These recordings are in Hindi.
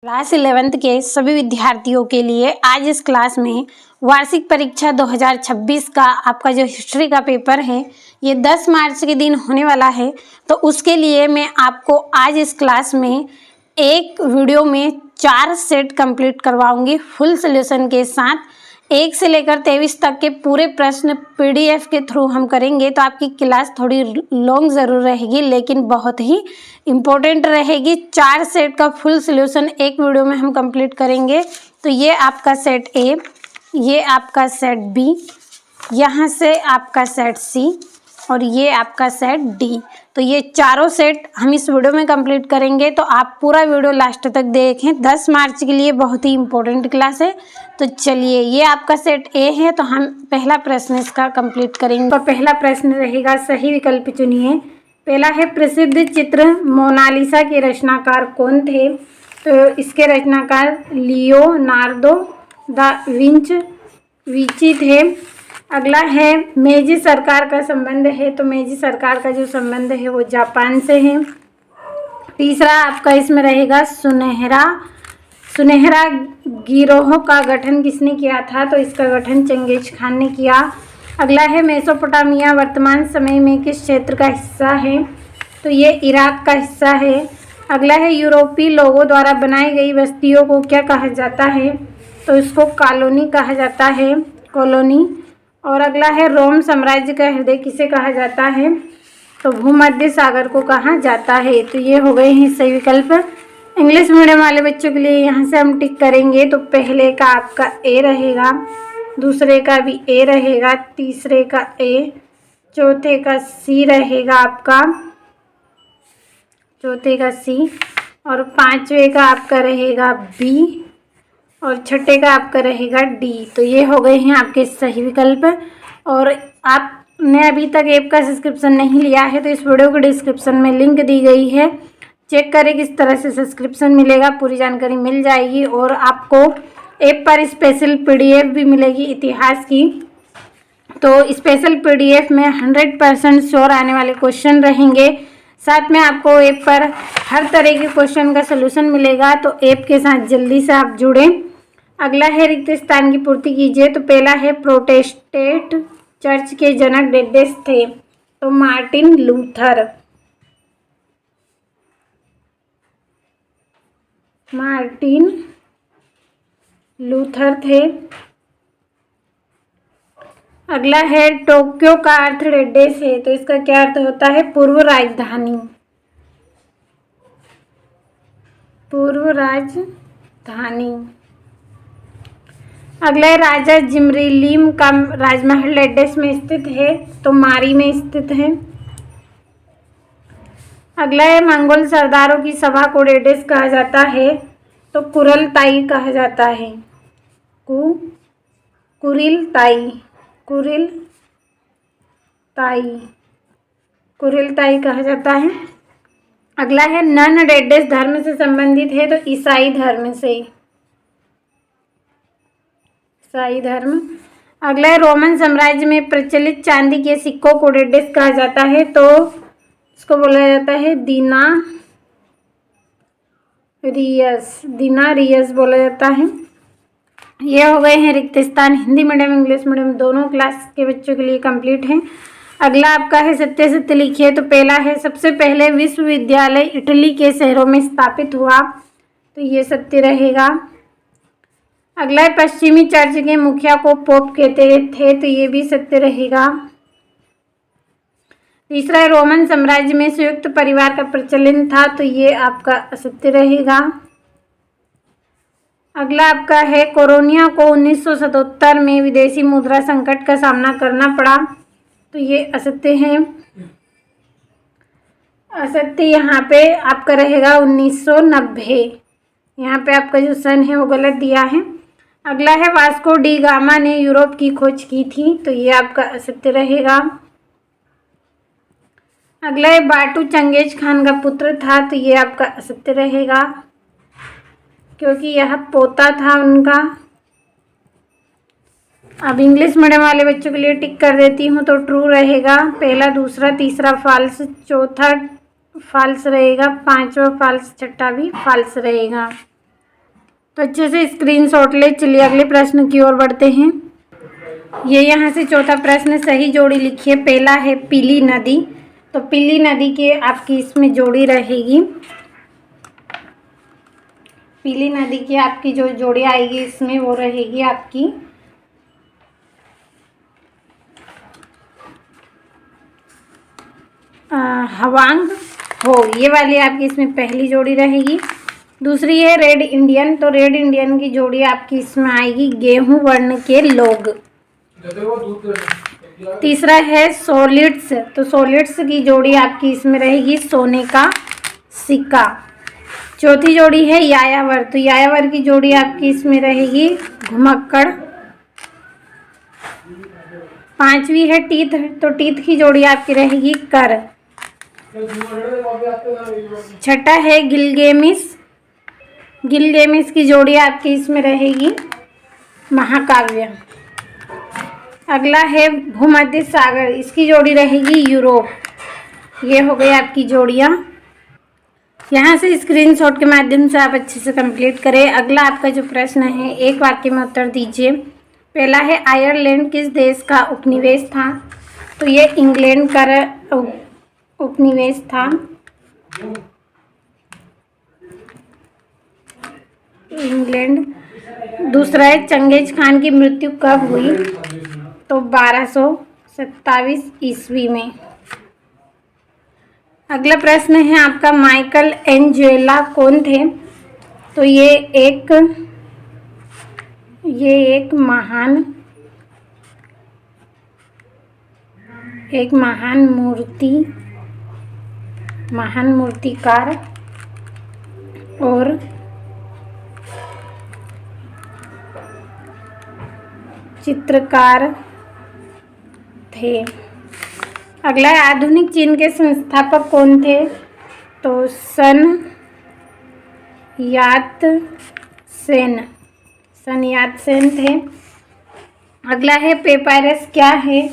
क्लास 11th के सभी विद्यार्थियों के लिए आज इस क्लास में वार्षिक परीक्षा 2026 का आपका जो हिस्ट्री का पेपर है ये 10 मार्च के दिन होने वाला है। तो उसके लिए मैं आपको आज इस क्लास में एक वीडियो में 4 सेट कंप्लीट करवाऊंगी फुल सॉल्यूशन के साथ। 1 से लेकर 23 तक के पूरे प्रश्न पीडीएफ के थ्रू हम करेंगे। तो आपकी क्लास थोड़ी लॉन्ग ज़रूर रहेगी लेकिन बहुत ही इम्पोर्टेंट रहेगी। 4 सेट का फुल सॉल्यूशन एक वीडियो में हम कंप्लीट करेंगे। तो ये आपका सेट ए, ये आपका सेट बी, यहाँ से आपका सेट सी और ये आपका सेट डी। तो ये चारों सेट हम इस वीडियो में कंप्लीट करेंगे। तो आप पूरा वीडियो लास्ट तक देखें। 10 मार्च के लिए बहुत ही इम्पोर्टेंट क्लास है। तो चलिए, ये आपका सेट ए है तो हम पहला प्रश्न इसका कंप्लीट करेंगे। तो पहला प्रश्न रहेगा, सही विकल्प चुनिए। पहला है, प्रसिद्ध चित्र मोनालिसा के रचनाकार कौन थे? तो इसके रचनाकार लियोनार्दो दा विंची थे। अगला है, मेजी सरकार का संबंध है। तो मेजी सरकार का जो संबंध है वो जापान से है। तीसरा आपका इसमें रहेगा, सुनहरा गिरोह का गठन किसने किया था? तो इसका गठन चंगेज खान ने किया। अगला है, मेसोपोटामिया वर्तमान समय में किस क्षेत्र का हिस्सा है? तो ये इराक का हिस्सा है। अगला है, यूरोपीय लोगों द्वारा बनाई गई बस्तियों को क्या कहा जाता है? तो इसको कॉलोनी कहा जाता है, कॉलोनी। और अगला है, रोम साम्राज्य का हृदय किसे कहा जाता है? तो भूमध्य सागर को कहा जाता है। तो ये हो गए हैं सही विकल्प। इंग्लिश मीडियम वाले बच्चों के लिए यहाँ से हम टिक करेंगे। तो पहले का आपका ए रहेगा, दूसरे का भी ए रहेगा, तीसरे का ए, चौथे का सी रहेगा आपका, चौथे का सी, और पांचवे का आपका रहेगा बी, और छठे का आपका रहेगा डी। तो ये हो गए हैं आपके सही विकल्प। और आपने अभी तक ऐप का सब्सक्रिप्शन नहीं लिया है तो इस वीडियो के डिस्क्रिप्शन में लिंक दी गई है, चेक करें किस तरह से सब्सक्रिप्शन मिलेगा, पूरी जानकारी मिल जाएगी। और आपको ऐप पर स्पेशल पीडीएफ भी मिलेगी इतिहास की। तो स्पेशल पीडीएफ में 100% श्योर आने वाले क्वेश्चन रहेंगे। साथ में आपको ऐप पर हर तरह के क्वेश्चन का सलूशन मिलेगा। तो ऐप के साथ जल्दी से आप जुड़ें। अगला है, रिक्त स्थान की पूर्ति कीजिए। तो पहला है, प्रोटेस्टेंट चर्च के जनक डेडेस थे? तो मार्टिन लूथर थे। अगला है, टोक्यो का अर्थ डेडेस है? तो इसका क्या अर्थ होता है? पूर्व राजधानी, पूर्व राजधानी। अगला है, राजा जिमरीलीम का राजमहल डेडेस में स्थित है? तो मारी में स्थित है। अगला है, मंगोल सरदारों की सभा को डेडेस कहा जाता है? तो कुरिलताई कहा जाता है, कुरिलताई कहा जाता है। अगला है, नन डेडेस धर्म से संबंधित है? तो ईसाई धर्म से, ईसाई धर्म। अगला है, रोमन साम्राज्य में प्रचलित चांदी के सिक्कों को डेडेस कहा जाता है? तो इसको बोला जाता है दिनारियस बोला जाता है। ये हो गए हैं रिक्त स्थान। हिंदी मीडियम इंग्लिश मीडियम दोनों क्लास के बच्चों के लिए कंप्लीट है। अगला आपका है, सत्य सत्य लिखिए। तो पहला है, सबसे पहले विश्वविद्यालय इटली के शहरों में स्थापित हुआ? तो ये सत्य रहेगा। अगला है, पश्चिमी चर्च के मुखिया को पोप कहते थे? तो ये भी सत्य रहेगा। तीसरा है, रोमन साम्राज्य में संयुक्त परिवार का प्रचलन था? तो ये आपका असत्य रहेगा। अगला आपका है, कोरोनिया को 1977 में विदेशी मुद्रा संकट का सामना करना पड़ा? तो ये असत्य है। असत्य यहाँ पे आपका रहेगा 1990। यहाँ पे आपका जो सन है वो गलत दिया है। अगला है, वास्को डी गामा ने यूरोप की खोज की थी? तो ये आपका असत्य रहेगा। अगला है, बाटू चंगेज खान का पुत्र था? तो ये आपका असत्य रहेगा क्योंकि यह पोता था उनका। अब इंग्लिश मीडियम वाले बच्चों के लिए टिक कर देती हूँ। तो ट्रू रहेगा, पहला, दूसरा, तीसरा फॉल्स, चौथा फॉल्स रहेगा, पांचवा फॉल्स, छठा भी फॉल्स रहेगा। तो अच्छे से स्क्रीनशॉट ले। चलिए अगले प्रश्न की ओर बढ़ते हैं। ये यहाँ से चौथा प्रश्न, सही जोड़ी लिखिए। पहला है पीली नदी, तो पीली नदी की आपकी इसमें जोड़ी रहेगी, पीली नदी की आपकी जो जोड़ी आएगी इसमें वो रहेगी आपकी हवांग हो, ये वाली आपकी इसमें पहली जोड़ी रहेगी। दूसरी है रेड इंडियन, तो रेड इंडियन की जोड़ी आपकी इसमें आएगी गेहूं वर्ण के लोग। तीसरा है सॉलिड्स, तो सॉलिड्स की जोड़ी आपकी इसमें रहेगी सोने का सिक्का। चौथी जोड़ी है यायावर, तो यायावर की जोड़ी आपकी इसमें रहेगी घुमक्कड़। पांचवी है टीथ, तो टीथ की जोड़ी आपकी रहेगी कर। छठा है गिलगेमिस, गिलगेमिस की जोड़ी आपकी इसमें रहेगी महाकाव्य। अगला है भूमध्य सागर, इसकी जोड़ी रहेगी यूरोप। ये हो गई आपकी जोड़ियाँ। यहाँ से स्क्रीनशॉट के माध्यम से आप अच्छे से कंप्लीट करें। अगला आपका जो प्रश्न है, एक वाक्य में उत्तर दीजिए। पहला है आयरलैंड किस देश का उपनिवेश था, तो ये इंग्लैंड का उपनिवेश था। इंग्लैंड। दूसरा है चंगेज खान की मृत्यु कब हुई, तो 1227 ईस्वी में। अगला प्रश्न है आपका माइकल एंजेला कौन थे, तो ये एक महान मूर्तिकार और चित्रकार थे। अगला है आधुनिक चीन के संस्थापक कौन थे, तो सन यात सेन थे। अगला है पेपायरस क्या है,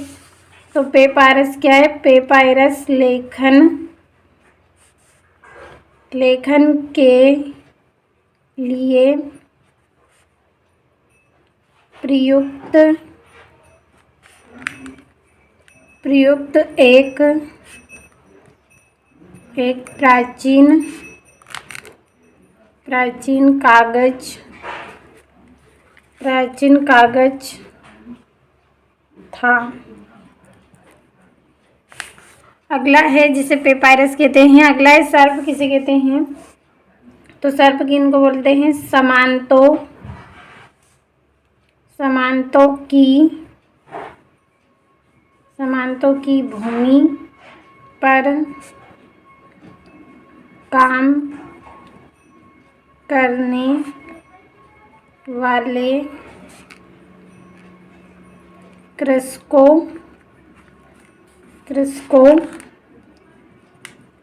तो पेपायरस क्या है, पेपायरस लेखन के लिए प्रयुक्त एक प्राचीन कागज था। अगला है जिसे पेपायरस कहते हैं। अगला है सर्प किसे कहते हैं, तो सर्प किनको बोलते हैं, समानतों की भूमि पर काम करने वाले कृषकों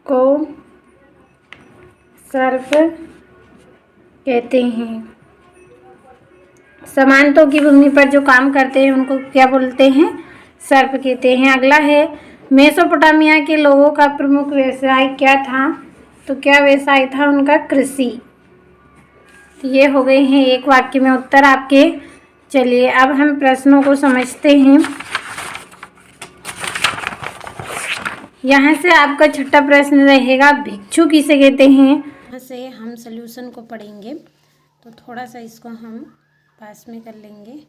को सर्प कहते हैं। समानतों की भूमि पर जो काम करते हैं उनको क्या बोलते हैं, सर्प कहते हैं। अगला है मेसोपोटामिया के लोगों का प्रमुख व्यवसाय क्या था, तो क्या व्यवसाय था उनका, कृषि। तो ये हो गए हैं एक वाक्य में उत्तर आपके। चलिए अब हम प्रश्नों को समझते हैं। यहाँ से आपका छठा प्रश्न रहेगा भिक्षु किसे कहते हैं। यहाँ से हम सॉल्यूशन को पढ़ेंगे, तो थोड़ा सा इसको हम पास में कर लेंगे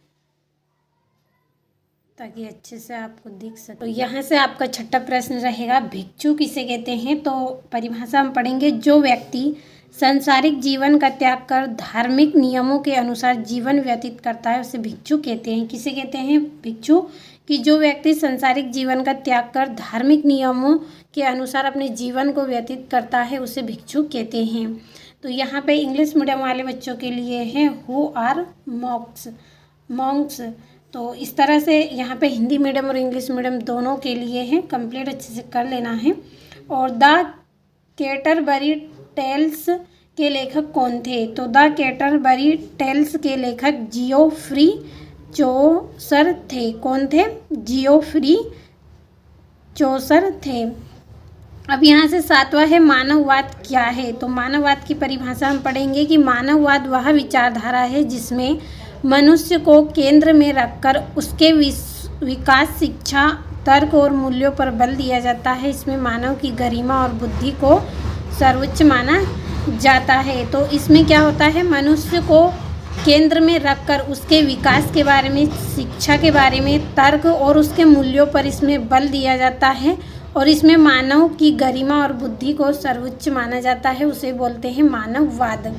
ताकि अच्छे से आपको दिख सके। तो यहाँ से आपका छठा प्रश्न रहेगा भिक्षु किसे कहते हैं, तो परिभाषा हम पढ़ेंगे, जो व्यक्ति सांसारिक जीवन का त्याग कर धार्मिक नियमों के अनुसार जीवन व्यतीत करता है उसे भिक्षु कहते हैं। किसे कहते हैं, भिक्षु। कि जो व्यक्ति सांसारिक जीवन का त्याग कर धार्मिक नियमों के अनुसार अपने जीवन को व्यतीत करता है उसे भिक्षु कहते हैं। तो यहाँ पे इंग्लिश मीडियम वाले बच्चों के लिए है हु आर मॉन्क्स। तो इस तरह से यहाँ पे हिंदी मीडियम और इंग्लिश मीडियम दोनों के लिए है, कंप्लीट अच्छे से कर लेना है। और द कैटरबरी टेल्स के लेखक कौन थे, तो द कैटरबरी टेल्स के लेखक जियोफ्री चौसर थे। कौन थे, जियोफ्री चौसर थे। अब यहाँ से 7वां है मानववाद क्या है। तो मानववाद की परिभाषा हम पढ़ेंगे कि मानववाद वह विचारधारा है जिसमें मनुष्य को केंद्र में रखकर उसके विकास, शिक्षा, तर्क और मूल्यों पर बल दिया जाता है। इसमें मानव की गरिमा और बुद्धि को सर्वोच्च माना जाता है। तो इसमें क्या होता है, मनुष्य को केंद्र में रखकर उसके विकास के बारे में, शिक्षा के बारे में, तर्क और उसके मूल्यों पर इसमें बल दिया जाता है और इसमें मानव की गरिमा और बुद्धि को सर्वोच्च माना जाता है, उसे बोलते हैं मानववाद।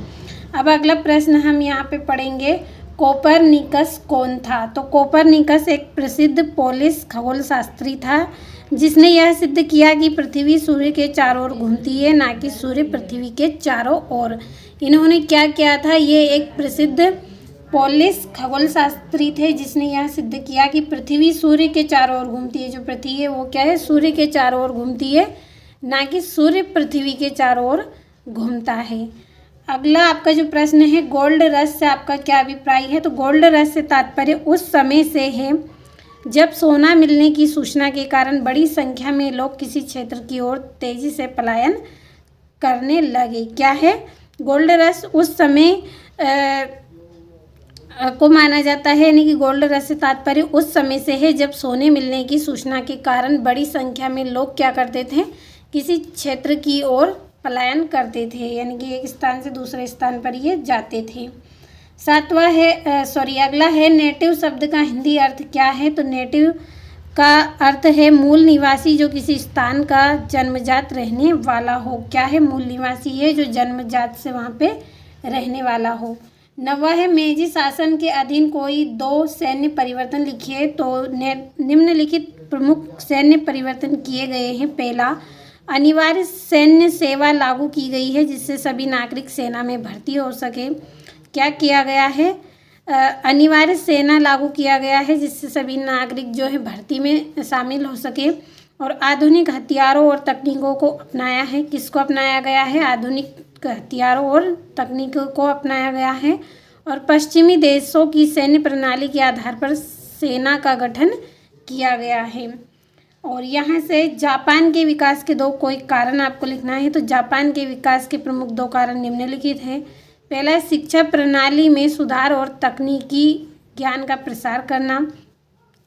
अब अगला प्रश्न हम यहाँ पे पढ़ेंगे, कोपरनिकस कौन था। तो कोपरनिकस एक प्रसिद्ध पोलिश खगोलशास्त्री था जिसने यह सिद्ध किया कि पृथ्वी सूर्य के चारों ओर घूमती है, ना कि सूर्य पृथ्वी के चारों ओर। इन्होंने क्या किया था, ये एक प्रसिद्ध पोलिश खगोलशास्त्री थे जिसने यह सिद्ध किया कि पृथ्वी सूर्य के चारों ओर घूमती है। जो पृथ्वी है वो क्या है, सूर्य के चारों ओर घूमती है, ना कि सूर्य पृथ्वी के चारों ओर घूमता है। अगला आपका जो प्रश्न है, गोल्ड रश से आपका क्या अभिप्राय है। तो गोल्ड रश से तात्पर्य उस समय से है जब सोना मिलने की सूचना के कारण बड़ी संख्या में लोग किसी क्षेत्र की ओर तेजी से पलायन करने लगे। क्या है, गोल्ड रश उस समय को माना जाता है, यानी कि गोल्ड रश से तात्पर्य उस समय से है जब सोने मिलने की सूचना के कारण बड़ी संख्या में लोग क्या करते थे, किसी क्षेत्र की ओर पलायन करते थे, यानी कि एक स्थान से दूसरे स्थान पर ये जाते थे। अगला है नेटिव शब्द का हिंदी अर्थ क्या है। तो नेटिव का अर्थ है मूल निवासी, जो किसी स्थान का जन्मजात रहने वाला हो। क्या है, मूल निवासी है जो जन्मजात से वहाँ पे रहने वाला हो। 9वां है मेजी शासन के अधीन कोई 2 सैन्य परिवर्तन लिखिए। तो निम्नलिखित प्रमुख सैन्य परिवर्तन किए गए हैं। पहला, अनिवार्य सैन्य सेवा लागू की गई है जिससे सभी नागरिक सेना में भर्ती हो सके। क्या किया गया है, अनिवार्य सेना लागू किया गया है जिससे सभी नागरिक जो है भर्ती में शामिल हो सके। और आधुनिक हथियारों और तकनीकों को अपनाया है। किसको अपनाया गया है, आधुनिक हथियारों और तकनीकों को अपनाया गया है। और पश्चिमी देशों की सैन्य प्रणाली के आधार पर सेना का गठन किया गया है। और यहाँ से जापान के विकास के 2 कोई कारण आपको लिखना है। तो जापान के विकास के प्रमुख 2 कारण निम्नलिखित हैं। पहला, शिक्षा प्रणाली में सुधार और तकनीकी ज्ञान का प्रसार करना,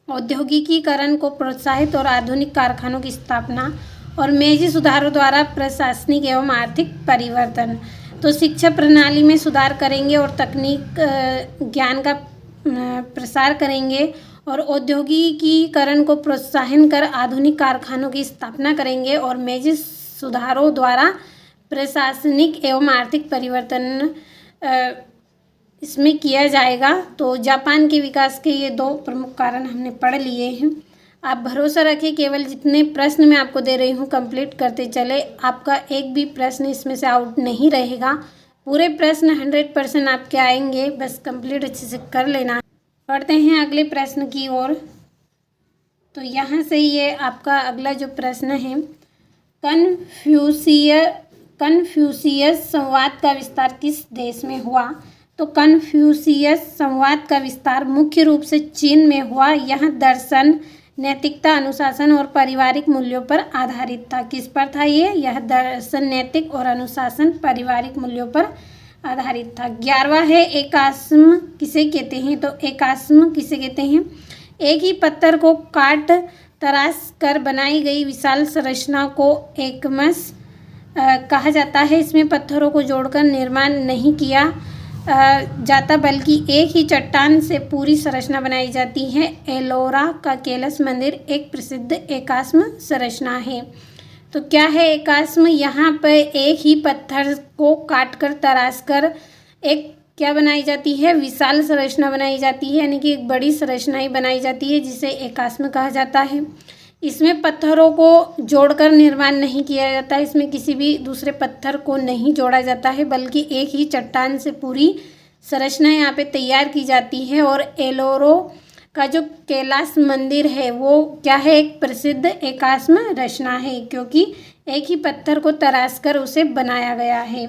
औद्योगिकीकरण को प्रोत्साहित और आधुनिक कारखानों की स्थापना, और मेजी सुधारों द्वारा प्रशासनिक एवं आर्थिक परिवर्तन। तो शिक्षा प्रणाली में सुधार करेंगे और तकनीक ज्ञान का प्रसार करेंगे और औद्योगिकीकरण को प्रोत्साहन कर आधुनिक कारखानों की स्थापना करेंगे और मेजी सुधारों द्वारा प्रशासनिक एवं आर्थिक परिवर्तन इसमें किया जाएगा। तो जापान के विकास के ये 2 प्रमुख कारण हमने पढ़ लिए हैं। आप भरोसा रखें, केवल जितने प्रश्न मैं आपको दे रही हूँ कंप्लीट करते चले, आपका एक भी प्रश्न इसमें से आउट नहीं रहेगा। पूरे प्रश्न 100% आपके आएंगे, बस कंप्लीट अच्छे से कर लेना। पढ़ते हैं अगले प्रश्न की ओर। तो यहाँ से ये आपका अगला जो प्रश्न है, कन्फ्यूशियस संवाद का विस्तार किस देश में हुआ। तो कन्फ्यूशियस संवाद का विस्तार मुख्य रूप से चीन में हुआ। यह दर्शन, नैतिकता, अनुशासन और पारिवारिक मूल्यों पर आधारित था। किस पर था ये, यह दर्शन, नैतिक और अनुशासन, पारिवारिक मूल्यों पर आधारित था। 11वां है एकास्म किसे कहते हैं। तो एकास्म किसे कहते हैं, एक ही पत्थर को काट तराश कर बनाई गई विशाल संरचना को एकमस कहा जाता है। इसमें पत्थरों को जोड़कर निर्माण नहीं किया जाता बल्कि एक ही चट्टान से पूरी संरचना बनाई जाती है। एलोरा का कैलाश मंदिर एक प्रसिद्ध एकास्म संरचना है। तो क्या है एकास्म, यहाँ पर एक ही पत्थर को काटकर तराश कर एक क्या बनाई जाती है, विशाल संरचना बनाई जाती है, यानी कि एक बड़ी संरचना ही बनाई जाती है जिसे एकास्म कहा जाता है। इसमें पत्थरों को जोड़कर निर्माण नहीं किया जाता, इसमें किसी भी दूसरे पत्थर को नहीं जोड़ा जाता है बल्कि एक ही चट्टान से पूरी संरचना यहाँ पे तैयार की जाती है। और एलोरा का जो कैलाश मंदिर है वो क्या है, एक प्रसिद्ध एकास्म रचना है क्योंकि एक ही पत्थर को तराश कर उसे बनाया गया है।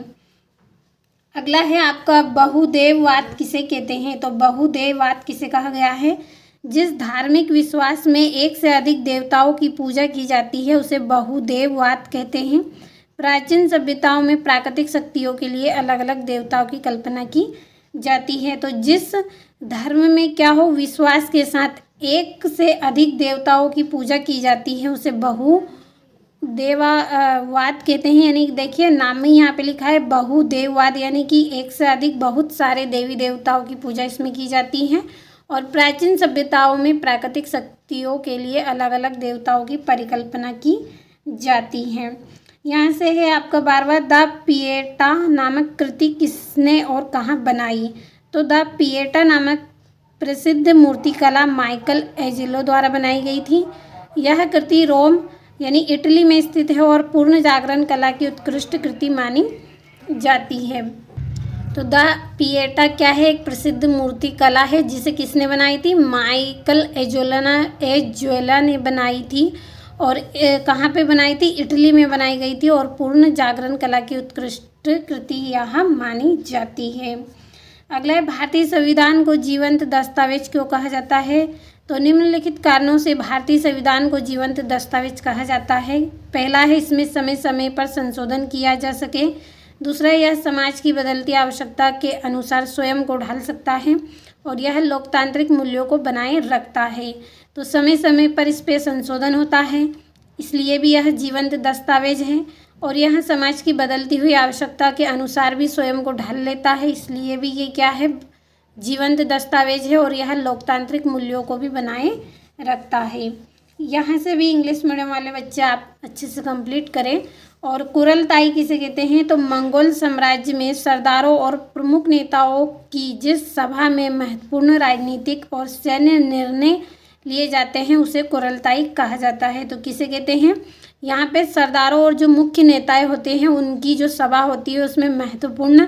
अगला है आपका बहुदेववाद किसे कहते हैं। तो बहुदेववाद किसे कहा गया है, जिस धार्मिक विश्वास में एक से अधिक देवताओं की पूजा की जाती है उसे बहुदेववाद कहते हैं। प्राचीन सभ्यताओं में प्राकृतिक शक्तियों के लिए अलग अलग देवताओं की कल्पना की जाती है। तो जिस धर्म में क्या हो, विश्वास के साथ एक से अधिक देवताओं की पूजा की जाती है उसे बहुदेववाद कहते हैं। यानी देखिए नाम में यहाँ पे लिखा है बहुदेववाद, यानी कि एक से अधिक बहुत सारे देवी देवताओं की पूजा इसमें की जाती है। और प्राचीन सभ्यताओं में प्राकृतिक शक्तियों के लिए अलग अलग देवताओं की परिकल्पना की जाती है। यहाँ से है आपका 12वां, द पिएटा नामक कृति किसने और कहाँ बनाई। तो द पिएटा नामक प्रसिद्ध मूर्तिकला माइकल एंजेलो द्वारा बनाई गई थी। यह कृति रोम यानी इटली में स्थित है और पूर्ण जागरण कला की उत्कृष्ट कृति मानी जाती है। तो द पिएटा क्या है, एक प्रसिद्ध मूर्ति कला है जिसे किसने बनाई थी, माइकल एंजेलो ने बनाई थी। और कहाँ पे बनाई थी, इटली में बनाई गई थी और पूर्ण जागरण कला की उत्कृष्ट कृति यहाँ मानी जाती है। अगला है, भारतीय संविधान को जीवंत दस्तावेज क्यों कहा जाता है। तो निम्नलिखित कारणों से भारतीय संविधान को जीवंत दस्तावेज कहा जाता है। पहला है, इसमें समय समय पर संशोधन किया जा सके। दूसरा, यह समाज की बदलती आवश्यकता के अनुसार स्वयं को ढाल सकता है। और यह लोकतांत्रिक मूल्यों को बनाए रखता है। तो समय समय पर इस पर संशोधन होता है, इसलिए भी यह जीवंत दस्तावेज है। और यह समाज की बदलती हुई आवश्यकता के अनुसार भी स्वयं को ढाल लेता है, इसलिए भी ये क्या है, जीवंत दस्तावेज है। और यह लोकतांत्रिक मूल्यों को भी बनाए रखता है। यहाँ से भी इंग्लिश मीडियम वाले बच्चे आप अच्छे से कंप्लीट करें। और कुरलताई किसे कहते हैं, तो मंगोल साम्राज्य में सरदारों और प्रमुख नेताओं की जिस सभा में महत्वपूर्ण राजनीतिक और सैन्य निर्णय लिए जाते हैं उसे कुरलताई कहा जाता है। तो किसे कहते हैं, यहाँ पे सरदारों और जो मुख्य नेताएं होते हैं उनकी जो सभा होती है उसमें महत्वपूर्ण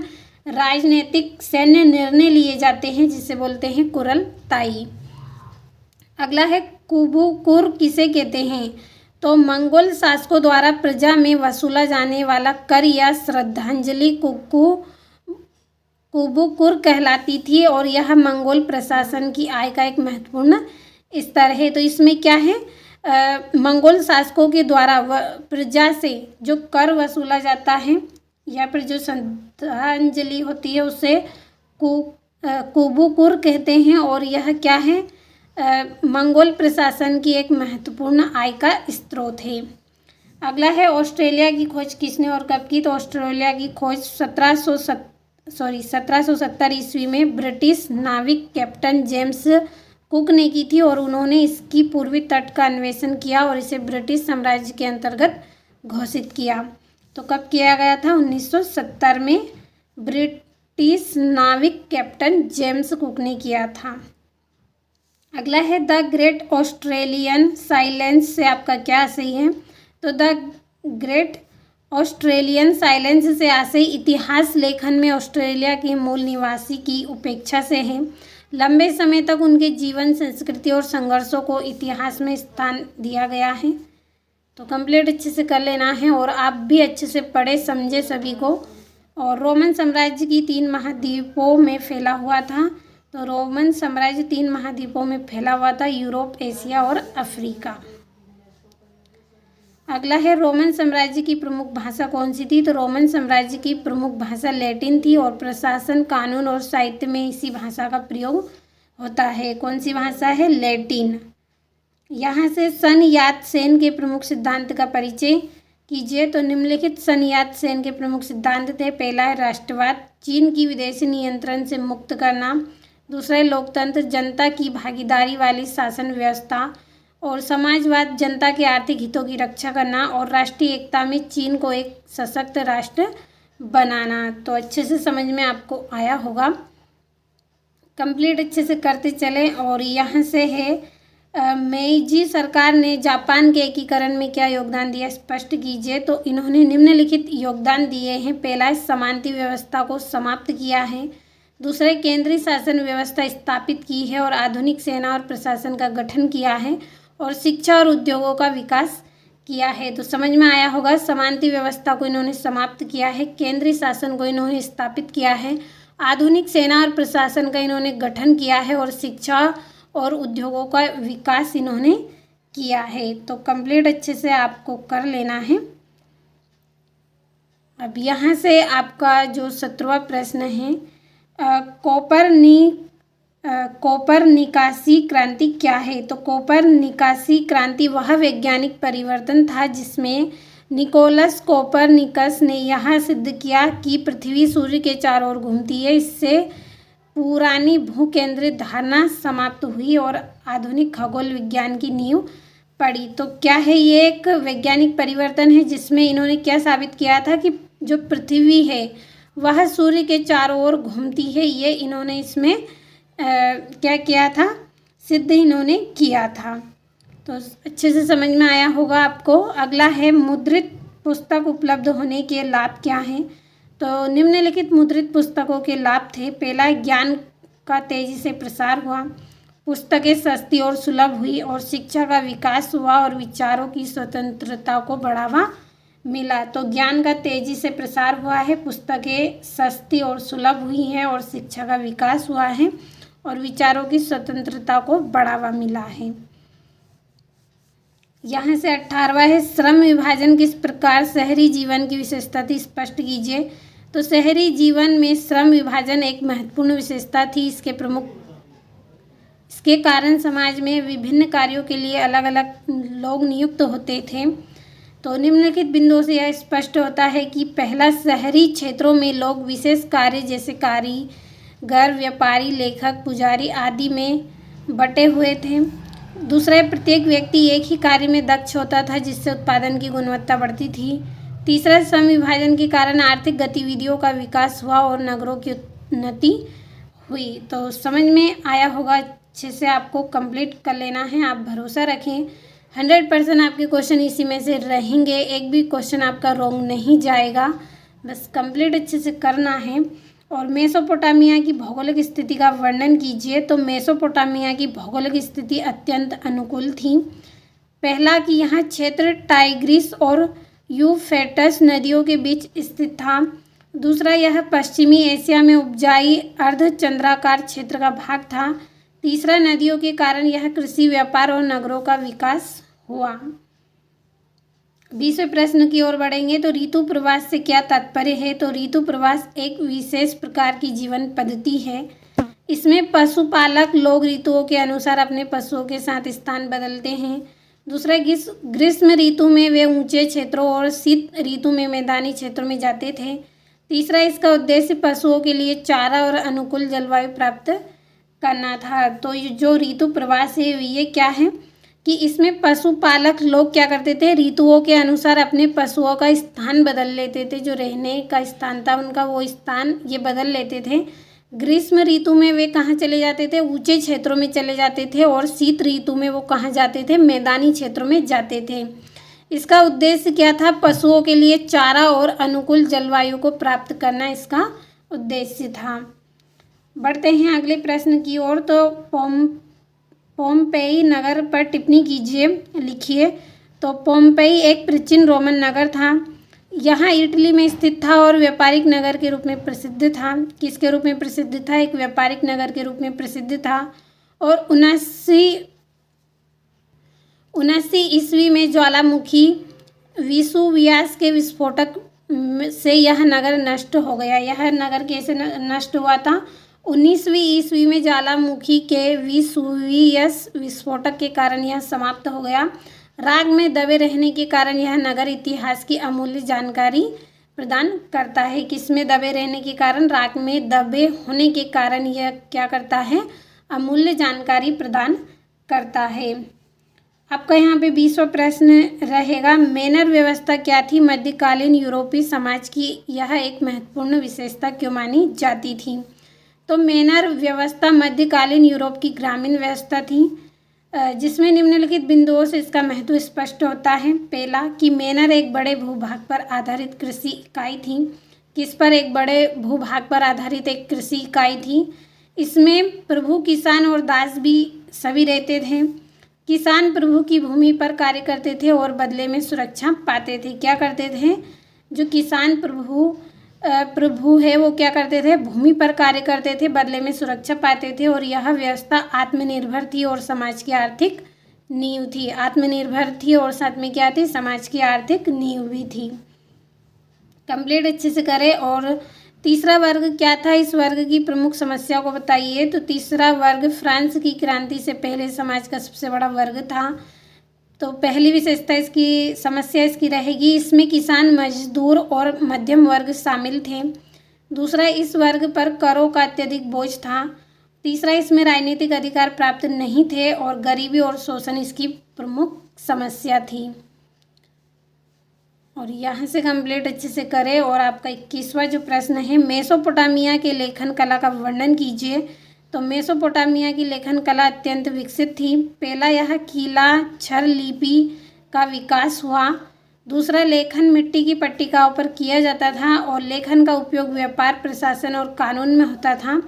राजनीतिक सैन्य निर्णय लिए जाते हैं जिसे बोलते हैं कुरलताई। अगला है, कुबुकुर किसे कहते हैं। तो मंगोल शासकों द्वारा प्रजा में वसूला जाने वाला कर या श्रद्धांजलि कुबुकुर कहलाती थी। और यह मंगोल प्रशासन की आय का एक महत्वपूर्ण स्तर है। तो इसमें क्या है, मंगोल शासकों के द्वारा प्रजा से जो कर वसूला जाता है या फिर जो श्रद्धांजलि होती है उसे कुबुकुर कहते हैं। और यह क्या है, मंगोल प्रशासन की एक महत्वपूर्ण आय का स्रोत है। अगला है, ऑस्ट्रेलिया की खोज किसने और कब की। तो ऑस्ट्रेलिया की खोज 1770 ईस्वी में ब्रिटिश नाविक कैप्टन जेम्स कुक ने की थी। और उन्होंने इसकी पूर्वी तट का अन्वेषण किया और इसे ब्रिटिश साम्राज्य के अंतर्गत घोषित किया। तो कब किया गया था, 1970 में ब्रिटिश नाविक कैप्टन जेम्स कुक ने किया था। अगला है, द ग्रेट ऑस्ट्रेलियन साइलेंस से आपका क्या आशय है। तो द ग्रेट ऑस्ट्रेलियन साइलेंस से आशय इतिहास लेखन में ऑस्ट्रेलिया के मूल निवासी की उपेक्षा से है। लंबे समय तक उनके जीवन, संस्कृति और संघर्षों को इतिहास में स्थान दिया गया है। तो कंप्लीट अच्छे से कर लेना है और आप भी अच्छे से पढ़े समझे सभी को। और रोमन साम्राज्य की 3 महाद्वीपों में फैला हुआ था। तो रोमन साम्राज्य 3 महाद्वीपों में फैला हुआ था, यूरोप, एशिया और अफ्रीका। अगला है, रोमन साम्राज्य की प्रमुख भाषा कौन सी थी। तो रोमन साम्राज्य की प्रमुख भाषा लैटिन थी और प्रशासन, कानून और साहित्य में इसी भाषा का प्रयोग होता है। कौन सी भाषा है, लैटिन। यहाँ से सन यात सेन के प्रमुख सिद्धांत का परिचय कीजिए। तो निम्नलिखित सन यात सेन के प्रमुख सिद्धांत थे। पहला है राष्ट्रवाद, चीन की विदेशी नियंत्रण से मुक्त करना। दूसरा है लोकतंत्र, जनता की भागीदारी वाली शासन व्यवस्था। और समाजवाद, जनता के आर्थिक हितों की रक्षा करना। और राष्ट्रीय एकता में चीन को एक सशक्त राष्ट्र बनाना। तो अच्छे से समझ में आपको आया होगा, कंप्लीट अच्छे से करते चलें। और यहाँ से है, मेइजी सरकार ने जापान के एकीकरण में क्या योगदान दिया, स्पष्ट कीजिए। तो इन्होंने निम्नलिखित योगदान दिए हैं। पहला है, समानता व्यवस्था को समाप्त किया है। दूसरे, केंद्रीय शासन व्यवस्था स्थापित की है और आधुनिक सेना और प्रशासन का गठन किया है। और शिक्षा और उद्योगों का विकास किया है। तो समझ में आया होगा, समानता व्यवस्था को इन्होंने समाप्त किया है, केंद्रीय शासन को इन्होंने स्थापित किया है, आधुनिक सेना और प्रशासन का इन्होंने गठन किया है और शिक्षा और उद्योगों का विकास इन्होंने किया है। तो कंप्लीट अच्छे से आपको कर लेना है। अब यहाँ से आपका जो 17वां प्रश्न है, कोपरनिकासी क्रांति क्या है? तो कोपरनिकासी क्रांति वह वैज्ञानिक परिवर्तन था जिसमें निकोलस कोपरनिकस ने यह सिद्ध किया कि पृथ्वी सूर्य के चारों ओर घूमती है। इससे पुरानी भू केंद्रित धारणा समाप्त हुई और आधुनिक खगोल विज्ञान की नींव पड़ी। तो क्या है, ये एक वैज्ञानिक परिवर्तन है जिसमें इन्होंने क्या साबित किया था कि जो पृथ्वी है वह सूर्य के चारों ओर घूमती है। ये इन्होंने इसमें क्या किया था, सिद्ध इन्होंने किया था। तो अच्छे से समझ में आया होगा आपको। अगला है मुद्रित पुस्तक उपलब्ध होने के लाभ क्या हैं? तो निम्नलिखित मुद्रित पुस्तकों के लाभ थे। पहला, ज्ञान का तेजी से प्रसार हुआ, पुस्तकें सस्ती और सुलभ हुई और शिक्षा का विकास हुआ और विचारों की स्वतंत्रता को बढ़ावा मिला। तो ज्ञान का तेजी से प्रसार हुआ है, पुस्तकें सस्ती और सुलभ हुई हैं और शिक्षा का विकास हुआ है और विचारों की स्वतंत्रता को बढ़ावा मिला है। यहाँ से 18वां है, श्रम विभाजन किस प्रकार शहरी जीवन की विशेषता थी, स्पष्ट कीजिए। तो शहरी जीवन में श्रम विभाजन एक महत्वपूर्ण विशेषता थी। इसके कारण समाज में विभिन्न कार्यों के लिए अलग अलग लोग नियुक्त होते थे। तो निम्नलिखित बिंदुओं से यह स्पष्ट होता है कि पहला, शहरी क्षेत्रों में लोग विशेष कार्य जैसे कारीगर, व्यापारी, लेखक, पुजारी आदि में बटे हुए थे। दूसरा, प्रत्येक व्यक्ति एक ही कार्य में दक्ष होता था जिससे उत्पादन की गुणवत्ता बढ़ती थी। तीसरा, श्रम विभाजन के कारण आर्थिक गतिविधियों का विकास हुआ और नगरों की उन्नति हुई। तो समझ में आया होगा, अच्छे से आपको कंप्लीट कर लेना है। आप भरोसा रखें, 100% आपके क्वेश्चन इसी में से रहेंगे, एक भी क्वेश्चन आपका रॉन्ग नहीं जाएगा। बस कंप्लीट अच्छे से करना है। और मेसोपोटामिया की भौगोलिक स्थिति का वर्णन कीजिए। तो मेसोपोटामिया की भौगोलिक स्थिति अत्यंत अनुकूल थी। पहला, कि यह क्षेत्र टाइग्रिस और यूफ्रेटस नदियों के बीच स्थित था। दूसरा, यह पश्चिमी एशिया में उपजाई अर्धचंद्राकार क्षेत्र का भाग था। तीसरा, नदियों के कारण यह कृषि, व्यापार और नगरों का विकास हुआ। 20वें प्रश्न की ओर बढ़ेंगे। तो ऋतु प्रवास से क्या तात्पर्य है? तो ऋतु प्रवास एक विशेष प्रकार की जीवन पद्धति है। इसमें पशुपालक लोग ऋतुओं के अनुसार अपने पशुओं के साथ स्थान बदलते हैं। दूसरा, ग्रीष्म ऋतु में वे ऊंचे क्षेत्रों और शीत ऋतु में मैदानी क्षेत्रों में जाते थे। तीसरा, इसका उद्देश्य पशुओं के लिए चारा और अनुकूल जलवायु प्राप्त करना था। तो जो ऋतु प्रवास है ये क्या है कि इसमें पशुपालक लोग क्या करते थे, ऋतुओं के अनुसार अपने पशुओं का स्थान बदल लेते थे। जो रहने का स्थान था उनका, वो स्थान ये बदल लेते थे। ग्रीष्म ऋतु में वे कहाँ चले जाते थे, ऊंचे क्षेत्रों में चले जाते थे। और शीत ऋतु में वो कहाँ जाते थे, मैदानी क्षेत्रों में जाते थे। इसका उद्देश्य क्या था, पशुओं के लिए चारा और अनुकूल जलवायु को प्राप्त करना इसका उद्देश्य था। बढ़ते हैं अगले प्रश्न की ओर। तो पोम्पेई नगर पर टिप्पणी कीजिए, लिखिए। तो पोम्पेई एक प्राचीन रोमन नगर था। यहाँ इटली में स्थित था और व्यापारिक नगर के रूप में प्रसिद्ध था। किसके रूप में प्रसिद्ध था, एक व्यापारिक नगर के रूप में प्रसिद्ध था। और 79 ईस्वी में ज्वालामुखी विसुवियास के विस्फोटक से यह नगर नष्ट हो गया। यह नगर कैसे नष्ट हुआ था, 19वीं ईस्वी में ज्वालामुखी के विसुवियस विस्फोटक के कारण यह समाप्त हो गया। राग में दबे रहने के कारण यह नगर इतिहास की अमूल्य जानकारी प्रदान करता है। किसमें दबे रहने के कारण, राग में दबे होने के कारण यह क्या करता है, अमूल्य जानकारी प्रदान करता है। आपका यहाँ पे 20वां प्रश्न रहेगा, मैनर व्यवस्था क्या थी मध्यकालीन यूरोपीय समाज की, यह एक महत्वपूर्ण विशेषता क्यों मानी जाती थी। तो मैनर व्यवस्था मध्यकालीन यूरोप की ग्रामीण व्यवस्था थी जिसमें निम्नलिखित बिंदुओं से इसका महत्व स्पष्ट होता है। पहला, कि मैनर एक बड़े भूभाग पर आधारित कृषि इकाई थी। किस पर, एक बड़े भूभाग पर आधारित एक कृषि इकाई थी। इसमें प्रभु, किसान और दास भी सभी रहते थे। किसान प्रभु की भूमि पर कार्य करते थे और बदले में सुरक्षा पाते थे। क्या करते थे, जो किसान प्रभु प्रभु है वो क्या करते थे, भूमि पर कार्य करते थे, बदले में सुरक्षा पाते थे और यह व्यवस्था आत्मनिर्भर थी और समाज की आर्थिक नींव थी। आत्मनिर्भर थी और साथ में क्या थी, समाज की आर्थिक नींव भी थी। कंप्लीट अच्छे से करें। और तीसरा वर्ग क्या था, इस वर्ग की प्रमुख समस्याओं को बताइए। तो तीसरा वर्ग फ्रांस की क्रांति से पहले समाज का सबसे बड़ा वर्ग था। तो पहली विशेषता इसकी समस्या इसकी रहेगी, इसमें किसान, मजदूर और मध्यम वर्ग शामिल थे। दूसरा, इस वर्ग पर करों का अत्यधिक बोझ था। तीसरा, इसमें राजनीतिक अधिकार प्राप्त नहीं थे और गरीबी और शोषण इसकी प्रमुख समस्या थी। और यहाँ से कंप्लीट अच्छे से करें। और आपका 21वां जो प्रश्न है, मेसोपोटामिया के लेखन कला का वर्णन कीजिए। तो मेसोपोटामिया की लेखन कला अत्यंत विकसित थी। पहला, यह कीला क्षर लिपि का विकास हुआ। दूसरा, लेखन मिट्टी की पट्टिकाओं पर किया जाता था और लेखन का उपयोग व्यापार, प्रशासन और कानून में होता था।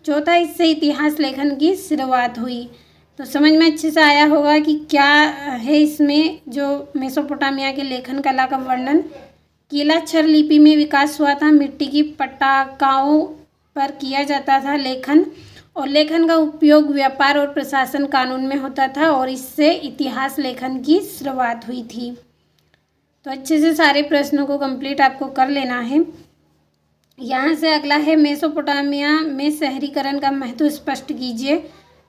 चौथा, इससे इतिहास लेखन की शुरुआत हुई। तो समझ में अच्छे से आया होगा कि क्या है इसमें जो मेसोपोटामिया के लेखन कला का वर्णन। कीला क्षर लिपि में विकास हुआ था, मिट्टी की पट्टिकाओं पर किया जाता था लेखन, और लेखन का उपयोग व्यापार और प्रशासन, कानून में होता था और इससे इतिहास लेखन की शुरुआत हुई थी। तो अच्छे से सारे प्रश्नों को कंप्लीट आपको कर लेना है। यहाँ से अगला है, मेसोपोटामिया में शहरीकरण का महत्व स्पष्ट कीजिए।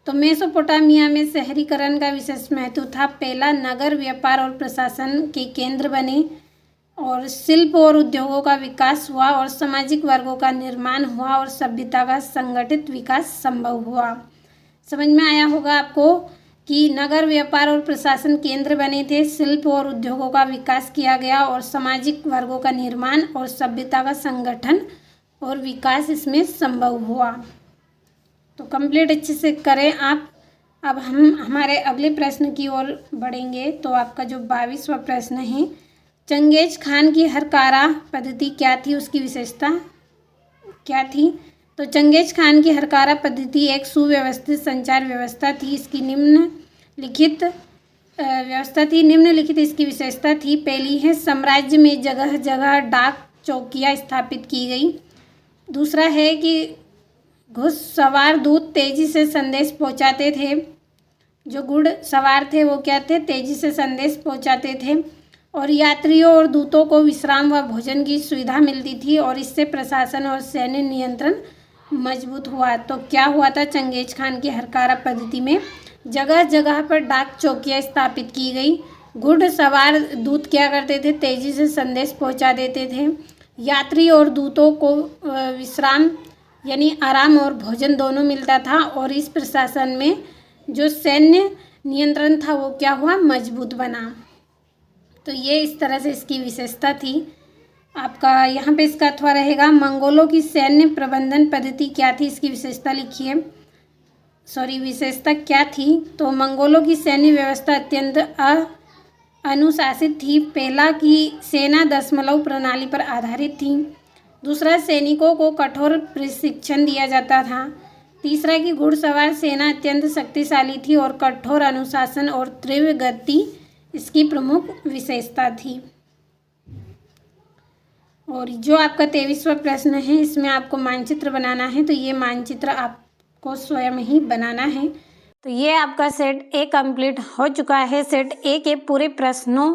तो मेसोपोटामिया में शहरीकरण का विशेष महत्व था। पहला, नगर व्यापार और प्रशासन के केंद्र बने और शिल्प और उद्योगों का विकास हुआ और सामाजिक वर्गों का निर्माण हुआ और सभ्यता का संगठित विकास संभव हुआ। समझ में आया होगा आपको कि नगर व्यापार और प्रशासन केंद्र बने थे, शिल्प और उद्योगों का विकास किया गया और सामाजिक वर्गों का निर्माण और सभ्यता का संगठन और विकास इसमें संभव हुआ। तो कंप्लीट अच्छे से करें आप। अब हम हमारे अगले प्रश्न की ओर बढ़ेंगे। तो आपका जो 22वां प्रश्न है, चंगेज खान की हरकारा पद्धति क्या थी, उसकी विशेषता क्या थी। तो चंगेज खान की हरकारा पद्धति एक सुव्यवस्थित संचार व्यवस्था थी। इसकी निम्नलिखित इसकी विशेषता थी। पहली है, साम्राज्य में जगह जगह डाक चौकियाँ स्थापित की गई। दूसरा है कि घुड़सवार दूत तेजी से संदेश पहुंचाते थे। जो घुड़सवार थे वो क्या थे, तेजी से संदेश पहुंचाते थे। और यात्रियों और दूतों को विश्राम व भोजन की सुविधा मिलती थी और इससे प्रशासन और सैन्य नियंत्रण मजबूत हुआ। तो क्या हुआ था, चंगेज खान की हरकारा पद्धति में जगह जगह पर डाक चौकियाँ स्थापित की गई। घुड़सवार दूत क्या करते थे, तेजी से संदेश पहुंचा देते थे। यात्री और दूतों को विश्राम यानी आराम और भोजन दोनों मिलता था और इस प्रशासन में जो सैन्य नियंत्रण था वो क्या हुआ, मजबूत बना। तो ये इस तरह से इसकी विशेषता थी। आपका यहाँ पे इसका अथवा रहेगा, मंगोलों की सैन्य प्रबंधन पद्धति क्या थी, इसकी विशेषता लिखिए। विशेषता क्या थी। तो मंगोलों की सैन्य व्यवस्था अत्यंत अनुशासित थी। पहला कि सेना दशमलव प्रणाली पर आधारित थी। दूसरा, सैनिकों को कठोर प्रशिक्षण दिया जाता था। तीसरा कि घुड़सवार सेना अत्यंत शक्तिशाली थी और कठोर अनुशासन और तीव्र गति इसकी प्रमुख विशेषता थी। और जो आपका 23वां प्रश्न है, इसमें आपको मानचित्र बनाना है। तो ये मानचित्र आपको स्वयं ही बनाना है। तो ये आपका सेट ए कंप्लीट हो चुका है। सेट ए के पूरे प्रश्नों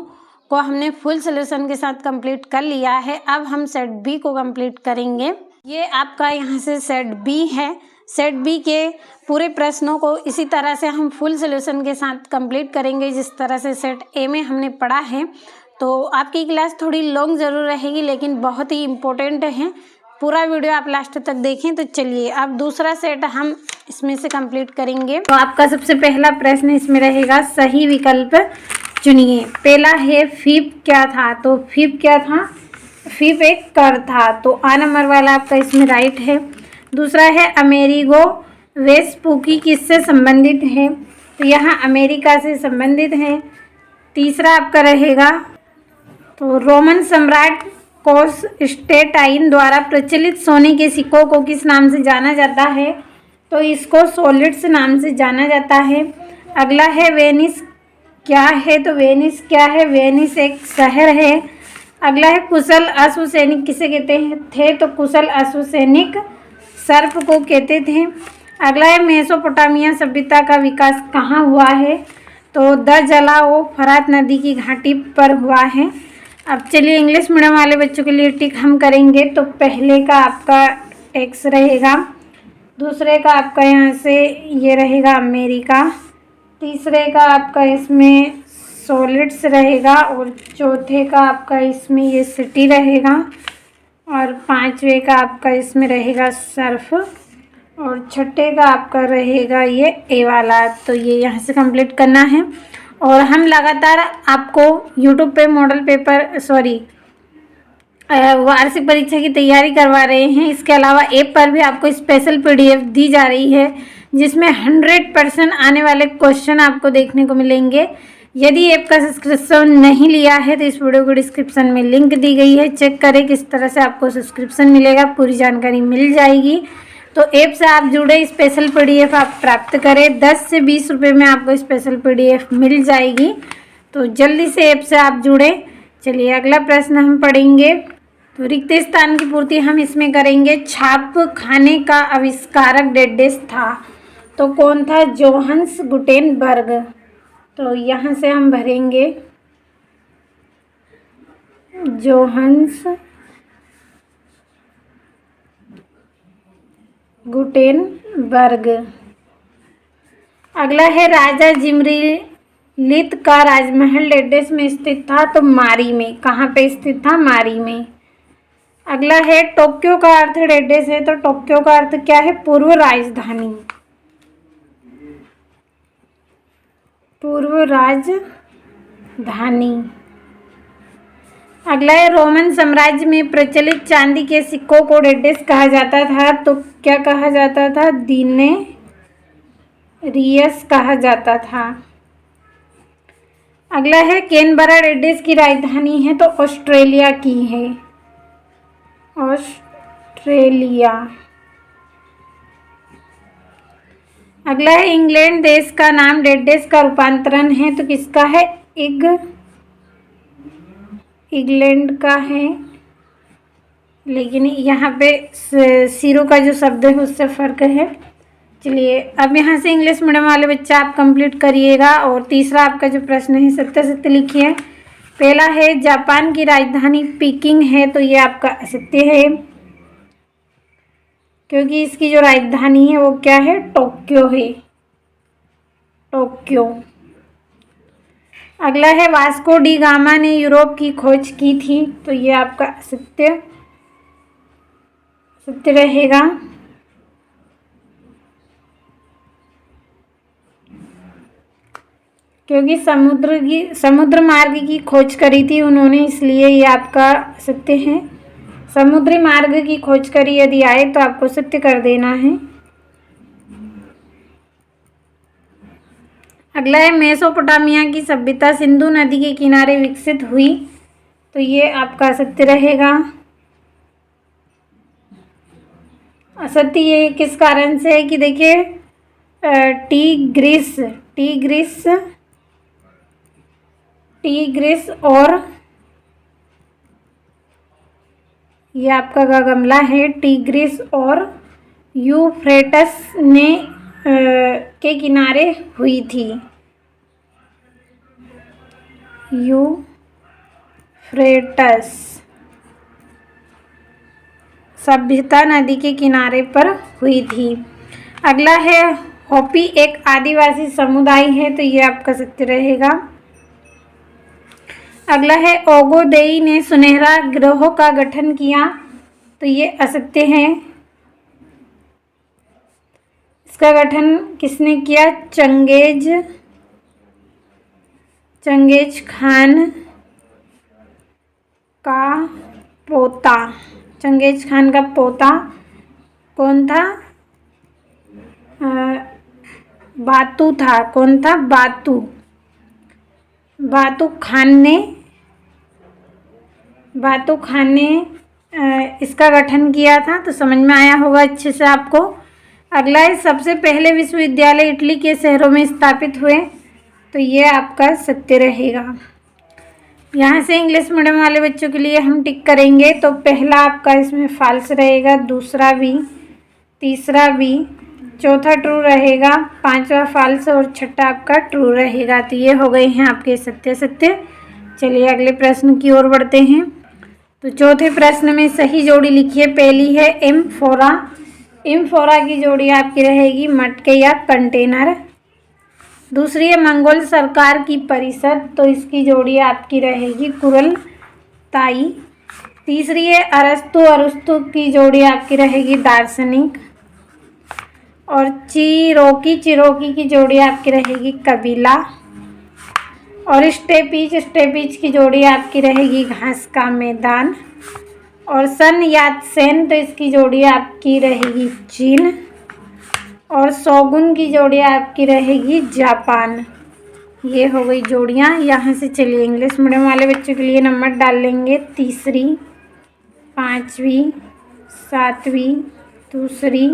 को हमने फुल सॉल्यूशन के साथ कंप्लीट कर लिया है। अब हम सेट बी को कंप्लीट करेंगे। ये आपका यहाँ से सेट बी है। सेट बी के पूरे प्रश्नों को इसी तरह से हम फुल सॉल्यूशन के साथ कंप्लीट करेंगे जिस तरह से सेट ए में हमने पढ़ा है। तो आपकी क्लास थोड़ी लॉन्ग ज़रूर रहेगी लेकिन बहुत ही इम्पोर्टेंट है। पूरा वीडियो आप लास्ट तक देखें। तो चलिए अब दूसरा सेट हम इसमें से कंप्लीट करेंगे। तो आपका सबसे पहला प्रश्न इसमें रहेगा, सही विकल्प चुनिए। पहला है, फीप क्या था। तो फीप क्या था, फीप एक कर था। तो आ नंबर वाला आपका इसमें राइट है। दूसरा है, अमेरिगो वेस्पुकी किससे संबंधित है। तो यहाँ अमेरिका से संबंधित है। तीसरा आपका रहेगा, तो रोमन सम्राट कॉन्स्टेंटाइन द्वारा प्रचलित सोने के सिक्कों को किस नाम से जाना जाता है। तो इसको सोलिड्स नाम से जाना जाता है। अगला है, वेनिस क्या है। तो वेनिस क्या है, वेनिस एक शहर है। अगला है कुशल अश्व सैनिक किसे कहते थे, तो कुशल अश्व सैनिक सर्प को कहते थे। अगला है मेसोपोटामिया सभ्यता का विकास कहाँ हुआ है, तो द जलाओ फरात नदी की घाटी पर हुआ है। अब चलिए इंग्लिश मीडियम वाले बच्चों के लिए टिक हम करेंगे। तो पहले का आपका टेक्स रहेगा, दूसरे का आपका यहाँ से ये रहेगा अमेरिका, तीसरे का आपका इसमें सॉलिड्स रहेगा, और चौथे का आपका इसमें ये सिटी रहेगा, और पांचवे का आपका इसमें रहेगा सर्फ, और छठे का आपका रहेगा ये ए वाला। तो ये यहाँ से कंप्लीट करना है। और हम लगातार आपको यूट्यूब पे मॉडल पेपर वार्षिक परीक्षा की तैयारी करवा रहे हैं। इसके अलावा ऐप पर भी आपको स्पेशल PDF दी जा रही है जिसमें 100% आने वाले क्वेश्चन आपको देखने को मिलेंगे। यदि ऐप का सब्सक्रिप्शन नहीं लिया है तो इस वीडियो को डिस्क्रिप्शन में लिंक दी गई है, चेक करें किस तरह से आपको सब्सक्रिप्शन मिलेगा, पूरी जानकारी मिल जाएगी। तो ऐप से आप जुड़े, स्पेशल PDF आप प्राप्त करें। 10 से 20 रुपये में आपको स्पेशल PDF मिल जाएगी। तो जल्दी से ऐप से आप जुड़े। चलिए अगला प्रश्न हम पढ़ेंगे। तो रिक्त स्थान की पूर्ति हम इसमें करेंगे। छाप खाने का आविष्कारक डेडेस था, तो कौन था, जोहान्स गुटेनबर्ग। तो यहाँ से हम भरेंगे जोहान्स गुटेनबर्ग। अगला है राजा जिमरिलित का राजमहल डेडेस में स्थित था, तो मारी में। कहाँ पे स्थित था, मारी में। अगला है टोक्यो का अर्थ डेडेस है, तो टोक्यो का अर्थ क्या है, पूर्व राजधानी, पूर्व राजधानी। अगला है रोमन साम्राज्य में प्रचलित चांदी के सिक्कों को डेडेस कहा जाता था, तो क्या कहा जाता था, दिनेरियस कहा जाता था। अगला है कैनबरा डेडेस की राजधानी है, तो ऑस्ट्रेलिया की है, ऑस्ट्रेलिया। अगला है इंग्लैंड देश का नाम डेडेस का रूपांतरण है, तो किसका है, इंग्लैंड का है, लेकिन यहाँ पे सीरो का जो शब्द है उससे फ़र्क है। चलिए अब यहाँ से इंग्लिश मीडियम वाले बच्चे आप कंप्लीट करिएगा। और तीसरा आपका जो प्रश्न है सत्य सत्य लिखिए। पहला है जापान की राजधानी पीकिंग है, तो ये आपका असत्य है, क्योंकि इसकी जो राजधानी है वो क्या है, टोक्यो है, टोक्यो। अगला है वास्को डी गामा ने यूरोप की खोज की थी, तो ये आपका सत्य रहेगा। क्योंकि समुद्र मार्ग की खोज करी थी उन्होंने, इसलिए ये आपका सत्य है। समुद्री मार्ग की खोज करी यदि आए तो आपको सत्य कर देना है। अगला है मेसोपोटामिया की सभ्यता सिंधु नदी के किनारे विकसित हुई, तो ये आपका सत्य रहेगा। असत्य ये किस कारण से है कि देखिए टीग्रिस और ये आपका गगमला है, टीग्रिस और यूफ्रेटस ने के किनारे हुई थी, यूफ्रेटस सभ्यता नदी के किनारे पर हुई थी। अगला है होपी एक आदिवासी समुदाय है, तो ये आपका सत्य रहेगा। अगला है ओगोदेई ने सुनहरा ग्रहों का गठन किया, तो ये असत्य है। इसका गठन किसने किया, चंगेज खान का पोता। चंगेज खान का पोता कौन था, बातू था। कौन था, बातू खान ने इसका गठन किया था। तो समझ में आया होगा अच्छे से आपको। अगला है सबसे पहले विश्वविद्यालय इटली के शहरों में स्थापित हुए, तो ये आपका सत्य रहेगा। यहाँ से इंग्लिश मीडियम वाले बच्चों के लिए हम टिक करेंगे। तो पहला आपका इसमें फॉल्स रहेगा, दूसरा भी, तीसरा भी, चौथा ट्रू रहेगा, पांचवा फॉल्स और छठा आपका ट्रू रहेगा। तो ये हो गए हैं आपके सत्य सत्य। चलिए अगले प्रश्न की ओर बढ़ते हैं। तो चौथे प्रश्न में सही जोड़ी लिखिए। पहली है एम्फोरा। एम्फोरा की जोड़ी आपकी रहेगी मटके या कंटेनर। दूसरी है मंगोल सरकार की परिषद, तो इसकी जोड़ी आपकी रहेगी कुरल ताई। तीसरी है अरस्तु अरस्तु की जोड़ी आपकी रहेगी दार्शनिक। और चिरोकी चिरोकी की जोड़ी आपकी रहेगी कबीला। और स्टेपीज स्टेपीज की जोड़ी आपकी रहेगी घास का मैदान। और सन यात सेन, तो इसकी जोड़ी आपकी रहेगी चीन। और शोगुन की जोड़ी आपकी रहेगी जापान। ये हो गई जोड़ियाँ। यहाँ से चलिए इंग्लिश मीडियम वाले बच्चों के लिए नंबर डाल लेंगे। तीसरी, पांचवी, सातवीं, दूसरी,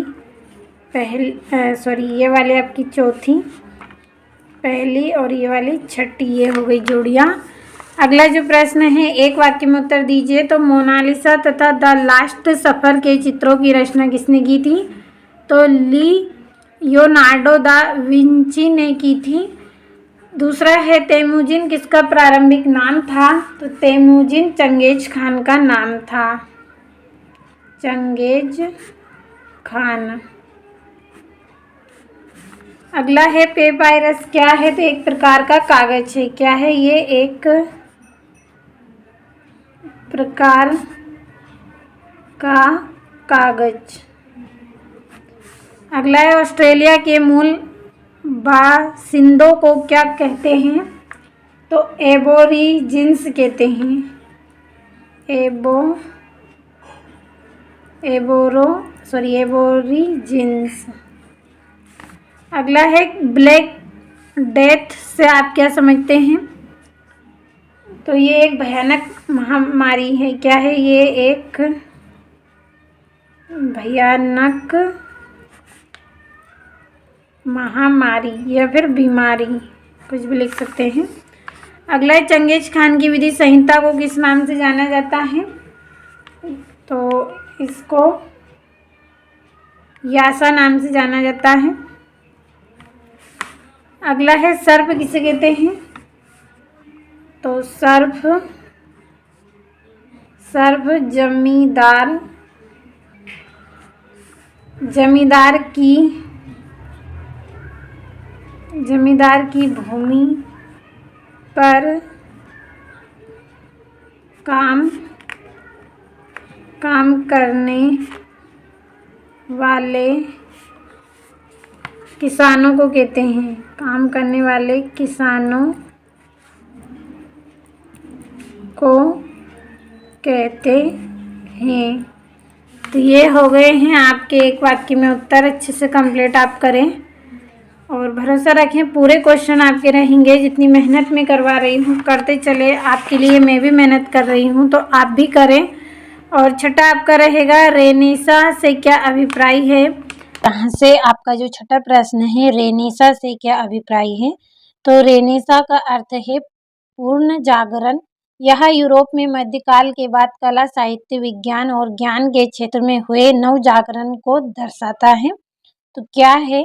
ये वाली आपकी चौथी, पहली और ये वाली छठी। ये हो गई जोड़ियाँ। अगला जो प्रश्न है, एक वाक्य में उत्तर दीजिए। तो मोनालिसा तथा द लास्ट सफर के चित्रों की रचना किसने की थी? तो लियोनार्डो दा विंची ने की थी। दूसरा है तैमूजिन किसका प्रारंभिक नाम था? तो तैमूजिन चंगेज खान का नाम था, चंगेज खान। अगला है पेपायरस क्या है? तो एक प्रकार का कागज है। क्या है ये? एक प्रकार का कागज। अगला है ऑस्ट्रेलिया के मूल बासिंदों को क्या कहते हैं? तो एबोरिजिन्स कहते हैं, एबोरिजिन्स। अगला है ब्लैक डेथ से आप क्या समझते हैं? तो ये एक भयानक महामारी है। क्या है ये? एक भयानक महामारी या फिर बीमारी, कुछ भी लिख सकते हैं। अगला है चंगेज खान की विधि संहिता को किस नाम से जाना जाता है? तो इसको यासा नाम से जाना जाता है। अगला है सर्प किसे कहते हैं? तो सर्प जमींदार की भूमि पर काम करने वाले किसानों को कहते हैं। काम करने वाले किसानों को कहते हैं। तो ये हो गए हैं आपके एक वाक्य में उत्तर। अच्छे से कंप्लीट आप करें और भरोसा रखें पूरे क्वेश्चन आपके रहेंगे। जितनी मेहनत मैं करवा रही हूँ करते चले, आपके लिए मैं भी मेहनत कर रही हूँ, तो आप भी करें। और छठा आपका रहेगा रेनेसा से क्या अभिप्राय है? यहाँ से आपका जो छठा प्रश्न है, रेनेसा से क्या अभिप्राय है? तो रेनेसा का अर्थ है पूर्ण जागरण। यह यूरोप में मध्यकाल के बाद कला, साहित्य, विज्ञान और ज्ञान के क्षेत्र में हुए नव जागरण को दर्शाता है। तो क्या है?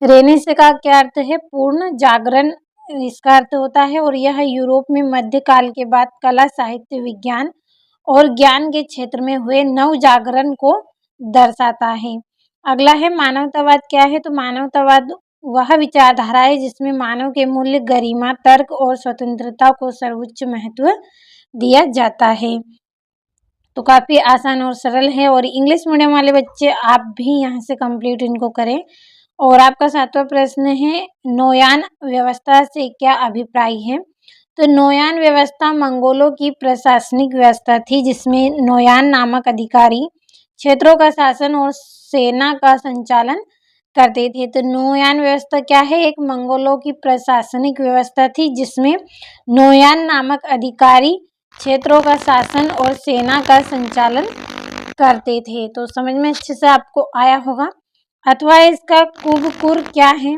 रेनेसा का क्या अर्थ है? पूर्ण जागरण इसका अर्थ होता है। और यह यूरोप में मध्यकाल के बाद कला, साहित्य, विज्ञान और ज्ञान के क्षेत्र में हुए नव जागरण को दर्शाता है। अगला है मानवतावाद क्या है? तो मानवतावाद वह विचारधारा है जिसमें मानव के मूल्य, गरिमा, तर्क और स्वतंत्रता को सर्वोच्च महत्व दिया जाता है। तो काफ़ी आसान और सरल है। और इंग्लिश मीडियम वाले बच्चे आप भी यहाँ से कंप्लीट इनको करें। और आपका सातवां प्रश्न है नोयान व्यवस्था से क्या अभिप्राय है? तो नोयान व्यवस्था मंगोलों की प्रशासनिक व्यवस्था थी जिसमें नोयान नामक अधिकारी क्षेत्रों का शासन और सेना का संचालन करते थे। तो नोयान व्यवस्था क्या है? एक मंगोलों की प्रशासनिक व्यवस्था थी जिसमें नोयान नामक अधिकारी क्षेत्रों का शासन और सेना का संचालन करते थे। तो समझ में अच्छे से आपको आया होगा। अथवा इसका कुबकुर क्या है?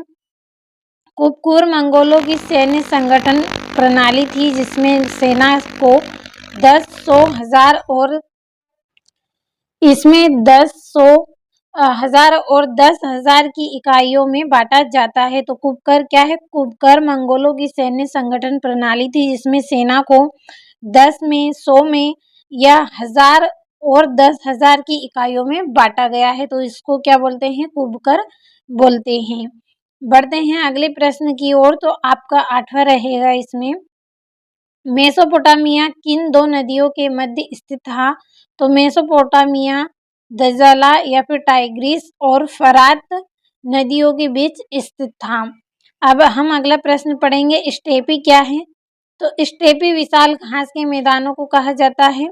कुबकुर मंगोलों की सैन्य संगठन प्रणाली थी जिसमें सेना को 10, 100, 1000 और इसमें 10, 100, 1000 और 10,000 की इकाइयों में बांटा जाता है। तो कुबकर क्या है? कुबकर मंगोलों की सैन्य संगठन प्रणाली थी जिसमें सेना को 10 में, 100 में या 1000 और 10,000 की इकाइयों में बांटा गया है। तो इसको क्या बोलते हैं? कुबकर बोलते हैं। बढ़ते हैं अगले प्रश्न की ओर। तो आपका 8वां रहेगा इसमें, मेसोपोटामिया किन दो नदियों के मध्य स्थित था? तो मेसोपोटामिया दजला या फिर टाइग्रिस और फरात नदियों के बीच स्थित था। अब हम अगला प्रश्न पढ़ेंगे, स्टेपी क्या है? तो स्टेपी विशाल घास के मैदानों को कहा जाता है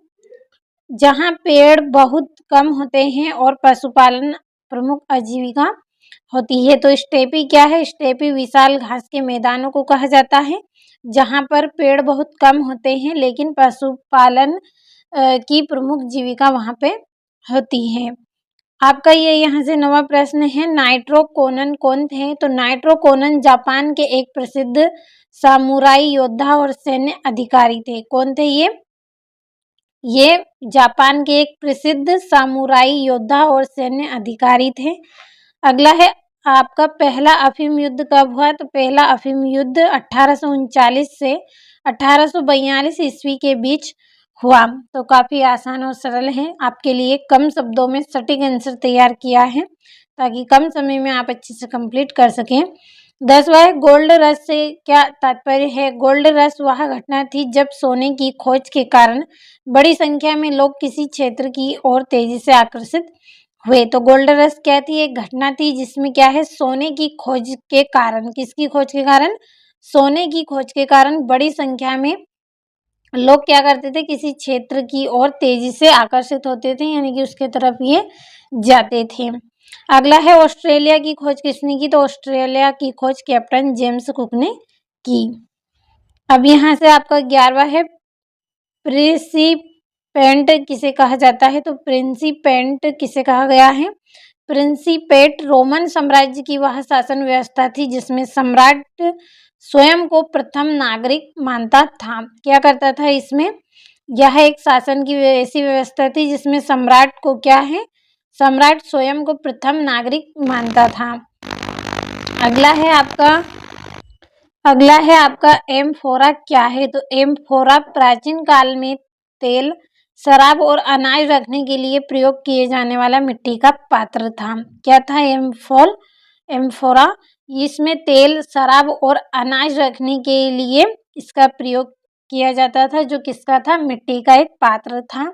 जहाँ पेड़ बहुत कम होते हैं और पशुपालन प्रमुख आजीविका होती है। तो स्टेपी क्या है? स्टेपी विशाल घास के मैदानों को कहा जाता है जहाँ पर पेड़ बहुत कम होते हैं लेकिन पशुपालन की प्रमुख जीविका वहाँ पे होती है। आपका ये यहाँ से 9वां प्रश्न है, नाइट्रो कोनन कौन थे? तो नाइट्रो कोनन जापान के एक प्रसिद्ध सामुराई योद्धा और सैन्य अधिकारी थे। कौन थे ये? ये जापान के एक प्रसिद्ध सामुराई योद्धा और सैन्य अधिकारी थे। अगला है आपका पहला अफीम युद्ध कब हुआ? तो पहला अफीम युद्ध 1839 से 1842 ईस्वी के बीच हुआ। तो काफ़ी आसान और सरल है, आपके लिए कम शब्दों में सटीक आंसर तैयार किया है ताकि कम समय में आप अच्छे से कंप्लीट कर सकें। 10वां है, गोल्ड रश से क्या तात्पर्य है? गोल्ड रश वह घटना थी जब सोने की खोज के कारण बड़ी संख्या में लोग किसी क्षेत्र की ओर तेजी से आकर्षित हुए। तो गोल्ड रश क्या थी? एक घटना थी जिसमें क्या है, सोने की खोज के कारण, किसकी खोज के कारण? सोने की खोज के कारण बड़ी संख्या में लोग क्या करते थे, किसी क्षेत्र की ओर तेजी से आकर्षित होते थे, यानी कि उसके तरफ ये जाते थे। अगला है ऑस्ट्रेलिया की खोज किसने की? तो ऑस्ट्रेलिया की खोज कैप्टन जेम्स कुक ने की। अब यहाँ से आपका 11वां है, प्रिंसिपेट किसे कहा जाता है? तो प्रिंसिपेट किसे कहा गया है? प्रिंसिपेट रोमन साम्राज्य की वह शासन व्यवस्था थी जिसमें सम्राट स्वयं को प्रथम नागरिक मानता था। क्या करता था इसमें? यह एक शासन की ऐसी व्यवस्था थी जिसमें सम्राट को क्या है, सम्राट स्वयं को प्रथम नागरिक मानता था। अगला है आपका एम्फोरा क्या है? तो एम्फोरा प्राचीन काल में तेल, शराब और अनाज रखने के लिए प्रयोग किए जाने वाला मिट्टी का पात्र था। क्या था एम्फोरा? इसमें तेल, शराब और अनाज रखने के लिए इसका प्रयोग किया जाता था, जो किसका था? मिट्टी का एक पात्र था।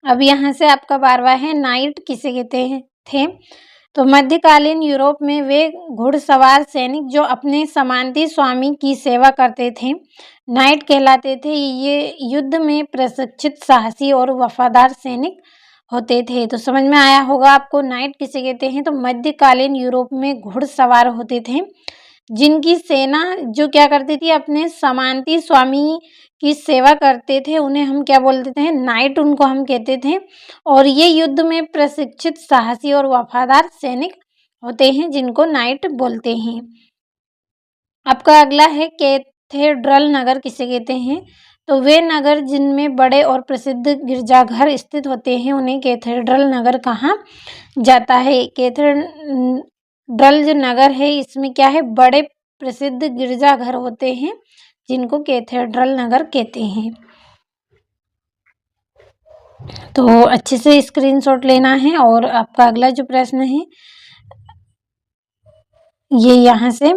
अब यहाँ से आपका 12वां है, नाइट किसे कहते थे? तो मध्यकालीन यूरोप में वे घुड़सवार सैनिक जो अपने सामंती स्वामी की सेवा करते थे नाइट कहलाते थे। ये युद्ध में प्रशिक्षित, साहसी और वफादार सैनिक होते थे। तो समझ में आया होगा आपको नाइट किसे कहते हैं? तो मध्यकालीन यूरोप में घुड़सवार होते थे जिनकी सेना जो क्या करती थी, अपने सामंती स्वामी की सेवा करते थे, उन्हें हम क्या बोलते थे? नाइट उनको हम कहते थे। और ये युद्ध में प्रशिक्षित, साहसी और वफादार सैनिक होते हैं जिनको नाइट बोलते हैं। आपका अगला है, कैथेड्रल नगर किसे कहते हैं? तो वे नगर जिनमें बड़े और प्रसिद्ध गिरजाघर स्थित होते हैं उन्हें कैथेड्रल नगर कहा जाता है। कैथेड्रल जो नगर है इसमें क्या है, बड़े प्रसिद्ध गिरजाघर होते हैं जिनको कैथेड्रल नगर कहते हैं। तो अच्छे से स्क्रीनशॉट लेना है। और आपका अगला जो प्रश्न है ये यहाँ से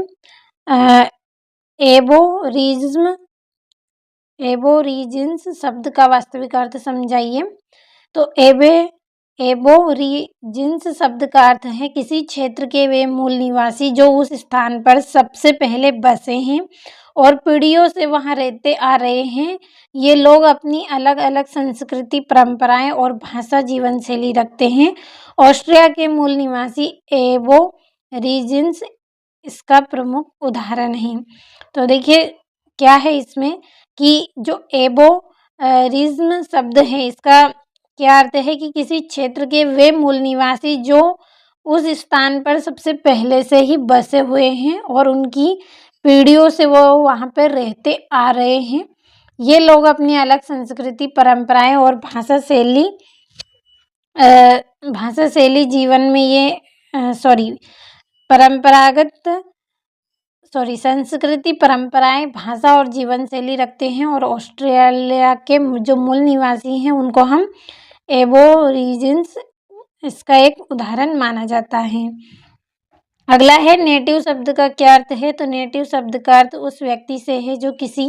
एबोरिजिन्स शब्द का वास्तविक अर्थ समझाइए। तो एबोरिजिन्स शब्द का अर्थ है किसी क्षेत्र के वे मूल निवासी जो उस स्थान पर सबसे पहले बसे हैं और पीढ़ियों से वहां रहते आ रहे हैं। ये लोग अपनी अलग अलग संस्कृति, परंपराएं और भाषा, जीवन शैली रखते हैं। ऑस्ट्रिया के मूल निवासी एबोरिजिन्स इसका प्रमुख उदाहरण है। तो देखिए क्या है इसमें कि जो एबोरिज्म शब्द है इसका क्या अर्थ है कि किसी क्षेत्र के वे मूल निवासी जो उस स्थान पर सबसे पहले से ही बसे हुए हैं और उनकी पीढ़ियों से वो वहाँ पर रहते आ रहे हैं। ये लोग अपनी अलग संस्कृति, परंपराएं और भाषा शैली जीवन में ये संस्कृति, परंपराएं, भाषा और जीवन शैली रखते हैं और ऑस्ट्रेलिया के जो मूल निवासी हैं उनको हम एबोरिजिन्स इसका एक उदाहरण माना जाता है। अगला है नेटिव शब्द का क्या अर्थ है। तो नेटिव शब्द का अर्थ उस व्यक्ति से है जो किसी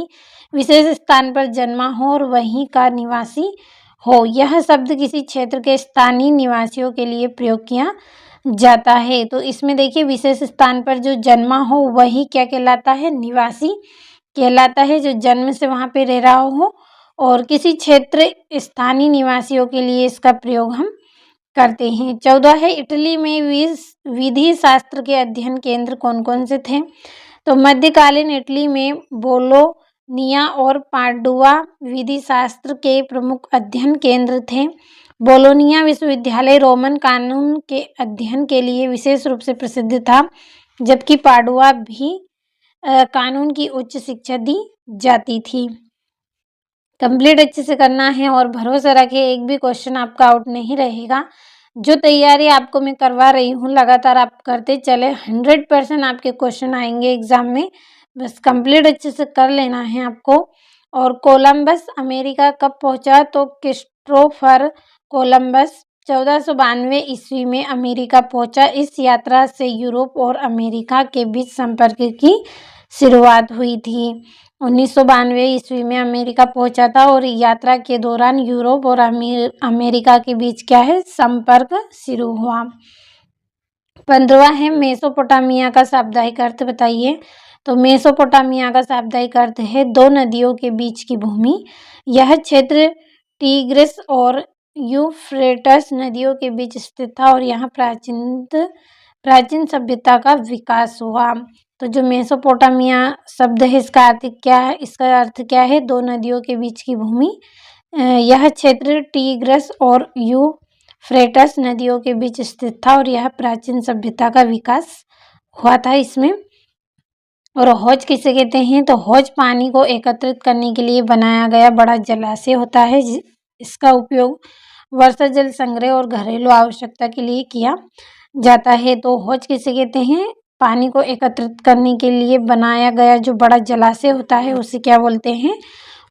विशेष स्थान पर जन्मा हो और वहीं का निवासी हो। यह शब्द किसी क्षेत्र के स्थानीय निवासियों के लिए प्रयोग किया जाता है। तो इसमें देखिए विशेष स्थान पर जो जन्मा हो वही क्या कहलाता है, निवासी कहलाता है, जो जन्म से वहाँ पे रह रहा हो। और किसी क्षेत्र स्थानीय निवासियों के लिए इसका प्रयोग हम करते हैं। 14 है इटली में विधि शास्त्र के अध्ययन केंद्र कौन कौन से थे। तो मध्यकालीन इटली में बोलोनिया और पाडुआ विधि शास्त्र के प्रमुख अध्ययन केंद्र थे। बोलोनिया विश्वविद्यालय रोमन कानून के अध्ययन के लिए विशेष रूप से प्रसिद्ध था, जबकि पाडुआ भी कानून की उच्च शिक्षा दी जाती थी। कंप्लीट अच्छे से करना है और भरोसा रखिए एक भी क्वेश्चन आपका आउट नहीं रहेगा। जो तैयारी आपको मैं करवा रही हूँ लगातार आप करते चले, 100% आपके क्वेश्चन आएंगे एग्जाम में। बस कंप्लीट अच्छे से कर लेना है आपको। और कोलंबस अमेरिका कब पहुंचा। तो क्रिस्टोफर कोलंबस 1492 ईस्वी में अमेरिका पहुंचा। इस यात्रा से यूरोप और अमेरिका के बीच संपर्क की शुरुआत हुई थी। 1992 ईस्वी में अमेरिका पहुंचा था और यात्रा के दौरान यूरोप और अमेरिका के बीच क्या है, संपर्क शुरू हुआ। 15वां है मेसोपोटामिया का शाब्दिक अर्थ बताइए। तो मेसोपोटामिया का शाब्दिक अर्थ है दो नदियों के बीच की भूमि। यह क्षेत्र टिग्रिस और यूफ्रेटस नदियों के बीच स्थित था और यहाँ प्राचीन सभ्यता का विकास हुआ। तो जो मेसोपोटामिया शब्द है इसका अर्थ क्या है, दो नदियों के बीच की भूमि। यह क्षेत्र टिग्रिस और यूफ्रेटस नदियों के बीच स्थित था और यह प्राचीन सभ्यता का विकास हुआ था इसमें। और हौज किसे कहते हैं। तो हौज पानी को एकत्रित करने के लिए बनाया गया बड़ा जलाशय होता है। इसका उपयोग वर्षा जल संग्रह और घरेलू आवश्यकता के लिए किया जाता है। तो हौज किसे कहते हैं, पानी को एकत्रित करने के लिए बनाया गया जो बड़ा जलाशय होता है उसे क्या बोलते हैं,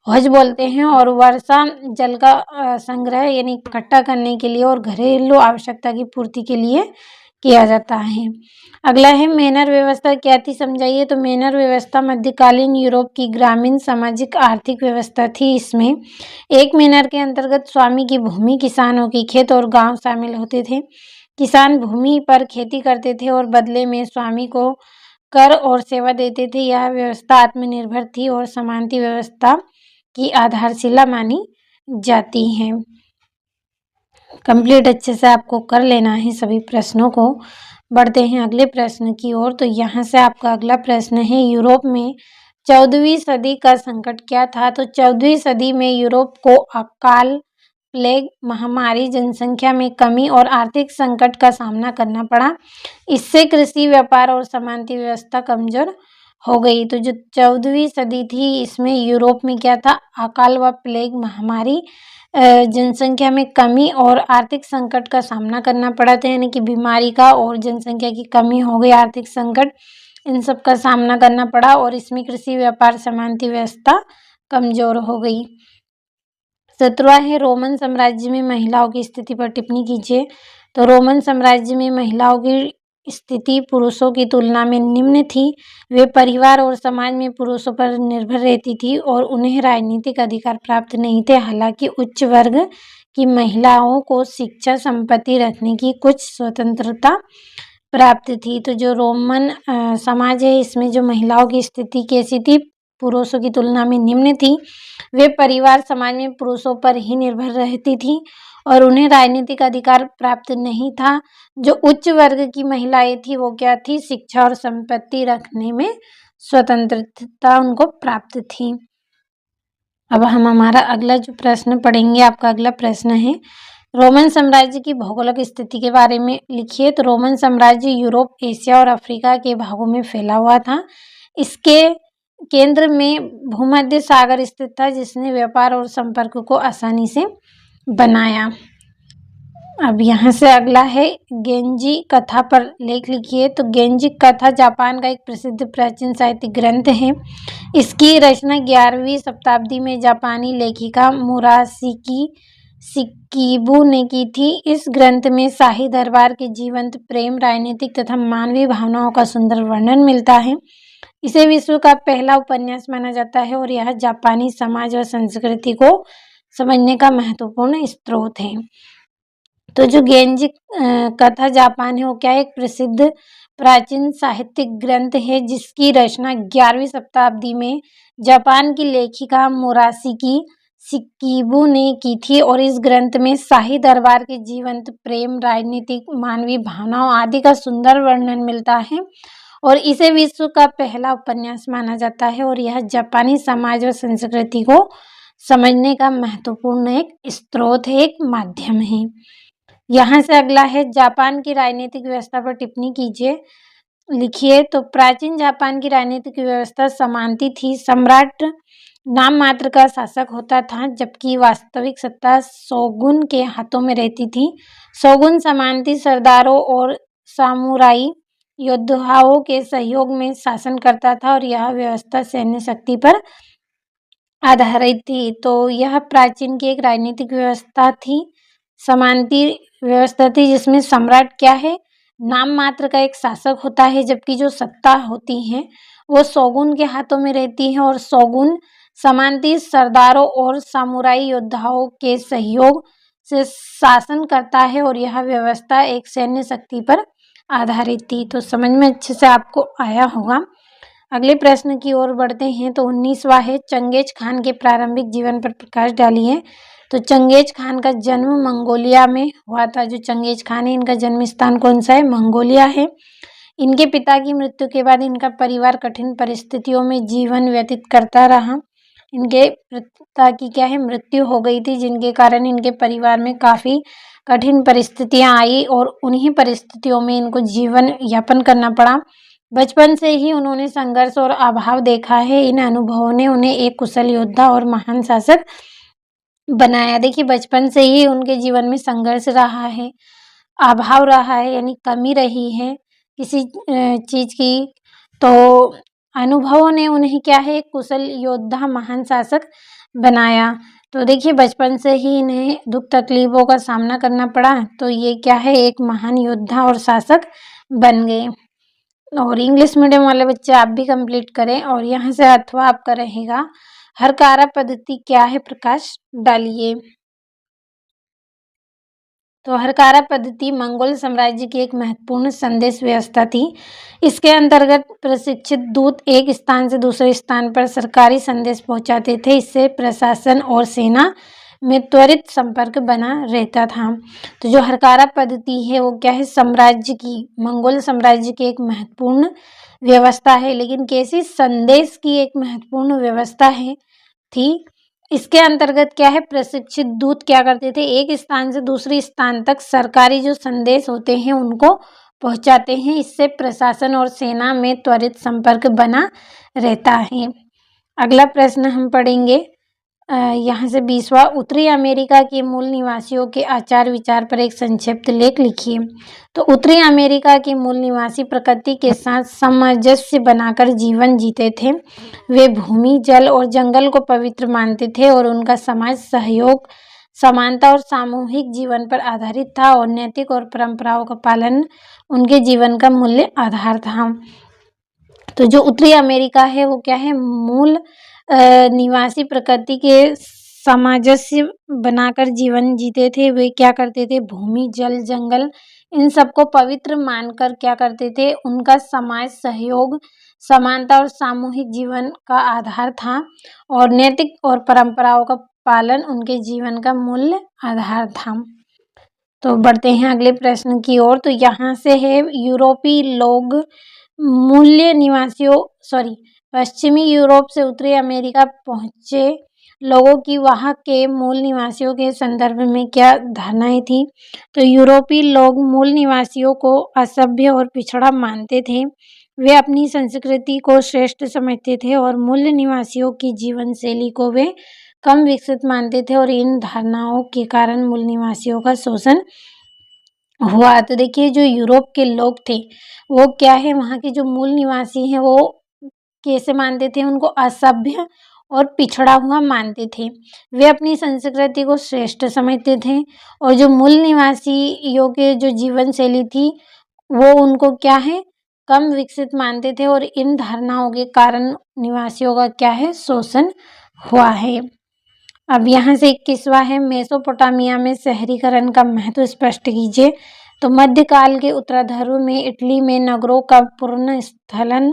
हौज बोलते हैं। और वर्षा जल का संग्रह यानी इकट्ठा करने के लिए और घरेलू आवश्यकता की पूर्ति के लिए किया जाता है। अगला है मैनर व्यवस्था क्या थी समझाइए। तो मैनर व्यवस्था मध्यकालीन यूरोप की ग्रामीण सामाजिक आर्थिक व्यवस्था थी। इसमें एक मैनर के अंतर्गत स्वामी की भूमि, किसानों की खेत और गांव शामिल होते थे। किसान भूमि पर खेती करते थे और बदले में स्वामी को कर और सेवा देते थे। यह व्यवस्था आत्मनिर्भर थी और समानता व्यवस्था की आधारशिला मानी जाती है। कंप्लीट अच्छे से आपको कर लेना है सभी प्रश्नों को। बढ़ते हैं अगले प्रश्न की ओर। तो यहाँ से आपका अगला प्रश्न है यूरोप में 14वीं सदी का संकट क्या था। तो 14वीं सदी में यूरोप को अकाल, प्लेग, महामारी, जनसंख्या में कमी और आर्थिक संकट का सामना करना पड़ा। इससे कृषि, व्यापार और समानता व्यवस्था कमजोर हो गई। तो जो 14वीं सदी थी इसमें यूरोप में क्या था, अकाल व प्लेग, महामारी, जनसंख्या में कमी और आर्थिक संकट का सामना करना पड़ा था। यानी कि बीमारी का और जनसंख्या की कमी हो गई, आर्थिक संकट, इन सब का सामना करना पड़ा। और इसमें कृषि, व्यापार, समानता व्यवस्था कमजोर हो गई। 17वां है रोमन साम्राज्य में महिलाओं की स्थिति पर टिप्पणी कीजिए। तो रोमन साम्राज्य में महिलाओं की स्थिति पुरुषों की तुलना में निम्न थी। वे परिवार और समाज में पुरुषों पर निर्भर रहती थी और उन्हें राजनीतिक अधिकार प्राप्त नहीं थे। हालांकि उच्च वर्ग की महिलाओं को शिक्षा, संपत्ति रखने की कुछ स्वतंत्रता प्राप्त थी। तो जो रोमन समाज है इसमें जो महिलाओं की स्थिति कैसी थी, पुरुषों की तुलना में निम्न थी। वे परिवार, समाज में पुरुषों पर ही निर्भर रहती थी और उन्हें राजनीतिक अधिकार प्राप्त नहीं था। जो उच्च वर्ग की महिलाएं थी वो क्या थी, शिक्षा और संपत्ति रखने में स्वतंत्रता उनको प्राप्त थी। अब हम हमारा अगला जो प्रश्न पढ़ेंगे, आपका अगला प्रश्न है रोमन साम्राज्य की भौगोलिक स्थिति के बारे में लिखिए। तो रोमन साम्राज्य यूरोप, एशिया और अफ्रीका के भागों में फैला हुआ था। इसके केंद्र में भूमध्य सागर स्थित था, जिसने व्यापार और संपर्क को आसानी से बनाया। अब यहाँ से अगला है गेंजी कथा पर लेख लिखिए। तो गेंजी कथा जापान का एक प्रसिद्ध प्राचीन साहित्यिक ग्रंथ है। इसकी रचना 11वीं शताब्दी में जापानी लेखिका मुराशिकी शिकिबू ने की थी। इस ग्रंथ में शाही दरबार के जीवंत प्रेम, राजनीतिक तथा मानवीय भावनाओं का सुंदर वर्णन मिलता है। इसे विश्व का पहला उपन्यास माना जाता है और यह जापानी समाज व संस्कृति को समझने का महत्वपूर्ण स्रोत है। तो जो गेंजी कथा जापान है वो क्या है, एक प्रसिद्ध प्राचीन साहित्यिक ग्रंथ है, जिसकी रचना 11वीं शताब्दी में जापान की लेखिका मुराशिकी शिकिबू ने की थी। और इस ग्रंथ में शाही दरबार के जीवंत प्रेम, राजनीतिक, मानवीय भावनाओं आदि का सुंदर वर्णन मिलता है और इसे विश्व का पहला उपन्यास माना जाता है और यह जापानी समाज व संस्कृति को समझने का महत्वपूर्ण एक स्रोत है, एक माध्यम है। यहाँ से अगला है जापान की राजनीतिक व्यवस्था पर टिप्पणी कीजिए, लिखिए। तो प्राचीन जापान की राजनीतिक व्यवस्था समानती थी। सम्राट नाम मात्र का शासक होता था, जबकि वास्तविक सत्ता शोगुन के हाथों में रहती थी। शोगुन सामंती सरदारों और सामुराई योद्धाओं के सहयोग में शासन करता था और यह व्यवस्था सैन्य शक्ति पर आधारित थी। तो यह प्राचीन की एक राजनीतिक व्यवस्था थी, समानती व्यवस्था थी, जिसमें सम्राट क्या है, नाम मात्र का एक शासक होता है, जबकि जो सत्ता होती है वो शोगुन के हाथों में रहती है और शोगुन सामंती सरदारों और सामुराई योद्धाओं के सहयोग से शासन करता है और यह व्यवस्था एक सैन्य शक्ति पर आधारित थी। तो समझ में अच्छे से आपको आया होगा। अगले प्रश्न की ओर बढ़ते हैं। तो 19वां है चंगेज खान के प्रारंभिक जीवन पर प्रकाश डालिए। तो चंगेज खान का जन्म मंगोलिया में हुआ था। जो चंगेज खान है, इनका जन्म स्थान कौन सा है, मंगोलिया है। इनके पिता की मृत्यु के बाद इनका परिवार कठिन परिस्थितियों में जीवन व्यतीत करता रहा। इनके पिता की क्या है, मृत्यु हो गई थी, जिनके कारण इनके परिवार में काफ़ी कठिन परिस्थितियां आई और उन्हीं परिस्थितियों में इनको जीवन यापन करना पड़ा। बचपन से ही उन्होंने संघर्ष और अभाव देखा है। इन अनुभवों ने उन्हें एक कुशल योद्धा और महान शासक बनाया। देखिए, बचपन से ही उनके जीवन में संघर्ष रहा है, अभाव रहा है, यानी कमी रही है किसी चीज़ की। तो अनुभवों ने उन्हें क्या है, एक कुशल योद्धा, महान शासक बनाया। तो देखिए, बचपन से ही इन्हें दुख तकलीफों का सामना करना पड़ा, तो ये क्या है, एक महान योद्धा और शासक बन गए। और इंग्लिश मीडियम वाले बच्चे आप भी कंप्लीट करें। और यहाँ से अथवा आपका रहेगा हरकारा पद्धति क्या है, प्रकाश डालिए। तो हरकारा पद्धति मंगोल साम्राज्य की एक महत्वपूर्ण संदेश व्यवस्था थी। इसके अंतर्गत प्रशिक्षित दूत एक स्थान से दूसरे स्थान पर सरकारी संदेश पहुंचाते थे। इससे प्रशासन और सेना में त्वरित संपर्क बना रहता था। तो जो हरकारा पद्धति है वो क्या है, साम्राज्य की, मंगोल साम्राज्य की एक महत्वपूर्ण व्यवस्था है। लेकिन कैसी, संदेश की एक महत्वपूर्ण व्यवस्था है थी। इसके अंतर्गत क्या है, प्रशिक्षित दूत क्या करते थे, एक स्थान से दूसरे स्थान तक सरकारी जो संदेश होते हैं उनको पहुंचाते हैं। इससे प्रशासन और सेना में त्वरित संपर्क बना रहता है। अगला प्रश्न हम पढ़ेंगे यहाँ से 20वां, उत्तरी अमेरिका के मूल निवासियों के आचार विचार पर एक संक्षिप्त लेख लिखिए। तो उत्तरी अमेरिका के मूल निवासी प्रकृति के साथ सामंजस्य बनाकर जीवन जीते थे। वे भूमि, जल और जंगल को पवित्र मानते थे और उनका समाज सहयोग, समानता और सामूहिक जीवन पर आधारित था और नैतिक और परंपराओं का पालन उनके जीवन का मूल्य आधार था। तो जो उत्तरी अमेरिका है वो क्या है, मूल निवासी प्रकृति के सामंजस्य बनाकर जीवन जीते थे। वे क्या करते थे, भूमि, जल, जंगल इन सबको पवित्र मानकर क्या करते थे, उनका समाज सहयोग, समानता और सामूहिक जीवन का आधार था और नैतिक और परंपराओं का पालन उनके जीवन का मूल्य आधार था। तो बढ़ते हैं अगले प्रश्न की ओर। तो यहाँ से है यूरोपीय लोग पश्चिमी यूरोप से उत्तरी अमेरिका पहुँचे लोगों की वहाँ के मूल निवासियों के संदर्भ में क्या धारणाएं थी। तो यूरोपीय लोग मूल निवासियों को असभ्य और पिछड़ा मानते थे। वे अपनी संस्कृति को श्रेष्ठ समझते थे और मूल निवासियों की जीवन शैली को वे कम विकसित मानते थे और इन धारणाओं के कारण मूल निवासियों का शोषण हुआ। तो देखिए जो यूरोप के लोग थे वो क्या है, वहाँ के जो मूल निवासी हैं वो कैसे मानते थे, उनको असभ्य और पिछड़ा हुआ मानते थे। वे अपनी संस्कृति को श्रेष्ठ समझते थे और जो मूल निवासियों के जो जीवन शैली थी वो उनको क्या है, कम विकसित मानते थे और इन धारणाओं के कारण निवासियों का क्या है, शोषण हुआ है। अब यहाँ से 21वां है, मेसोपोटामिया में शहरीकरण का महत्व स्पष्ट कीजिए। तो मध्यकाल के उत्तरार्ध में इटली में नगरों का पूर्ण स्थलन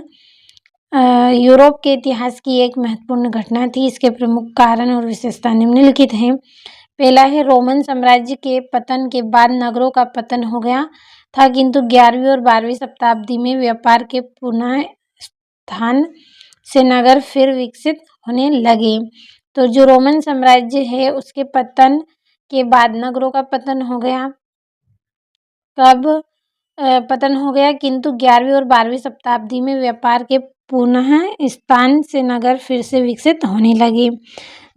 यूरोप के इतिहास की एक महत्वपूर्ण घटना थी। इसके प्रमुख कारण और विशेषता निम्नलिखित हैं। पहला है, रोमन साम्राज्य के पतन के बाद नगरों का पतन हो गया था, किंतु 11वीं और 12वीं शताब्दी में व्यापार के पुनः स्थान से नगर फिर विकसित होने लगे। तो जो रोमन साम्राज्य है उसके पतन के बाद नगरों का पतन हो गया। कब पतन हो गया, किंतु 11वीं और 12वीं शताब्दी में व्यापार के पुनः स्थान से नगर फिर से विकसित होने लगे।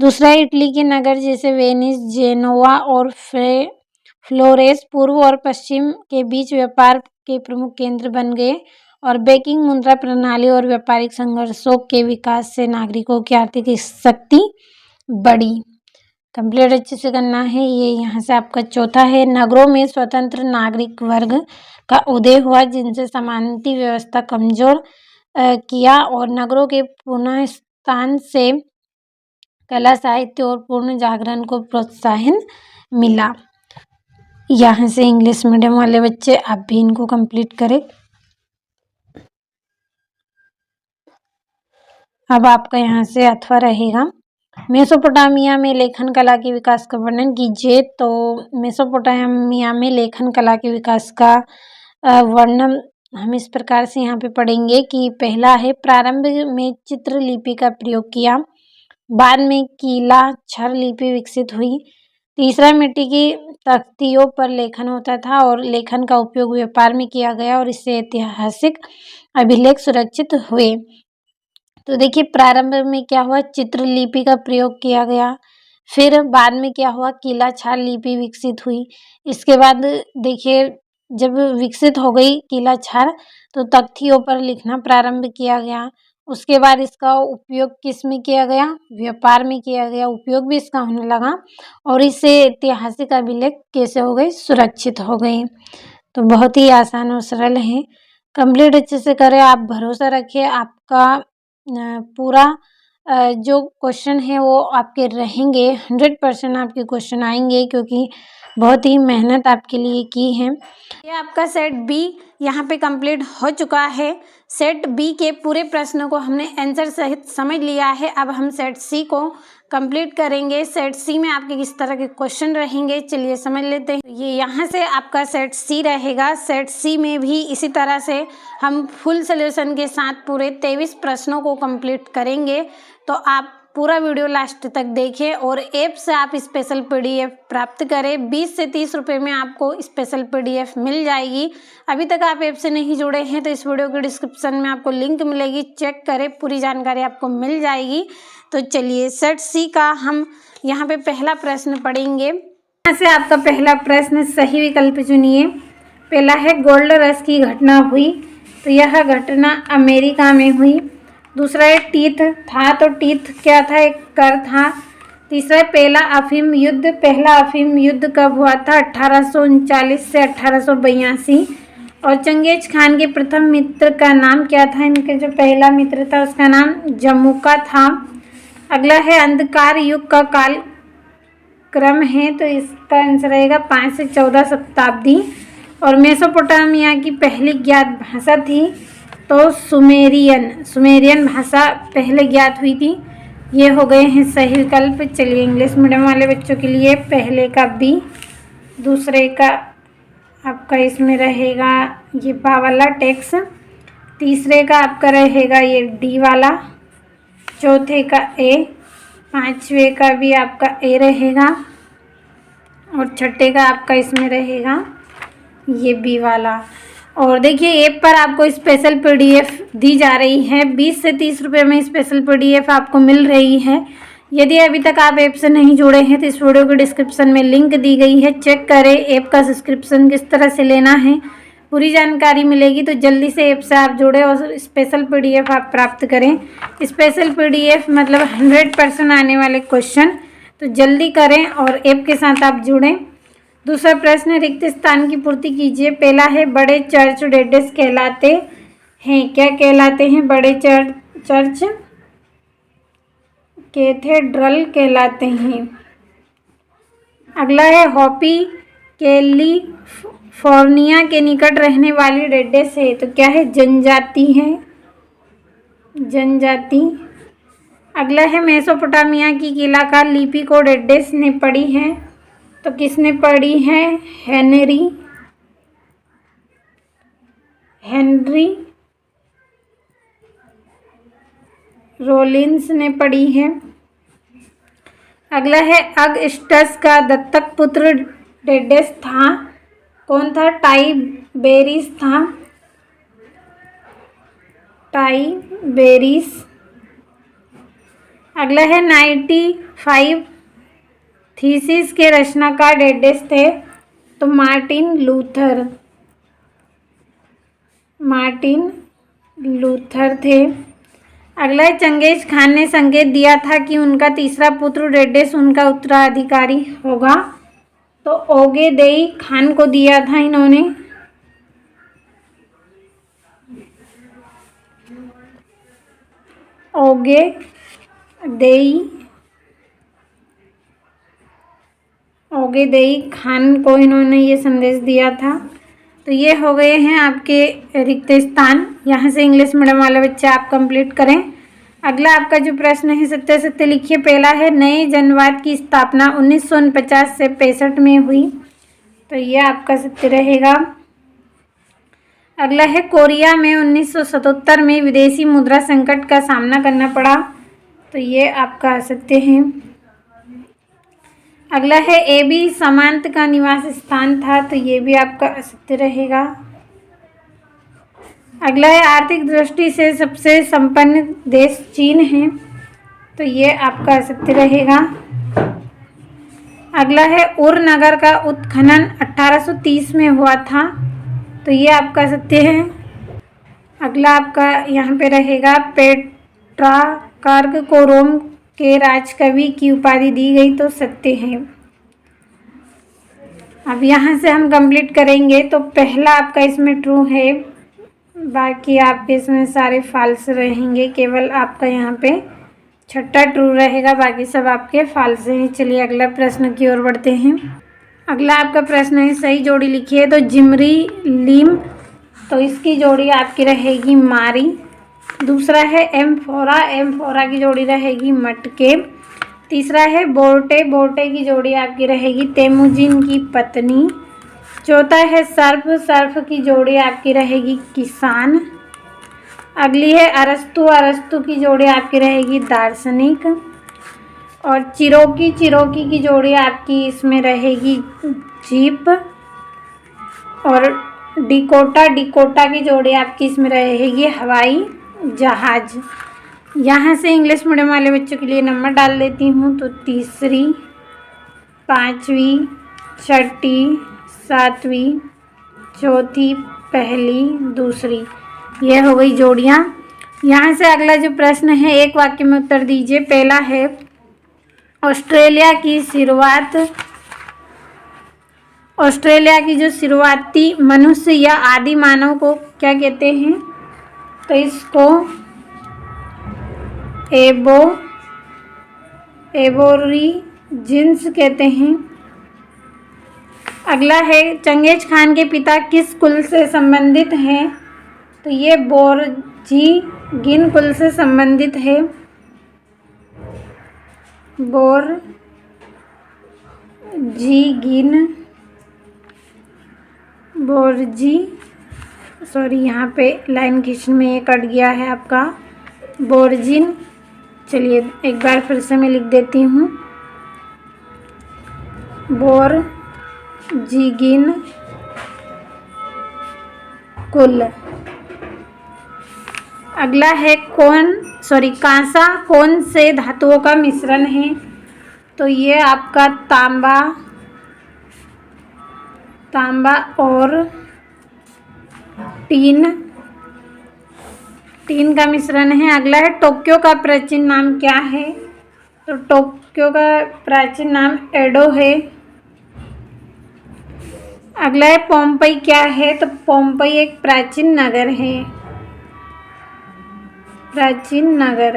दूसरा, इटली के नगर जैसे वेनिस, जेनोवा और फ्लोरेंस पूर्व और पश्चिम के बीच व्यापार के प्रमुख केंद्र बन गए और बैंकिंग, मुद्रा प्रणाली और व्यापारिक संघर्षों के विकास से नागरिकों की आर्थिक शक्ति बढ़ी। कंप्लीट अच्छे से करना है। ये यहाँ से आपका चौथा है, नगरों में स्वतंत्र नागरिक वर्ग का उदय हुआ जिनसे समानता व्यवस्था कमजोर किया और नगरों के पुनः स्थान से कला, साहित्य और पूर्ण जागरण को प्रोत्साहन मिला। यहाँ से इंग्लिश मीडियम वाले बच्चे आप भी इनको कंप्लीट करें। अब आपका यहाँ से अथवा रहेगा, मेसोपोटामिया में लेखन कला के विकास का वर्णन कीजिए। तो मेसोपोटामिया में लेखन कला के विकास का वर्णन हम इस प्रकार से यहाँ पे पढ़ेंगे कि पहला है, प्रारंभ में चित्रलिपि का प्रयोग किया, बाद में कीला क्षर लिपि विकसित हुई। तीसरा, मिट्टी की तख्तियों पर लेखन होता था और लेखन का उपयोग व्यापार में किया गया और इससे ऐतिहासिक अभिलेख सुरक्षित हुए। तो देखिए प्रारंभ में क्या हुआ, चित्रलिपि का प्रयोग किया गया, फिर बाद में क्या हुआ, कीला क्षार लिपि विकसित हुई। इसके बाद देखिए जब विकसित हो गई कीला क्षार तो तख्तियों पर लिखना प्रारंभ किया गया। उसके बाद इसका उपयोग किस में किया गया, व्यापार में किया गया, उपयोग भी इसका होने लगा और इससे ऐतिहासिक अभिलेख कैसे हो गए, सुरक्षित हो गए। तो बहुत ही आसान और सरल है। कंप्लीट अच्छे से करें, आप भरोसा रखिए, आपका पूरा जो क्वेश्चन है वो आपके रहेंगे, 100% आपके क्वेश्चन आएंगे क्योंकि बहुत ही मेहनत आपके लिए की है। ये आपका सेट बी यहाँ पे कंप्लीट हो चुका है। सेट बी के पूरे प्रश्नों को हमने आंसर सहित समझ लिया है। अब हम सेट सी को कंप्लीट करेंगे। सेट सी में आपके किस तरह के क्वेश्चन रहेंगे चलिए समझ लेते हैं। ये यहाँ से आपका सेट सी रहेगा। सेट सी में भी इसी तरह से हम फुल सोल्यूशन के साथ पूरे 23 प्रश्नों को कंप्लीट करेंगे। तो आप पूरा वीडियो लास्ट तक देखें और ऐप से आप स्पेशल पीडीएफ प्राप्त करें। 20 से 30 रुपए में आपको स्पेशल पीडीएफ मिल जाएगी। अभी तक आप ऐप से नहीं जुड़े हैं तो इस वीडियो के डिस्क्रिप्शन में आपको लिंक मिलेगी, चेक करें, पूरी जानकारी आपको मिल जाएगी। तो चलिए सेट सी का हम यहाँ पे पहला प्रश्न पढ़ेंगे। यहाँ से आपका पहला प्रश्न, सही विकल्प चुनिए। पहला है, गोल्ड रश की घटना हुई, तो यह घटना अमेरिका में हुई। दूसरा है, टीथ था, तो टीथ क्या था, एक कर था। तीसरा है, पहला अफीम युद्ध, पहला अफीम युद्ध कब हुआ था, 1839 से 1882। और चंगेज खान के प्रथम मित्र का नाम क्या था, इनके जो पहला मित्र था उसका नाम जमुका था। अगला है, अंधकार युग का काल क्रम है, तो इसका आंसर रहेगा 5 से 14 शताब्दी। और मेसोपोटामिया की पहली ज्ञात भाषा थी तो सुमेरियन भाषा पहले ज्ञात हुई थी। ये हो गए हैं सही विकल्प। चलिए इंग्लिश मीडियम वाले बच्चों के लिए पहले का बी, दूसरे का आपका इसमें रहेगा ये बा वाला टैक्स, तीसरे का आपका रहेगा ये डी वाला, चौथे का ए 5वें का भी आपका ए रहेगा और छठे का आपका इसमें रहेगा ये बी वाला। और देखिए ऐप पर आपको स्पेशल पीडीएफ दी जा रही है, 20 से 30 रुपये में स्पेशल पीडीएफ आपको मिल रही है। यदि अभी तक आप ऐप से नहीं जुड़े हैं तो इस वीडियो के डिस्क्रिप्शन में लिंक दी गई है, चेक करें ऐप का सब्सक्रिप्शन किस तरह से लेना है, पूरी जानकारी मिलेगी। तो जल्दी से ऐप से आप जुड़े और स्पेशल पीडीएफ आप प्राप्त करें। स्पेशल पीडीएफ मतलब 100% आने वाले क्वेश्चन, तो जल्दी करें और ऐप के साथ आप जुड़ें। दूसरा प्रश्न, रिक्त स्थान की पूर्ति कीजिए। पहला है बड़े चर्च डेडेस कहलाते हैं, क्या कहलाते हैं? बड़े चर्च कैथेड्रल कहलाते हैं। अगला है हॉपी कैलिफोर्निया के निकट रहने वाली डेडेस है, तो क्या है? जनजाति है, जनजाति। अगला है मेसोपोटामिया की शिलाकार लिपि को डेडेस ने पढ़ी है, तो किसने पढ़ी है? हेनरी रोलिंस ने पढ़ी है। अगला है अगस्टस का दत्तक पुत्र डेडेस था, कौन था? टाइबेरिस था, टाइबेरिस। अगला है 95 थीसिस के रचनाकार डेडेस थे, तो मार्टिन लूथर थे। अगला है चंगेज खान ने संकेत दिया था कि उनका तीसरा पुत्र डेडेस उनका उत्तराधिकारी होगा, तो ओगेदेई खान को दिया था इन्होंने। ओगेदेई खान को इन्होंने ये संदेश दिया था। तो ये हो गए हैं आपके रिक्त स्थान। यहाँ से इंग्लिश मीडियम वाले बच्चे आप कंप्लीट करें। अगला आपका जो प्रश्न है सत्य सत्य लिखिए। पहला है नए जनवाद की स्थापना 1949 से 65 में हुई, तो ये आपका सत्य रहेगा। अगला है कोरिया में 1977 में विदेशी मुद्रा संकट का सामना करना पड़ा, तो ये आपका असत्य है। अगला है एबी समांत का निवास स्थान था, तो ये भी आपका असत्य रहेगा। अगला है आर्थिक दृष्टि से सबसे संपन्न देश चीन है, तो ये आपका असत्य रहेगा। अगला है उर नगर का उत्खनन 1830 में हुआ था, तो ये आपका सत्य है। अगला आपका यहाँ पे रहेगा पेट्रार्क को रोम के राजकवि की उपाधि दी गई, तो सत्य है। अब यहाँ से हम कंप्लीट करेंगे, तो पहला आपका इसमें ट्रू है, बाकी आपके इसमें सारे फॉल्स रहेंगे, केवल आपका यहाँ पे छठा ट्रू रहेगा, बाकी सब आपके फॉल्स हैं। चलिए अगला प्रश्न की ओर बढ़ते हैं। अगला आपका प्रश्न है सही जोड़ी लिखिए। तो जिमरी लीम, तो इसकी जोड़ी आपकी रहेगी मारी। दूसरा है एम्फोरा की जोड़ी रहेगी मटके। तीसरा है बोर्टे की जोड़ी आपकी रहेगी तेमुजिन की पत्नी। चौथा है सर्फ की जोड़ी आपकी रहेगी किसान। अगली है अरस्तु की जोड़ी आपकी रहेगी दार्शनिक। और चिरोकी की जोड़ी आपकी इसमें रहेगी जीप। और डिकोटा की जोड़ी आपकी इसमें रहेगी हवाई जहाज। यहाँ से इंग्लिश मीडियम वाले बच्चों के लिए नंबर डाल देती हूँ। तो तीसरी, पाँचवीं, छठी, सातवीं, चौथी, पहली, दूसरी, ये हो गई जोड़ियाँ। यहाँ से अगला जो प्रश्न है एक वाक्य में उत्तर दीजिए। पहला है ऑस्ट्रेलिया की जो शुरुआती मनुष्य या आदि मानव को क्या कहते हैं? तो इसको एबोरिजिन्स कहते हैं। अगला है चंगेज खान के पिता किस कुल से संबंधित हैं? तो ये बोरजीगिन कुल से संबंधित है। यहाँ पे लाइन खींचने में कट गया है आपका। बोरजिन चलिए एक बार फिर से मैं लिख देती हूँ, बोर्जिगिन कुल। अगला है कांसा कौन से धातुओं का मिश्रण है? तो ये आपका तांबा और टीन का मिश्रण है। अगला है टोक्यो का प्राचीन नाम क्या है? तो टोक्यो का प्राचीन नाम एडो है। अगला है पोम्पई क्या है? तो पोम्पई एक प्राचीन नगर है, प्राचीन नगर।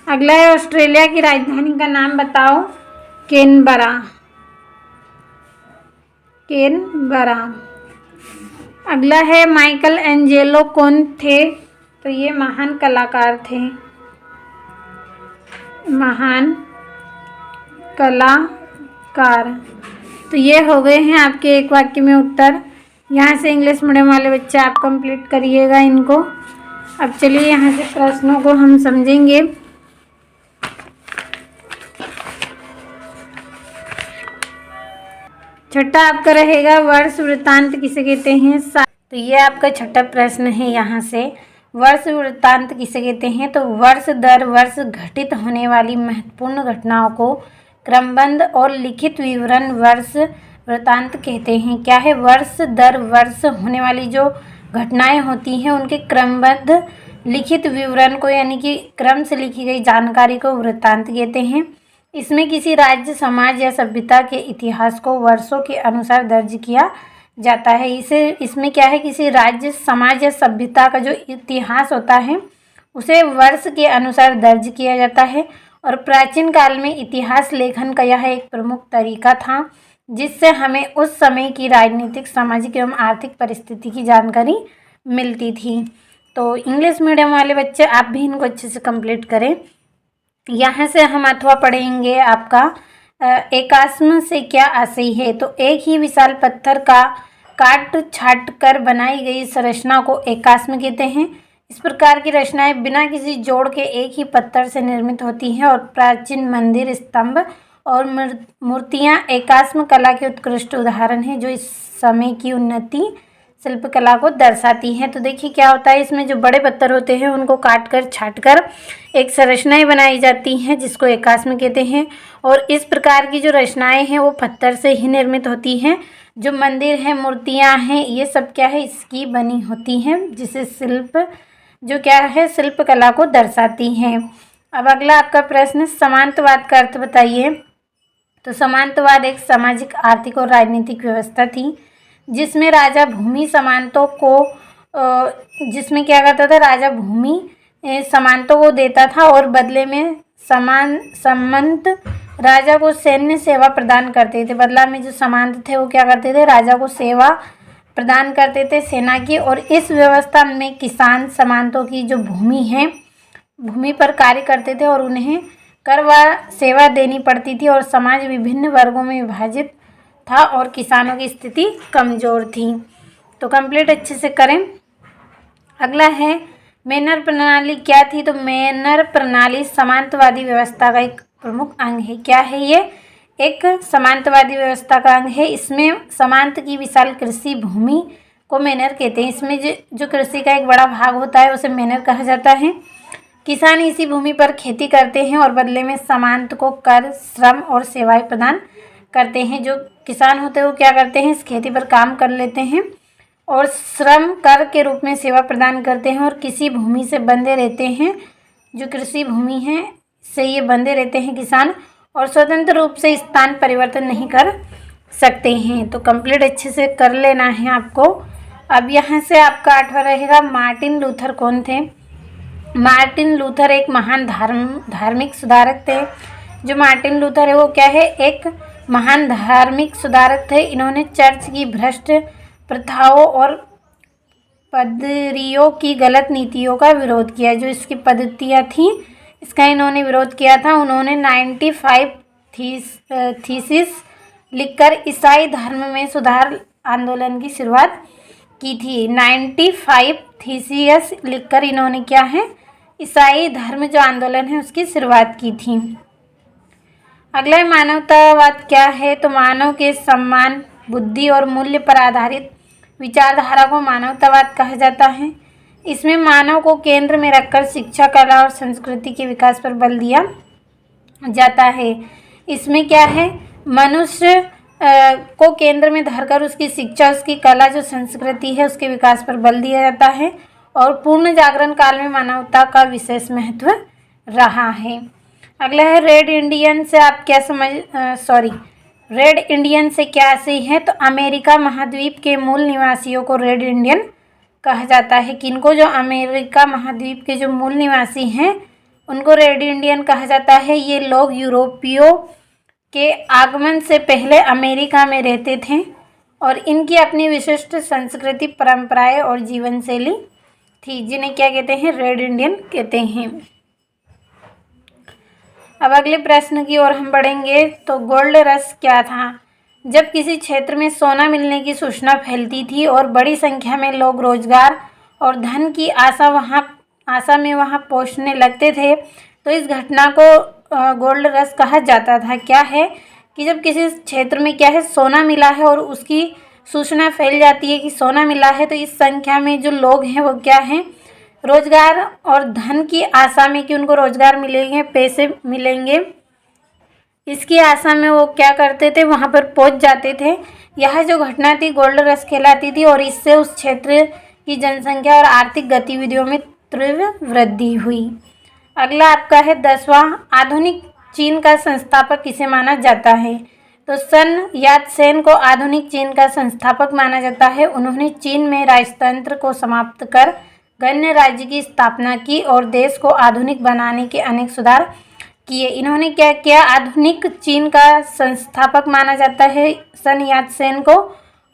अगला है ऑस्ट्रेलिया की राजधानी का नाम बताओ। कैनबरा। अगला है माइकल एंजेलो कौन थे? तो ये महान कलाकार थे, महान कलाकार। तो ये हो गए हैं आपके एक वाक्य में उत्तर। यहाँ से इंग्लिश मीडियम वाले बच्चे आप कंप्लीट करिएगा इनको। अब चलिए यहाँ से प्रश्नों को हम समझेंगे। छठा आपका रहेगा, वर्ष वृत्तांत किसे कहते हैं? तो ये आपका छठा प्रश्न है। यहाँ से वर्ष वृत्तांत किसे कहते हैं? तो वर्ष दर वर्ष घटित होने वाली महत्वपूर्ण घटनाओं को क्रमबद्ध और लिखित विवरण वर्ष वृत्तांत कहते हैं। क्या है? वर्ष दर वर्ष होने वाली जो घटनाएं होती हैं उनके क्रमबद्ध लिखित विवरण को, यानी कि क्रम से लिखी गई जानकारी को वृत्तांत कहते हैं। इसमें किसी राज्य, समाज या सभ्यता के इतिहास को वर्षों के अनुसार दर्ज किया जाता है। इसमें क्या है, किसी राज्य, समाज या सभ्यता का जो इतिहास होता है उसे वर्ष के अनुसार दर्ज किया जाता है। और प्राचीन काल में इतिहास लेखन का यह एक प्रमुख तरीका था, जिससे हमें उस समय की राजनीतिक, सामाजिक एवं आर्थिक परिस्थिति की जानकारी मिलती थी। तो इंग्लिश मीडियम वाले बच्चे आप भी इनको अच्छे से कंप्लीट करें। यहाँ से हम अथवा पढ़ेंगे आपका एकास्म से क्या आशय है? तो एक ही विशाल पत्थर का काट छाट कर बनाई गई संरचना को एकास्म कहते हैं। इस प्रकार की रचनाएं बिना किसी जोड़ के एक ही पत्थर से निर्मित होती हैं और प्राचीन मंदिर, स्तंभ और मूर्तियां एकास्म कला के उत्कृष्ट उदाहरण हैं, जो इस समय की उन्नति शिल्पकला को दर्शाती हैं। तो देखिए क्या होता है, इसमें जो बड़े पत्थर होते हैं उनको काट कर छाट कर एक संरचनाएं बनाई जाती हैं जिसको एकास्म कहते हैं। और इस प्रकार की जो रचनाएं हैं वो पत्थर से ही निर्मित होती हैं। जो मंदिर हैं, मूर्तियां हैं, ये सब क्या है, इसकी बनी होती हैं, जिसे शिल्पकला को दर्शाती हैं। अब अगला आपका प्रश्न, समांतवाद का अर्थ बताइए। तो समांतवाद एक सामाजिक, आर्थिक और राजनीतिक व्यवस्था थी जिसमें राजा भूमि सामंतों को जिसमें क्या करता था, राजा भूमि सामंतों को देता था और बदले में सामंत राजा को सैन्य सेवा प्रदान करते थे। बदला में जो सामंत थे वो क्या करते थे, राजा को सेवा प्रदान करते थे सेना की। और इस व्यवस्था में किसान सामंतों की जो भूमि पर कार्य करते थे और उन्हें कर व सेवा देनी पड़ती थी। और समाज विभिन्न वर्गों में विभाजित था और किसानों की स्थिति कमज़ोर थी। तो कंप्लीट अच्छे से करें। अगला है, मैनर प्रणाली क्या थी? तो मैनर प्रणाली समांतवादी व्यवस्था का एक प्रमुख अंग है। क्या है ये? एक समांतवादी व्यवस्था का अंग है। इसमें समांत की विशाल कृषि भूमि को मैनर कहते हैं। इसमें जो कृषि का एक बड़ा भाग होता है उसे मैनर कहा जाता है। किसान इसी भूमि पर खेती करते हैं और बदले में सामंत को कर, श्रम और सेवाएं प्रदान करते हैं। जो किसान होते हैं वो क्या करते हैं, इस खेती पर काम कर लेते हैं और श्रम कर के रूप में सेवा प्रदान करते हैं और किसी भूमि से बंधे रहते हैं। जो कृषि भूमि है से ये बंधे रहते हैं किसान, और स्वतंत्र रूप से स्थान परिवर्तन नहीं कर सकते हैं। तो कंप्लीट अच्छे से कर लेना है आपको। अब यहाँ से आपका 8वां रहेगा, मार्टिन लूथर कौन थे? मार्टिन लूथर एक महान धार्मिक सुधारक थे। जो मार्टिन लूथर है वो क्या है, एक महान धार्मिक सुधारक थे। इन्होंने चर्च की भ्रष्ट प्रथाओं और पादरियों की गलत नीतियों का विरोध किया। जो इसकी पद्धतियाँ थीं इसका इन्होंने विरोध किया था। उन्होंने 95 थीसिस लिखकर ईसाई धर्म में सुधार आंदोलन की शुरुआत की थी। 95 थीसिस लिखकर इन्होंने क्या है, ईसाई धर्म जो आंदोलन है उसकी शुरुआत की थी। अगला है मानवतावाद क्या है? तो मानव के सम्मान, बुद्धि और मूल्य पर आधारित विचारधारा को मानवतावाद कहा जाता है। इसमें मानव को केंद्र में रखकर शिक्षा, कला और संस्कृति के विकास पर बल दिया जाता है। इसमें क्या है? मनुष्य को केंद्र में धरकर उसकी शिक्षा, उसकी कला, जो संस्कृति है उसके विकास पर बल दिया जाता है और पूर्ण जागरण काल में मानवता का विशेष महत्व रहा है। अगला है रेड इंडियन से आप क्या रेड इंडियन से क्या सही है? तो अमेरिका महाद्वीप के मूल निवासियों को रेड इंडियन कहा जाता है। किनको? जो अमेरिका महाद्वीप के जो मूल निवासी हैं उनको रेड इंडियन कहा जाता है। ये लोग यूरोपियों के आगमन से पहले अमेरिका में रहते थे और इनकी अपनी विशिष्ट संस्कृति, परंपराएं और जीवन शैली थी, जिन्हें क्या कहते हैं? रेड इंडियन कहते हैं। अब अगले प्रश्न की ओर हम बढ़ेंगे। तो गोल्ड रश क्या था? जब किसी क्षेत्र में सोना मिलने की सूचना फैलती थी और बड़ी संख्या में लोग रोजगार और धन की आशा में वहां पहुंचने लगते थे, तो इस घटना को गोल्ड रश कहा जाता था। क्या है कि जब किसी क्षेत्र में क्या है, सोना मिला है और उसकी सूचना फैल जाती है कि सोना मिला है, तो इस संख्या में जो लोग हैं वो क्या हैं? रोजगार और धन की आशा में कि उनको रोजगार मिलेंगे, पैसे मिलेंगे, इसकी आशा में वो क्या करते थे? वहाँ पर पहुँच जाते थे। यह जो घटना थी गोल्ड रश कहलाती थी और इससे उस क्षेत्र की जनसंख्या और आर्थिक गतिविधियों में तीव्र वृद्धि हुई। अगला आपका है 10वां, आधुनिक चीन का संस्थापक किसे माना जाता है? तो सन यात-सेन को आधुनिक चीन का संस्थापक माना जाता है। उन्होंने चीन में राजतंत्र को समाप्त कर गणराज्य राज्य की स्थापना की और देश को आधुनिक बनाने के अनेक सुधार किए। इन्होंने क्या किया? आधुनिक चीन का संस्थापक माना जाता है सन यात-सेन को,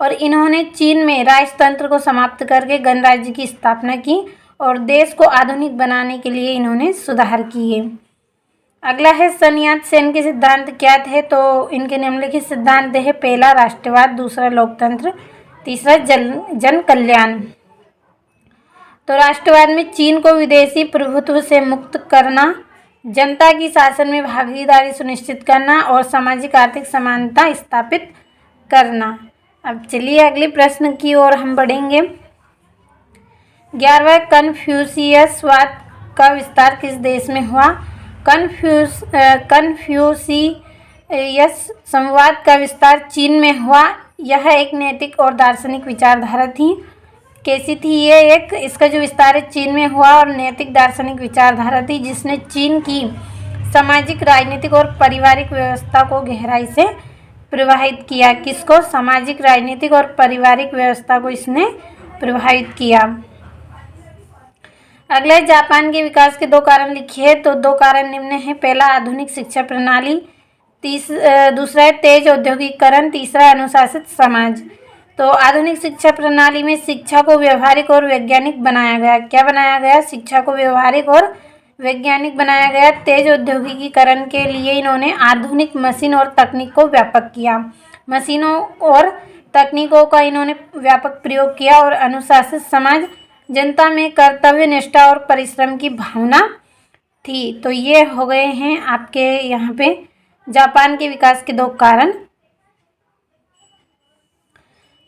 और इन्होंने चीन में राजतंत्र को समाप्त करके गणराज्य की स्थापना की और देश को आधुनिक बनाने के लिए इन्होंने सुधार किए। अगला है सन यात-सेन के सिद्धांत क्या थे? तो इनके निम्नलिखित सिद्धांत है। पहला राष्ट्रवाद, दूसरा लोकतंत्र, तीसरा जन कल्याण। तो राष्ट्रवाद में चीन को विदेशी प्रभुत्व से मुक्त करना, जनता की शासन में भागीदारी सुनिश्चित करना और सामाजिक आर्थिक समानता स्थापित करना। अब चलिए अगले प्रश्न की ओर हम बढ़ेंगे। 11वां, कन्फ्यूशियसवाद का विस्तार किस देश में हुआ? कन्फ्यूशियस संवाद का विस्तार चीन में हुआ। यह एक नैतिक और दार्शनिक विचारधारा थी। कैसी थी ये? इसका जो विस्तार है चीन में हुआ और नैतिक दार्शनिक विचारधारा थी, जिसने चीन की सामाजिक, राजनीतिक और पारिवारिक व्यवस्था को गहराई से प्रभावित किया। किसको? सामाजिक, राजनीतिक और पारिवारिक व्यवस्था को इसने प्रभावित किया। अगला, जापान के विकास के 2 कारण लिखिए। तो 2 कारण निम्न हैं। पहला, आधुनिक शिक्षा प्रणाली, दूसरा है तेज औद्योगिकरण, तीसरा है अनुशासित समाज। तो आधुनिक शिक्षा प्रणाली में शिक्षा को व्यवहारिक और वैज्ञानिक बनाया गया। क्या बनाया गया? शिक्षा को व्यवहारिक और वैज्ञानिक बनाया गया। तेज औद्योगिकीकरण के लिए इन्होंने आधुनिक मशीन और तकनीक को व्यापक किया। मशीनों और तकनीकों का इन्होंने व्यापक प्रयोग किया। और अनुशासित समाज, जनता में कर्तव्य निष्ठा और परिश्रम की भावना थी। तो ये हो गए हैं आपके यहाँ पे जापान के विकास के 2 कारण।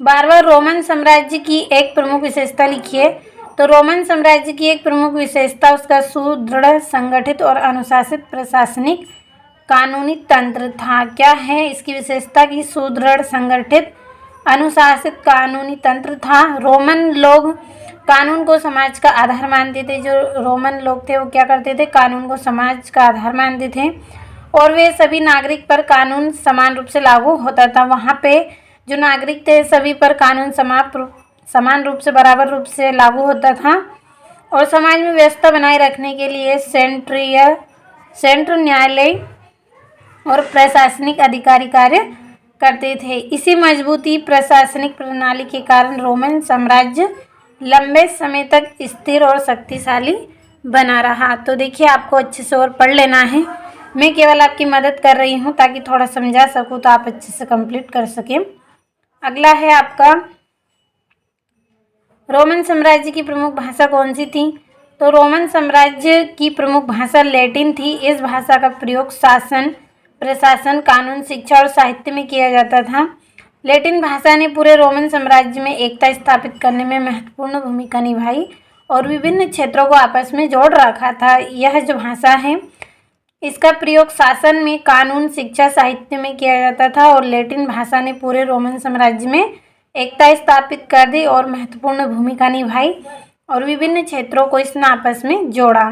12वां, रोमन साम्राज्य की एक प्रमुख विशेषता लिखिए। तो रोमन साम्राज्य की एक प्रमुख विशेषता उसका सुदृढ़, संगठित और अनुशासित प्रशासनिक कानूनी तंत्र था। क्या है इसकी विशेषता? की सुदृढ़, संगठित, अनुशासित कानूनी तंत्र था। रोमन लोग कानून को समाज का आधार मानते थे। जो रोमन लोग थे वो क्या करते थे? कानून को समाज का आधार मानते थे और वे सभी नागरिक पर कानून समान रूप से लागू होता था। वहाँ पे जो नागरिक थे सभी पर कानून समान रूप से, बराबर रूप से लागू होता था। और समाज में व्यवस्था बनाए रखने के लिए सेंट्रल न्यायालय और प्रशासनिक अधिकारी कार्य करते थे। इसी मजबूती प्रशासनिक प्रणाली के कारण रोमन साम्राज्य लंबे समय तक स्थिर और शक्तिशाली बना रहा। तो देखिए, आपको अच्छे से और पढ़ लेना है। मैं केवल आपकी मदद कर रही हूँ ताकि थोड़ा समझा सकूँ, तो आप अच्छे से कंप्लीट कर सकें। अगला है आपका, रोमन साम्राज्य की प्रमुख भाषा कौन सी थी? तो रोमन साम्राज्य की प्रमुख भाषा लैटिन थी। इस भाषा का प्रयोग शासन, प्रशासन, कानून, शिक्षा और साहित्य में किया जाता था। लैटिन भाषा ने पूरे रोमन साम्राज्य में एकता स्थापित करने में महत्वपूर्ण भूमिका निभाई और विभिन्न क्षेत्रों को आपस में जोड़ रखा था। यह जो भाषा है इसका प्रयोग शासन में, कानून, शिक्षा, साहित्य में किया जाता था और लैटिन भाषा ने पूरे रोमन साम्राज्य में एकता स्थापित कर दी और महत्वपूर्ण भूमिका निभाई और विभिन्न क्षेत्रों को इसने आपस में जोड़ा।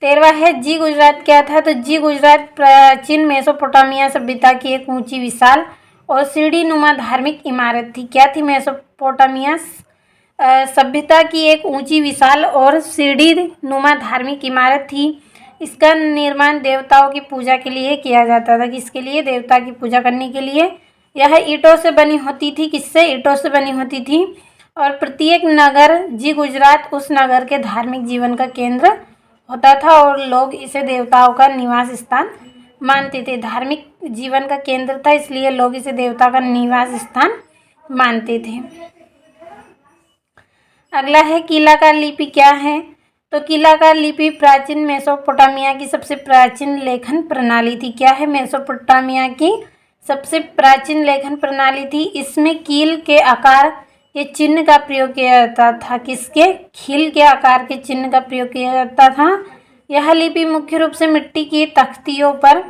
13वां है जी गुजरात क्या था। तो जी गुजरात प्राचीन मेसोपोटामिया सभ्यता की एक ऊंची, विशाल और सीढ़ी नुमा धार्मिक इमारत थी। क्या थी? मेसोपोटामिया सभ्यता की एक ऊंची, विशाल और सीढ़ी नुमा धार्मिक इमारत थी। इसका निर्माण देवताओं की पूजा के लिए किया जाता था। किसके लिए? देवता की पूजा करने के लिए। यह ईंटों से बनी होती थी। किससे? ईंटों से बनी होती थी। और प्रत्येक नगर, जी गुजरात, उस नगर के धार्मिक जीवन का केंद्र होता था और लोग इसे देवताओं का निवास स्थान मानते थे। धार्मिक जीवन का केंद्र था, इसलिए लोग इसे देवता का निवास स्थान मानते थे। अगला है कीलाकार लिपि क्या है। तो कीलाकार लिपि प्राचीन मेसोपोटामिया की सबसे प्राचीन लेखन प्रणाली थी। क्या है? मेसोपोटामिया की सबसे प्राचीन लेखन प्रणाली थी। इसमें कील के आकार के चिन्ह का प्रयोग किया जाता था। किसके? खील के आकार के चिन्ह का प्रयोग किया जाता था। यह लिपि मुख्य रूप से मिट्टी की तख्तियों पर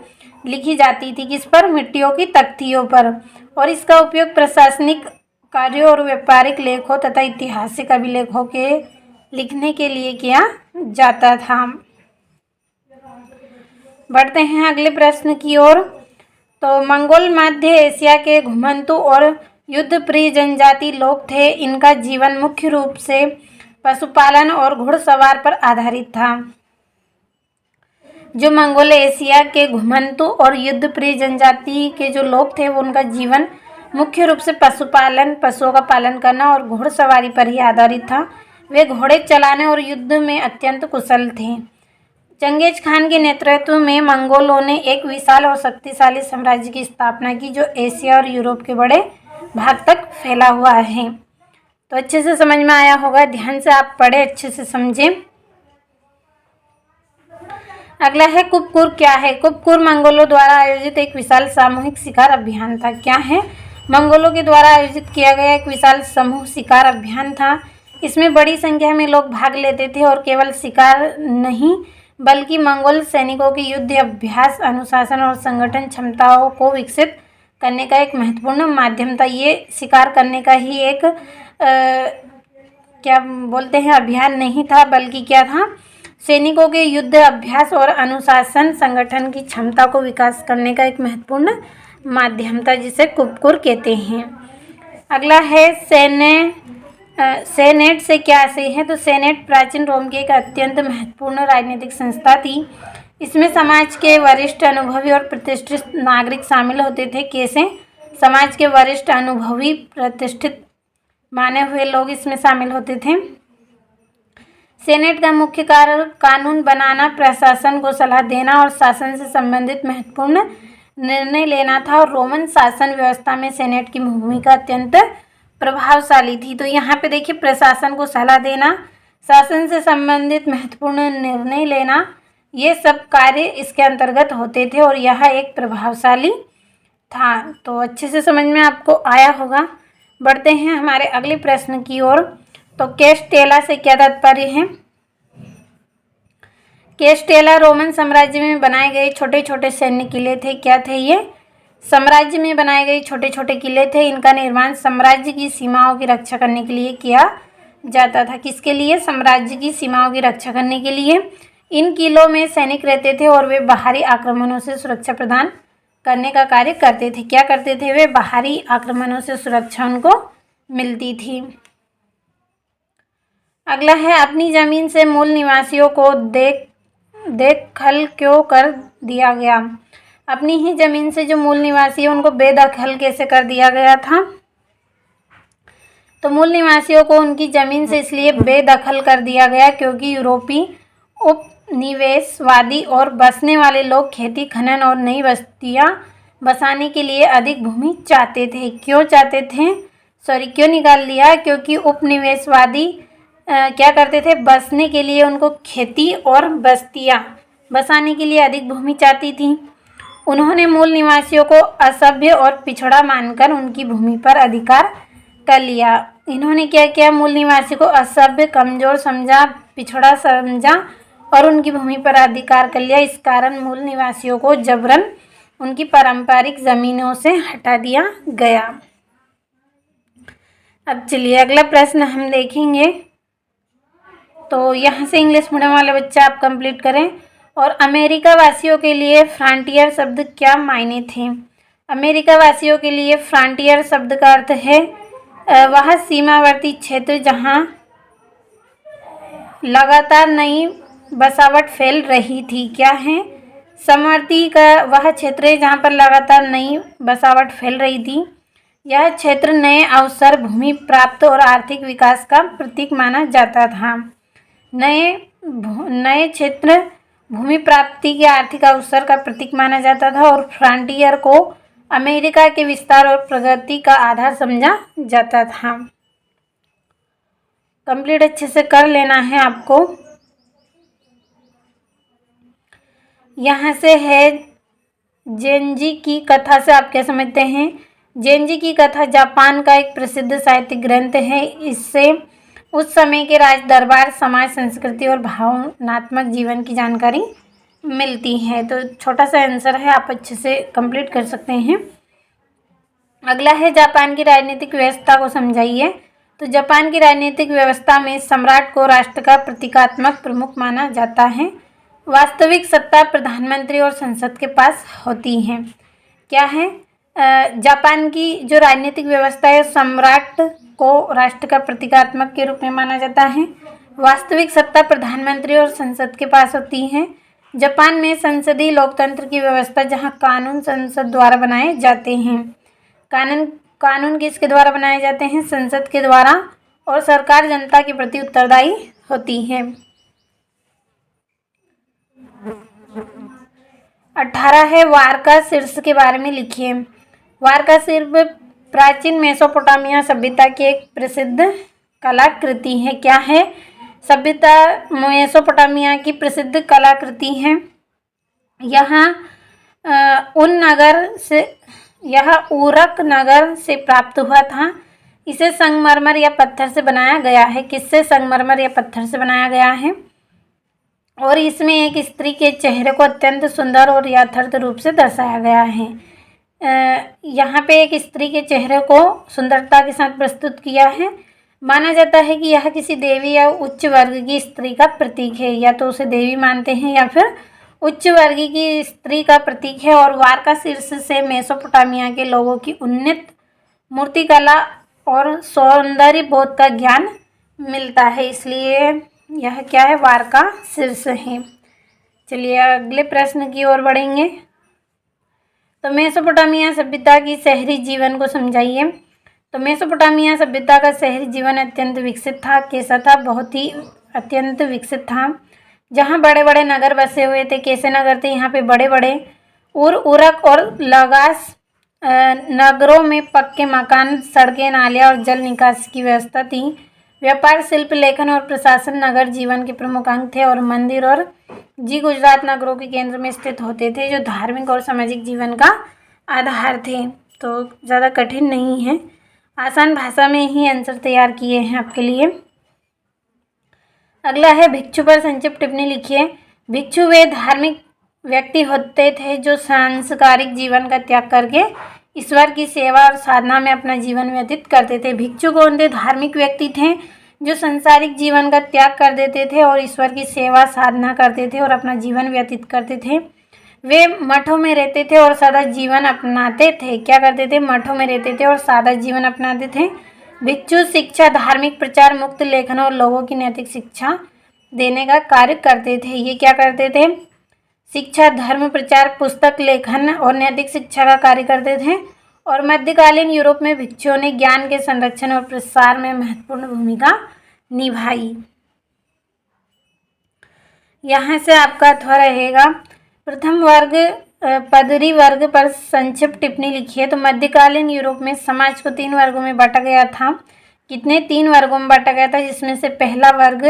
लिखी जाती थी। किस पर? मिट्टियों की तख्तियों पर। और इसका उपयोग प्रशासनिक कार्यों और व्यापारिक लेखों तथा ऐतिहासिक अभिलेखों के लिखने के लिए किया जाता था। बढ़ते हैं अगले प्रश्न की ओर। तो मंगोल मध्य एशिया के घुमंतु और युद्ध प्रिय जनजाति लोग थे। इनका जीवन मुख्य रूप से पशुपालन और घुड़सवार पर आधारित था। जो मंगोल एशिया के घुमंतु और युद्ध प्रिय जनजाति के जो लोग थे, वो उनका जीवन मुख्य रूप से पशुपालन, पशुओं का पालन करना और घुड़सवारी पर ही आधारित था। वे घोड़े चलाने और युद्ध में अत्यंत कुशल थे। चंगेज खान के नेतृत्व में मंगोलों ने एक विशाल और शक्तिशाली साम्राज्य की स्थापना की, जो एशिया और यूरोप के बड़े भाग तक फैला हुआ है। तो अच्छे से समझ में आया होगा, ध्यान से आप पढ़े, अच्छे से समझें। अगला है कुपकुर क्या है। कुपकुर मंगोलों द्वारा आयोजित एक विशाल सामूहिक शिकार अभियान था। क्या है? मंगोलों के द्वारा आयोजित किया गया एक विशाल समूह शिकार अभियान था। इसमें बड़ी संख्या में लोग भाग लेते थे और केवल शिकार नहीं बल्कि मंगोल सैनिकों की युद्ध अभ्यास, अनुशासन और संगठन क्षमताओं को विकसित करने का एक महत्वपूर्ण माध्यम था। ये शिकार करने का ही एक क्या बोलते हैं अभियान नहीं था, बल्कि क्या था? सैनिकों के युद्ध अभ्यास और अनुशासन संगठन की क्षमता को विकास करने का एक महत्वपूर्ण माध्यम था, जिसे कुपकुर कहते हैं। अगला है सेनेट से क्या आशय है। तो सेनेट प्राचीन रोम की एक अत्यंत महत्वपूर्ण राजनीतिक संस्था थी। इसमें समाज के वरिष्ठ, अनुभवी और प्रतिष्ठित नागरिक शामिल होते थे। कैसे? समाज के वरिष्ठ, अनुभवी, प्रतिष्ठित माने हुए लोग इसमें शामिल होते थे। सेनेट का मुख्य कार्य कानून बनाना, प्रशासन को सलाह देना और शासन से संबंधित महत्वपूर्ण निर्णय लेना था। और रोमन शासन व्यवस्था में सेनेट की भूमिका अत्यंत प्रभावशाली थी। तो यहाँ पे देखिए, प्रशासन को सलाह देना, शासन से संबंधित महत्वपूर्ण निर्णय लेना, ये सब कार्य इसके अंतर्गत होते थे और यह एक प्रभावशाली था। तो अच्छे से समझ में आपको आया होगा। बढ़ते हैं हमारे अगले प्रश्न की ओर। तो कैस्टेला से क्या तात्पर्य है। कैस्टेला रोमन साम्राज्य में बनाए गए छोटे छोटे सैन्य किले थे। क्या थे ये? साम्राज्य में बनाए गए छोटे छोटे किले थे। इनका निर्माण साम्राज्य की सीमाओं की रक्षा करने के लिए किया जाता था। किसके लिए? साम्राज्य की सीमाओं की रक्षा करने के लिए। इन किलों में सैनिक रहते थे और वे बाहरी आक्रमणों से सुरक्षा प्रदान करने का कार्य करते थे। क्या करते थे वे? बाहरी आक्रमणों से सुरक्षा उनको मिलती थी। अगला है अपनी जमीन से मूल निवासियों को बेदखल क्यों कर दिया गया। अपनी ही जमीन से जो मूल निवासी है उनको बेदखल कैसे कर दिया गया था। तो मूल निवासियों को उनकी जमीन से इसलिए बेदखल कर दिया गया क्योंकि यूरोपीय उपनिवेशवादी और बसने वाले लोग खेती, खनन और नई बस्तियां बसाने के लिए अधिक भूमि चाहते थे। क्यों चाहते थे? क्यों निकाल दिया? क्योंकि उपनिवेशवादी क्या करते थे, बसने के लिए उनको खेती और बस्तियां बसाने के लिए अधिक भूमि चाहती थी। उन्होंने मूल निवासियों को असभ्य और पिछड़ा मानकर उनकी भूमि पर अधिकार कर लिया। इन्होंने क्या किया, मूल निवासी को असभ्य, कमजोर समझा, पिछड़ा समझा और उनकी भूमि पर अधिकार कर लिया। इस कारण मूल निवासियों को जबरन उनकी पारंपरिक जमीनों से हटा दिया गया। अब चलिए अगला प्रश्न हम देखेंगे। तो यहाँ से इंग्लिश मीडियम वाले बच्चे आप कंप्लीट करें। और अमेरिका वासियों के लिए फ्रंटियर शब्द क्या मायने थे? अमेरिका वासियों के लिए फ्रंटियर शब्द का अर्थ है वह सीमावर्ती क्षेत्र जहाँ लगातार नई बसावट फैल रही थी। क्या है? समवर्ती का वह क्षेत्र है जहाँ पर लगातार नई बसावट फैल रही थी। यह क्षेत्र नए अवसर, भूमि प्राप्त और आर्थिक विकास का प्रतीक माना जाता था। नए क्षेत्र भूमि प्राप्ति के आर्थिक अवसर का प्रतीक माना जाता था और फ्रंटियर को अमेरिका के विस्तार और प्रगति का आधार समझा जाता था। कंप्लीट अच्छे से कर लेना है आपको। यहाँ से है जेनजी की कथा से आप क्या समझते हैं? जेनजी की कथा जापान का एक प्रसिद्ध साहित्यिक ग्रंथ है। इससे उस समय के राज दरबार, समाज, संस्कृति और भावनात्मक जीवन की जानकारी मिलती है। तो छोटा सा आंसर है, आप अच्छे से कंप्लीट कर सकते हैं। अगला है जापान की राजनीतिक व्यवस्था को समझाइए। तो जापान की राजनीतिक व्यवस्था में सम्राट को राष्ट्र का प्रतीकात्मक प्रमुख माना जाता है। वास्तविक सत्ता प्रधानमंत्री और संसद के पास होती है। क्या है? जापान की जो राजनीतिक व्यवस्था है, सम्राट को राष्ट्र का प्रतीकात्मक के रूप में माना जाता है। वास्तविक सत्ता प्रधानमंत्री और संसद के पास होती है। जापान में संसदीय लोकतंत्र की व्यवस्था, जहां कानून संसद द्वारा बनाए जाते हैं। कानून किसके द्वारा बनाए जाते हैं? संसद के द्वारा। और सरकार जनता के प्रति उत्तरदायी होती है। 18 है वारका शीर्ष के बारे में लिखिए। वारका शीर्ष प्राचीन मेसोपोटामिया सभ्यता की एक प्रसिद्ध कलाकृति है। क्या है? सभ्यता मेसोपोटामिया की प्रसिद्ध कलाकृति है। यह उरक नगर से प्राप्त हुआ था। इसे संगमरमर या पत्थर से बनाया गया है। किससे? संगमरमर या पत्थर से बनाया गया है। और इसमें एक स्त्री के चेहरे को अत्यंत सुंदर और यथार्थ रूप से दर्शाया गया है। यहाँ पे एक स्त्री के चेहरे को सुंदरता के साथ प्रस्तुत किया है। माना जाता है कि यह किसी देवी या उच्च वर्ग की स्त्री का प्रतीक है। या तो उसे देवी मानते हैं या फिर उच्च वर्ग की स्त्री का प्रतीक है। और वारका शीर्ष से मेसोपोटामिया के लोगों की उन्नत मूर्तिकला और सौंदर्य बोध का ज्ञान मिलता है। इसलिए यह क्या है? वारका शीर्ष है। चलिए अगले प्रश्न की ओर बढ़ेंगे। तो मेसोपोटामिया सभ्यता की शहरी जीवन को समझाइए। तो मेसोपोटामिया सभ्यता का शहरी जीवन अत्यंत विकसित था। कैसा था? बहुत ही अत्यंत विकसित था। जहाँ बड़े बड़े नगर बसे हुए थे। कैसे नगर थे? यहाँ पे बड़े बड़े उरक और लगास नगरों में पक्के मकान, सड़कें, नालियाँ और जल निकासी की व्यवस्था थी। व्यापार, शिल्प, लेखन और प्रशासन नगर जीवन के प्रमुख अंग थे। और मंदिर और गुजरात नगरों के केंद्र में स्थित होते थे, जो धार्मिक और सामाजिक जीवन का आधार थे। तो ज़्यादा कठिन नहीं है, आसान भाषा में ही आंसर तैयार किए हैं आपके लिए। अगला है भिक्षु पर संक्षिप्त टिप्पणी लिखिए। भिक्षु वे धार्मिक व्यक्ति होते थे जो सांसारिक जीवन का त्याग करके ईश्वर की सेवा और साधना में अपना जीवन व्यतीत करते थे। भिक्षु कौन थे? धार्मिक व्यक्ति थे जो संसारिक जीवन का त्याग कर देते थे और ईश्वर की सेवा साधना करते थे और अपना जीवन व्यतीत करते थे। वे मठों में रहते थे और सादा जीवन अपनाते थे। क्या करते थे? मठों में रहते थे और सादा जीवन अपनाते थे। भिक्षु शिक्षा, धार्मिक प्रचार, मुक्त लेखन और लोगों की नैतिक शिक्षा देने का कार्य करते थे। ये क्या करते थे? शिक्षा, धर्म प्रचार, पुस्तक लेखन और नैतिक शिक्षा का कार्य करते थे। और मध्यकालीन यूरोप में भिक्षुओं ने ज्ञान के संरक्षण और प्रसार में महत्वपूर्ण भूमिका निभाई। यहाँ से आपका अथवा रहेगा प्रथम वर्ग पदरी वर्ग पर संक्षिप्त टिप्पणी लिखिए। तो मध्यकालीन यूरोप में समाज को 3 वर्गों में बांटा गया था। कितने 3 वर्गों में बांटा गया था, जिसमें से पहला वर्ग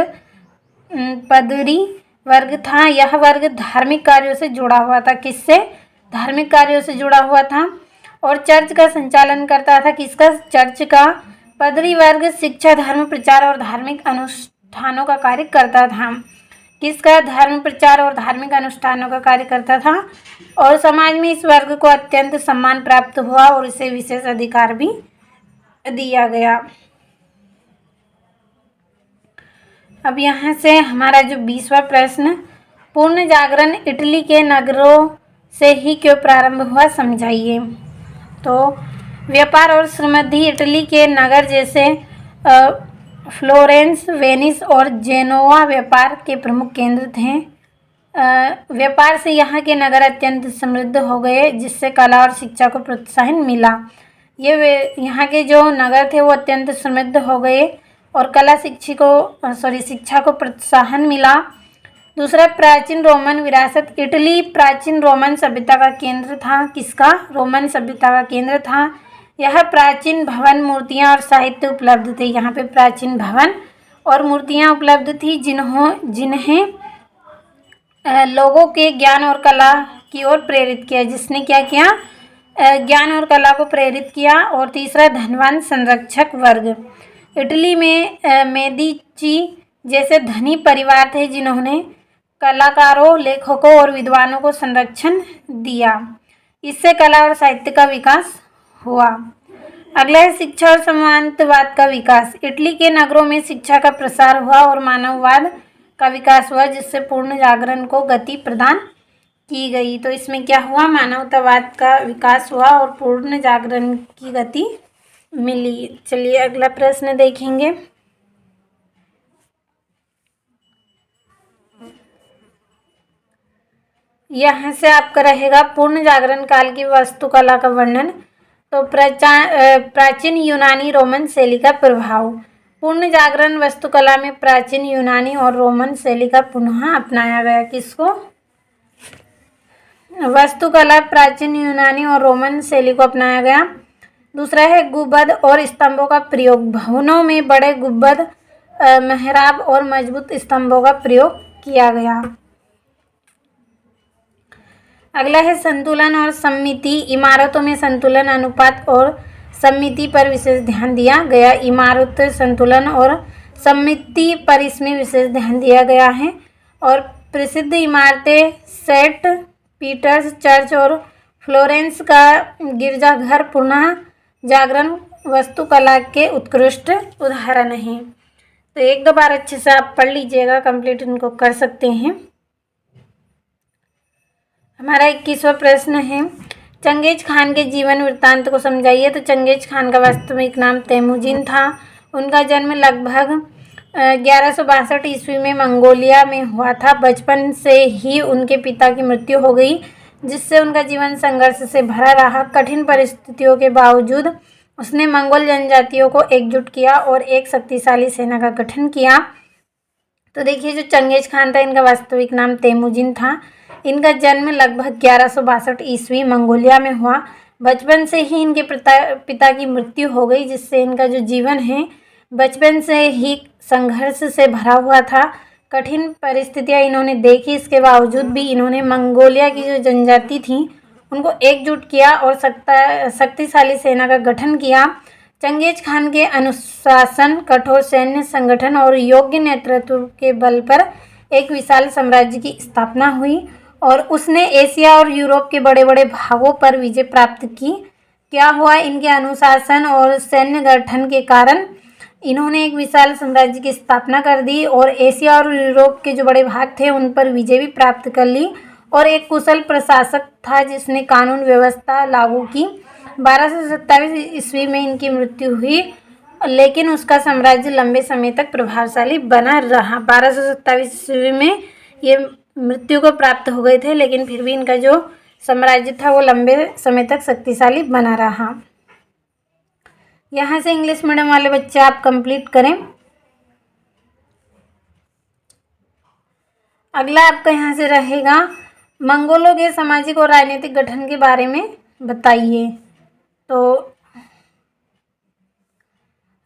पदरी वर्ग था। यह वर्ग धार्मिक कार्यों से जुड़ा हुआ था। किससे? धार्मिक कार्यों से जुड़ा हुआ था। और चर्च का संचालन करता था। किसका? चर्च का। पदरी वर्ग शिक्षा, धर्म प्रचार और धार्मिक अनुष्ठानों का कार्य करता था। किसका? धर्म प्रचार और धार्मिक अनुष्ठानों का कार्य करता था। और समाज में इस वर्ग को अत्यंत सम्मान प्राप्त हुआ और इसे विशेष अधिकार भी दिया गया। अब यहाँ से हमारा जो 20वां प्रश्न, पूर्ण जागरण इटली के नगरों से ही क्यों प्रारंभ हुआ, समझाइए। तो व्यापार और समृद्धि इटली के नगर जैसे फ्लोरेंस, वेनिस और जेनोवा व्यापार के प्रमुख केंद्र थे। व्यापार से यहाँ के नगर अत्यंत समृद्ध हो गए, जिससे कला और शिक्षा को प्रोत्साहन मिला। यहाँ के जो नगर थे वो अत्यंत समृद्ध हो गए और शिक्षा को प्रोत्साहन मिला। दूसरा, प्राचीन रोमन विरासत। इटली प्राचीन रोमन सभ्यता का केंद्र था। किसका? रोमन सभ्यता का केंद्र था। यह प्राचीन भवन, मूर्तियां और साहित्य उपलब्ध थे। यहाँ पे प्राचीन भवन और मूर्तियां उपलब्ध थी, जिन्हें लोगों के ज्ञान और कला की ओर प्रेरित किया। जिसने क्या किया? ज्ञान और कला को प्रेरित किया। और तीसरा, धनवान संरक्षक वर्ग। इटली में मेदिची जैसे धनी परिवार थे, जिन्होंने कलाकारों, लेखकों और विद्वानों को संरक्षण दिया। इससे कला और साहित्य का विकास हुआ। अगला है शिक्षा और सामंतवाद का विकास। इटली के नगरों में शिक्षा का प्रसार हुआ और मानववाद का विकास हुआ, जिससे पूर्ण जागरण को गति प्रदान की गई। तो इसमें क्या हुआ? मानवतावाद का विकास हुआ और पूर्ण जागरण की गति मिली। चलिए अगला प्रश्न देखेंगे। यहाँ से आपका रहेगा पूर्ण जागरण काल की वास्तुकला का वर्णन। तो प्राचीन यूनानी रोमन शैली का प्रभाव। पूर्ण जागरण वास्तुकला में प्राचीन यूनानी और रोमन शैली का पुनः अपनाया गया। किसको? वास्तुकला प्राचीन यूनानी और रोमन शैली को अपनाया गया। दूसरा है गुंबद और स्तंभों का प्रयोग। भवनों में बड़े गुंबद, मेहराब और मजबूत स्तंभों का प्रयोग किया गया। अगला है संतुलन और सममिति। इमारतों में संतुलन, अनुपात और सममिति पर विशेष ध्यान दिया गया। इमारत संतुलन और सममिति पर इसमें विशेष ध्यान दिया गया है। और प्रसिद्ध इमारतें सेंट पीटर्स चर्च और फ्लोरेंस का गिरजाघर पुनः जागरण वास्तुकला के उत्कृष्ट उदाहरण हैं। तो एक दो बार अच्छे से आप पढ़ लीजिएगा, कंप्लीट इनको कर सकते हैं। हमारा 21वां प्रश्न है, चंगेज खान के जीवन वृत्तांत को समझाइए। तो चंगेज खान का वास्तविक नाम तैमुजीन था। उनका जन्म लगभग 1162 ईस्वी में मंगोलिया में हुआ था। बचपन से ही उनके पिता की मृत्यु हो गई, जिससे उनका जीवन संघर्ष से भरा रहा। कठिन परिस्थितियों के बावजूद उसने मंगोल जनजातियों को एकजुट किया और एक शक्तिशाली सेना का गठन किया। तो देखिए, जो चंगेज खान था, इनका वास्तविक नाम तैमुजीन था। इनका जन्म लगभग 1162 ईस्वी मंगोलिया में हुआ। बचपन से ही इनके पिता की मृत्यु हो गई, जिससे इनका जो जीवन है बचपन से ही संघर्ष से भरा हुआ था। कठिन परिस्थितियां इन्होंने देखी, इसके बावजूद भी इन्होंने मंगोलिया की जो जनजाति थी उनको एकजुट किया और शक्तिशाली सेना का गठन किया। चंगेज खान के अनुशासन, कठोर सैन्य संगठन और योग्य नेतृत्व के बल पर एक विशाल साम्राज्य की स्थापना हुई और उसने एशिया और यूरोप के बड़े बड़े भागों पर विजय प्राप्त की। क्या हुआ? इनके अनुशासन और सैन्य गठन के कारण इन्होंने एक विशाल साम्राज्य की स्थापना कर दी और एशिया और यूरोप के जो बड़े भाग थे उन पर विजय भी प्राप्त कर ली। और एक कुशल प्रशासक था जिसने कानून व्यवस्था लागू की। 1227 ईस्वी में इनकी मृत्यु हुई, लेकिन उसका साम्राज्य लंबे समय तक प्रभावशाली बना रहा। 1227 ईस्वी में ये मृत्यु को प्राप्त हो गए थे, लेकिन फिर भी इनका जो साम्राज्य था वो लंबे समय तक शक्तिशाली बना रहा। यहाँ से इंग्लिश मीडियम वाले बच्चे आप कंप्लीट करें। अगला आपका यहाँ से रहेगा, मंगोलों के सामाजिक और राजनीतिक गठन के बारे में बताइए। तो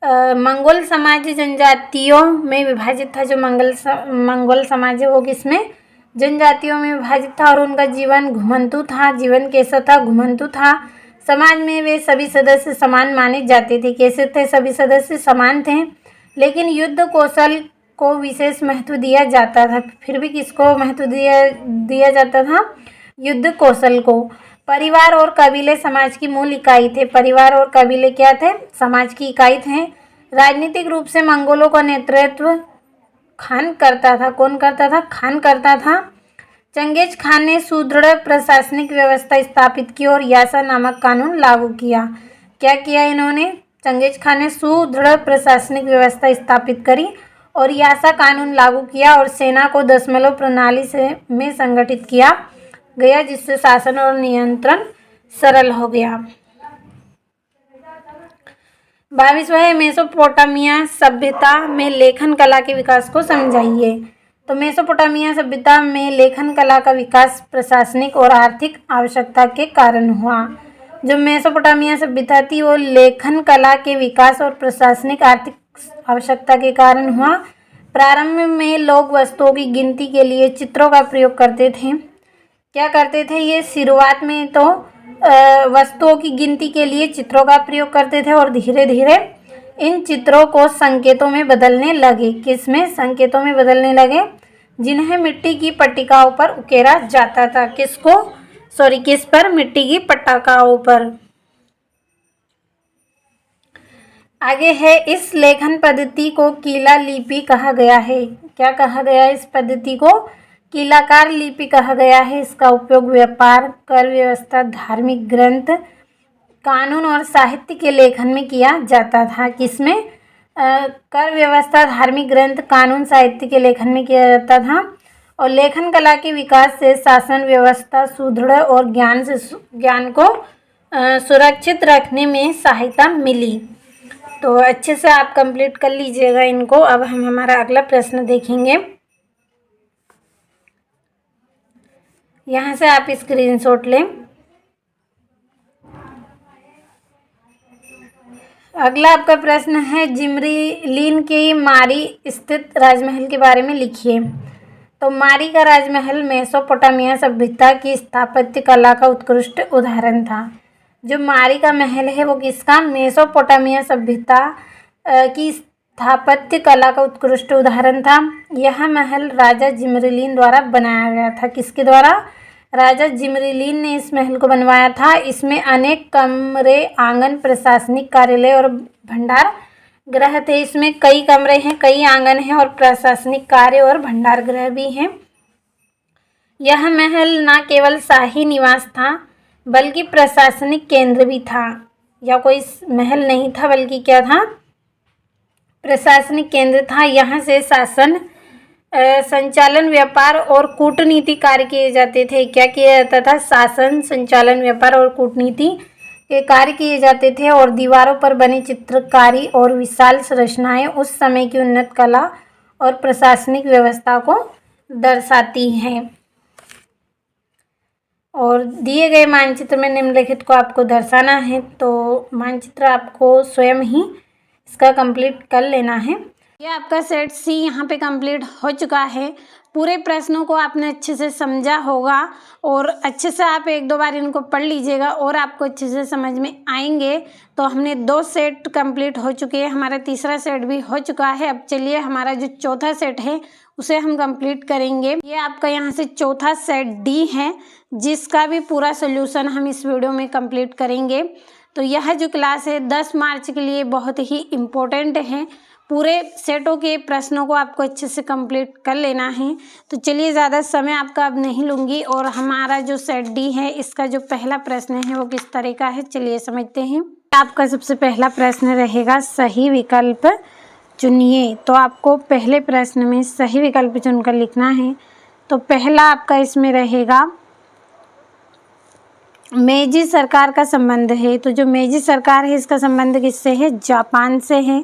मंगोल समाज जनजातियों में विभाजित था। जो मंगोल समाज है वो किसमें, जनजातियों में विभाजित था। और उनका जीवन घुमंतु था। जीवन कैसा था, घुमंतु था। समाज में वे सभी सदस्य समान माने जाते थे। कैसे थे, सभी सदस्य समान थे, लेकिन युद्ध कौशल को विशेष महत्व दिया जाता था। फिर भी किसको महत्व दिया जाता था, युद्ध कौशल को। परिवार और कबीले समाज की मूल इकाई थे। परिवार और कबीले क्या थे, समाज की इकाई थे। राजनीतिक रूप से मंगोलों का नेतृत्व खान करता था। कौन करता था, खान करता था। चंगेज खान ने सुदृढ़ प्रशासनिक व्यवस्था स्थापित की और यासा नामक कानून लागू किया। क्या किया इन्होंने, चंगेज खान ने सुदृढ़ प्रशासनिक व्यवस्था स्थापित करी और यासा कानून लागू किया और सेना को दशमलव प्रणाली में संगठित किया गया, जिससे शासन और नियंत्रण सरल हो गया। 22वां है मेसोपोटामिया सभ्यता में लेखन कला के विकास को समझाइए। तो मेसोपोटामिया सभ्यता में लेखन कला का विकास प्रशासनिक और आर्थिक आवश्यकता के कारण हुआ। जो मेसोपोटामिया सभ्यता थी वो लेखन कला के विकास और प्रशासनिक आर्थिक आवश्यकता के कारण हुआ। प्रारंभ में लोग वस्तुओं की गिनती के लिए चित्रों का प्रयोग करते थे। क्या करते थे ये, शुरुआत में तो वस्तुओं की गिनती के लिए चित्रों का प्रयोग करते थे और धीरे धीरे इन चित्रों को संकेतों में बदलने लगे। किसमें, संकेतों में बदलने लगे, जिन्हें मिट्टी की पट्टिकाओं पर उकेरा जाता था। किस पर, मिट्टी की पट्टिकाओं पर। आगे है, इस लेखन पद्धति को कीला लिपि कहा गया है। क्या कहा गया है, इस पद्धति को कीलाकार लिपि कहा गया है। इसका उपयोग व्यापार, कर व्यवस्था, धार्मिक ग्रंथ, कानून और साहित्य के लेखन में किया जाता था। किसमें, कर व्यवस्था, धार्मिक ग्रंथ, कानून, साहित्य के लेखन में किया जाता था। और लेखन कला के विकास से शासन व्यवस्था सुदृढ़ और ज्ञान को सुरक्षित रखने में सहायता मिली। तो अच्छे से आप कंप्लीट कर लीजिएगा इनको। अब हम हमारा अगला प्रश्न देखेंगे। यहाँ से आप स्क्रीनशॉट लें। अगला आपका प्रश्न है, जिमरीलीन के मारी स्थित राजमहल के बारे में लिखिए। तो मारी का राजमहल मेसोपोटामिया सभ्यता की स्थापत्य कला का उत्कृष्ट उदाहरण था। जो मारी का महल है वो किसका, मेसोपोटामिया सभ्यता की स्थापत्य कला का उत्कृष्ट उदाहरण था। यह महल राजा जिमरीलीन द्वारा बनाया गया था। किसके द्वारा, राजा जिमरीलीन ने इस महल को बनवाया था। इसमें अनेक कमरे, आंगन, प्रशासनिक कार्यालय और भंडार गृह थे। इसमें कई कमरे हैं, कई आंगन हैं और प्रशासनिक कार्य और भंडार गृह भी हैं। यह महल न केवल शाही निवास था बल्कि प्रशासनिक केंद्र भी था। या कोई महल नहीं था बल्कि क्या था, प्रशासनिक केंद्र था। यहाँ से शासन, संचालन, व्यापार और कूटनीति कार्य किए जाते थे। क्या किया जाता था, शासन, संचालन, व्यापार और कूटनीति के कार्य किए जाते थे। और दीवारों पर बनी चित्रकारी और विशाल संरचनाएं उस समय की उन्नत कला और प्रशासनिक व्यवस्था को दर्शाती हैं। और दिए गए मानचित्र में निम्नलिखित को आपको दर्शाना है। तो मानचित्र आपको स्वयं ही इसका कंप्लीट कर लेना है। ये आपका सेट सी यहाँ पे कंप्लीट हो चुका है। पूरे प्रश्नों को आपने अच्छे से समझा होगा और अच्छे से आप एक दो बार इनको पढ़ लीजिएगा और आपको अच्छे से समझ में आएंगे। तो हमने 2 सेट कंप्लीट हो चुके हैं, हमारा तीसरा सेट भी हो चुका है। अब चलिए हमारा जो चौथा सेट है उसे हम कंप्लीट करेंगे। ये आपका यहाँ से चौथा सेट डी है, जिसका भी पूरा सोल्यूशन हम इस वीडियो में कंप्लीट करेंगे। तो यह जो क्लास है 10 मार्च के लिए बहुत ही इम्पोर्टेंट है। पूरे सेटों के प्रश्नों को आपको अच्छे से कंप्लीट कर लेना है। तो चलिए, ज़्यादा समय आपका अब नहीं लूँगी। और हमारा जो सेट डी है इसका जो पहला प्रश्न है वो किस तरह का है, चलिए समझते हैं। आपका सबसे पहला प्रश्न रहेगा, सही विकल्प चुनिए। तो आपको पहले प्रश्न में सही विकल्प चुनकर लिखना है। तो पहला आपका इसमें रहेगा, मेजी सरकार का संबंध है। तो जो मेजी सरकार है इसका संबंध किससे है, जापान से है।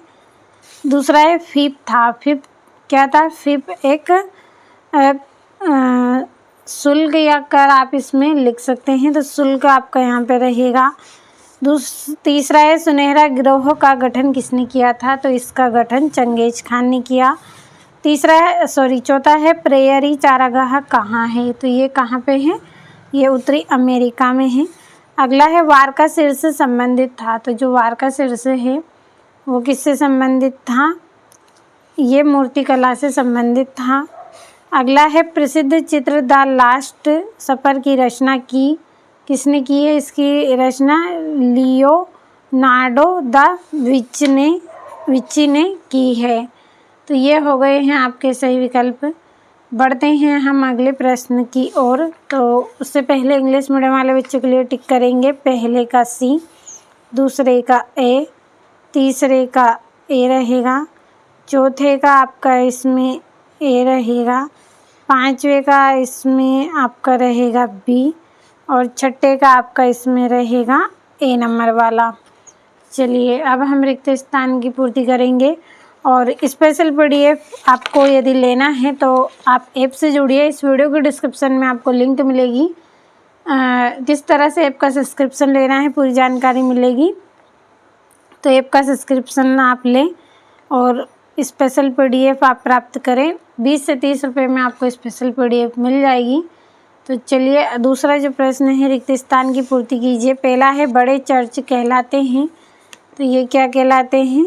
दूसरा है फिप था। फिप क्या था, फिप एक शुल्क या कर आप इसमें लिख सकते हैं। तो शुल्क आपका यहाँ पे रहेगा। तीसरा है सुनहरा गिरोह का गठन किसने किया था, तो इसका गठन चंगेज खान ने किया। चौथा है प्रेयरी चारागाह कहाँ है, तो ये कहाँ पे है, ये उत्तरी अमेरिका में है। अगला है वार का सिर से संबंधित था, तो जो वार का सिर से है वो किससे संबंधित था, ये मूर्तिकला से संबंधित था। अगला है प्रसिद्ध चित्र द लास्ट सफर की रचना किसने की है, इसकी रचना लियोनार्डो दा विंची ने की है। तो ये हो गए हैं आपके सही विकल्प। बढ़ते हैं हम अगले प्रश्न की ओर। तो उससे पहले इंग्लिश मीडियम वाले बच्चों के लिए टिक करेंगे। पहले का सी, दूसरे का ए, तीसरे का ए रहेगा, चौथे का आपका इसमें ए रहेगा, पांचवे का इसमें आपका रहेगा बी, और छठे का आपका इसमें रहेगा ए नंबर वाला। चलिए अब हम रिक्त स्थान की पूर्ति करेंगे। और स्पेशल पीडीएफ आपको यदि लेना है तो आप ऐप से जुड़िए। इस वीडियो के डिस्क्रिप्शन में आपको लिंक मिलेगी, किस तरह से ऐप का सब्सक्रिप्शन लेना है पूरी जानकारी मिलेगी। तो ऐप का सब्सक्रिप्शन आप लें और स्पेशल पीडीएफ आप प्राप्त करें। 20 से 30 रुपये में आपको स्पेशल पीडीएफ मिल जाएगी। तो चलिए दूसरा जो प्रश्न है रिक्त स्थान की पूर्ति कीजिए। पहला है बड़े चर्च कहलाते हैं, तो ये क्या कहलाते हैं,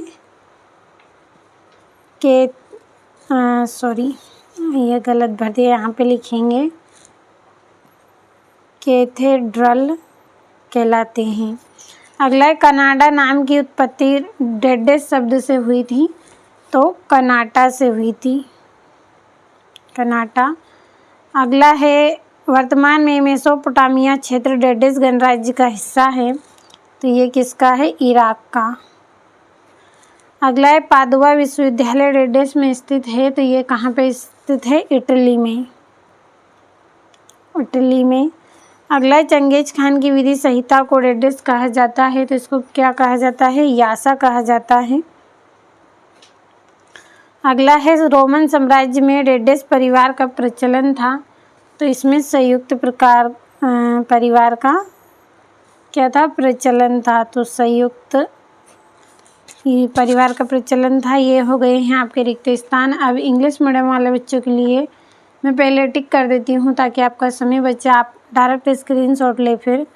ये गलत भर दिया, यहाँ पे लिखेंगे कैथेड्रल कहलाते हैं। अगला है कनाडा नाम की उत्पत्ति डेडेस शब्द से हुई थी, तो कनाटा से हुई थी, कनाटा। अगला है वर्तमान में मेसोपोटामिया क्षेत्र डेडेस गणराज्य का हिस्सा है, तो ये किसका है, इराक का। अगला है पादुआ विश्वविद्यालय डेडेस में स्थित है, तो ये कहाँ पे स्थित है, इटली में, इटली में। अगला है चंगेज खान की विधि संहिता को डेडेस कहा जाता है, तो इसको क्या कहा जाता है, यासा कहा जाता है। अगला है रोमन साम्राज्य में डेडेस परिवार का प्रचलन था, तो इसमें संयुक्त परिवार का क्या था, प्रचलन था, तो संयुक्त परिवार का प्रचलन था। ये हो गए हैं आपके रिक्त स्थान। अब इंग्लिश मीडियम वाले बच्चों के लिए मैं पहले टिक कर देती हूँ ताकि आपका समय बचे, आप डायरेक्ट स्क्रीनशॉट ले फिर।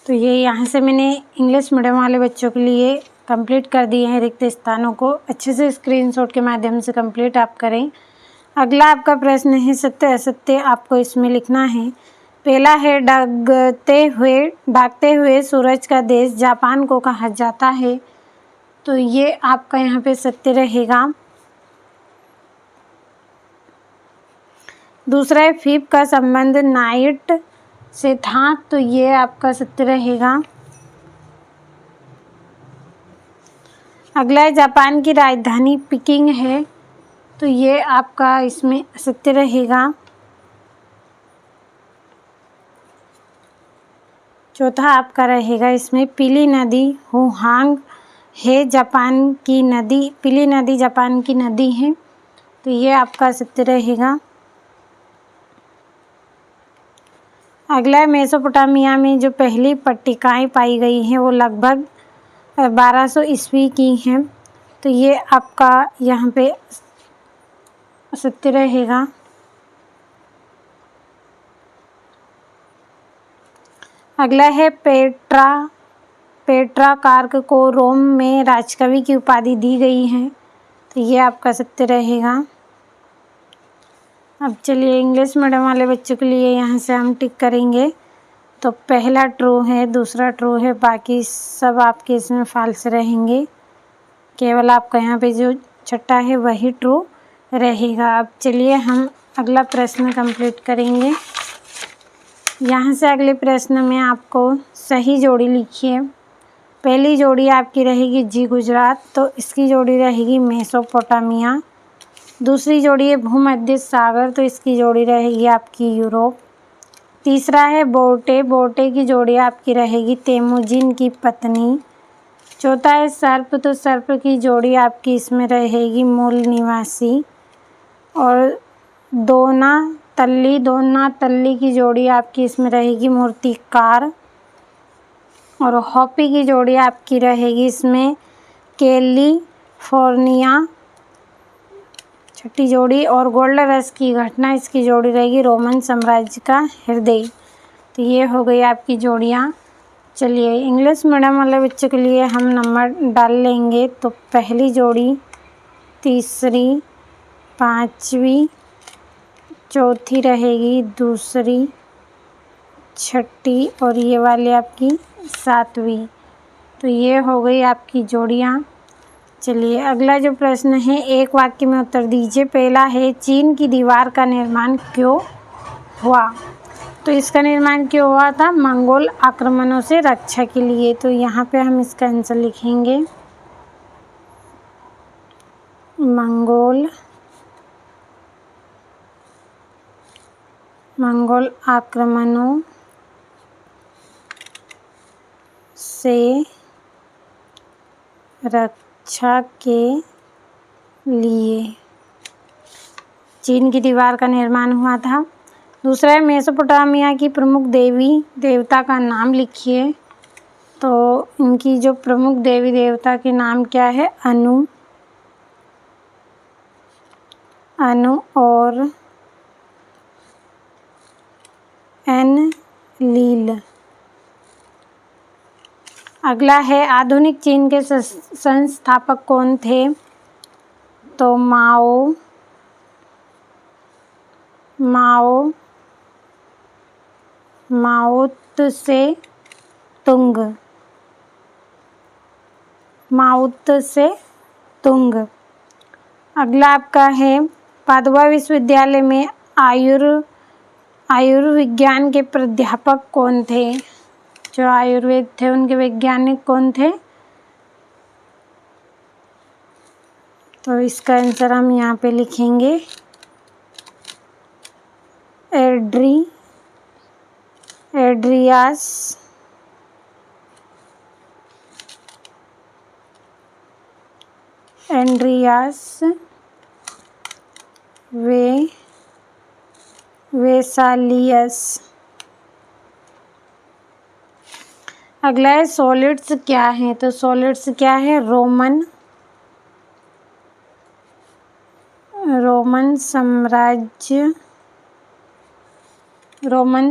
तो ये यहाँ से मैंने इंग्लिश मीडियम वाले बच्चों के लिए कंप्लीट कर दिए हैं रिक्त स्थानों को। अच्छे से स्क्रीनशॉट के माध्यम से कंप्लीट आप करें। अगला आपका प्रश्न है सत्य असत्य, आपको इसमें लिखना है। पहला है ढाकते हुए सूरज का देश जापान को कहा जाता है, तो ये आपका यहाँ पे सत्य रहेगा। दूसरा है फीब का संबंध नाइट से था, तो ये आपका सत्य रहेगा। अगला है जापान की राजधानी पीकिंग है, तो ये आपका इसमें सत्य रहेगा। चौथा आपका रहेगा इसमें पीली नदी हुहांग है, जापान की नदी, पीली नदी जापान की नदी है, तो ये आपका सत्य रहेगा। अगला है मेसोपोटामिया में जो पहली पट्टिकाएं पाई गई हैं वो लगभग 1200 ईस्वी की हैं, तो ये आपका यहाँ पे सत्य रहेगा। अगला है पेट्रार्क को रोम में राजकवि की उपाधि दी गई है, तो ये आपका सत्य रहेगा। अब चलिए इंग्लिश मीडियम वाले बच्चों के लिए यहाँ से हम टिक करेंगे। तो पहला ट्रू है, दूसरा ट्रू है, बाकी सब आपके इसमें फॉल्स रहेंगे। केवल आपका यहाँ पे जो छठा है वही ट्रू रहेगा। अब चलिए हम अगला प्रश्न कंप्लीट करेंगे। यहाँ से अगले प्रश्न में आपको सही जोड़ी लिखिए। पहली जोड़ी आपकी रहेगी जी गुजरात, तो इसकी जोड़ी रहेगी मेसोपोटामिया। दूसरी जोड़ी है भूमध्य सागर, तो इसकी जोड़ी रहेगी आपकी यूरोप। तीसरा है बोर्टे की जोड़ी आपकी रहेगी तेमुजिन की पत्नी। चौथा है सर्प, तो सर्प की जोड़ी आपकी इसमें रहेगी मूल निवासी। और दोना तल्ली की जोड़ी आपकी इसमें रहेगी मूर्तिकार। और हॉपी की जोड़ी आपकी रहेगी इसमें कैलिफोर्निया, छठी जोड़ी। और गोल्ड रश की घटना, इसकी जोड़ी रहेगी रोमन साम्राज्य का हृदय। तो ये हो गई आपकी जोड़ियाँ। चलिए इंग्लिश मीडियम वाले बच्चों के लिए हम नंबर डाल लेंगे। तो पहली जोड़ी, तीसरी, पांचवी, चौथी रहेगी, दूसरी, छठी और ये वाली आपकी सातवीं। तो ये हो गई आपकी जोड़ियाँ। चलिए अगला जो प्रश्न है, एक वाक्य में उत्तर दीजिए। पहला है, चीन की दीवार का निर्माण क्यों हुआ? तो इसका निर्माण क्यों हुआ था? मंगोल आक्रमणों से रक्षा के लिए। तो यहाँ पे हम इसका आंसर लिखेंगे, मंगोल आक्रमणों से रक्षा के लिए चीन की दीवार का निर्माण हुआ था। दूसरा है, मेसोपोटामिया की प्रमुख देवी देवता का नाम लिखिए। तो इनकी जो प्रमुख देवी देवता के नाम क्या है? अनु और एनलील। अगला है, आधुनिक चीन के संस्थापक कौन थे? तो माओ त्से तुंग। अगला आपका है, पादुआ विश्वविद्यालय में आयुर्विज्ञान के प्राध्यापक कौन थे? जो आयुर्वेद थे उनके वैज्ञानिक कौन थे? तो इसका आंसर हम यहाँ पे लिखेंगे, एंड्रियास वेसालियस। अगला है, सॉलिड्स क्या है? तो सॉलिड्स क्या है? रोमन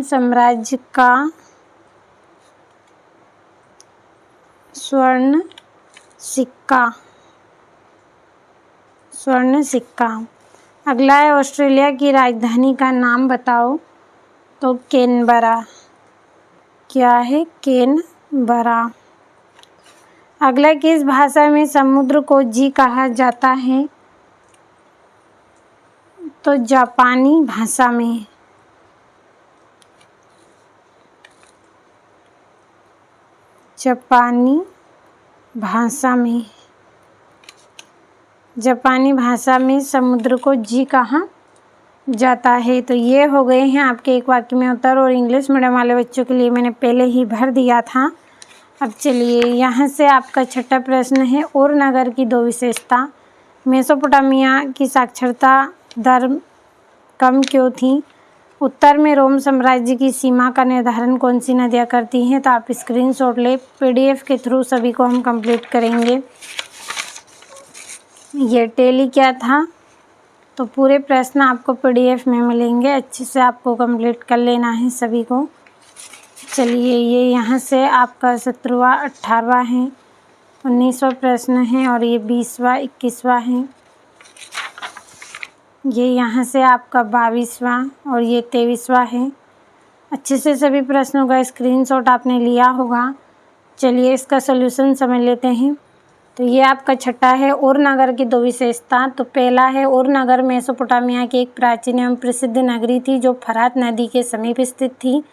साम्राज्य का स्वर्ण सिक्का। अगला है, ऑस्ट्रेलिया की राजधानी का नाम बताओ। तो कैनबरा। क्या है? कैनबरा। अगला, किस भाषा में समुद्र को जी कहा जाता है? तो जापानी भाषा में। जापानी भाषा में समुद्र को जी कहा जाता है। तो ये हो गए हैं आपके एक वाक्य में उत्तर। और इंग्लिश मीडियम वाले बच्चों के लिए मैंने पहले ही भर दिया था। अब चलिए यहाँ से आपका छठा प्रश्न है, और नगर की दो विशेषता। मेसोपोटामिया की साक्षरता दर कम क्यों थी? उत्तर में रोम साम्राज्य की सीमा का निर्धारण कौन सी नदियाँ करती हैं? तो आप स्क्रीनशॉट ले, PDF के थ्रू सभी को हम कंप्लीट करेंगे। ये टेली क्या था? तो पूरे प्रश्न आपको PDF में मिलेंगे, अच्छे से आपको कंप्लीट कर लेना है सभी को। चलिए ये यहाँ से आपका 17वां 18वां है, 19वां प्रश्न है, और ये 20वां 21वां है। ये यहाँ से आपका 22वां और ये 23वां है। अच्छे से सभी प्रश्नों का स्क्रीनशॉट आपने लिया होगा। चलिए इसका सॉल्यूशन समझ लेते हैं। तो ये आपका छठा है, और नगर की दो विशेषता। तो पहला है, और नगर मेसोपोटामिया की एक प्राचीन एवं प्रसिद्ध नगरी थी जो फरात नदी के समीप स्थित थी।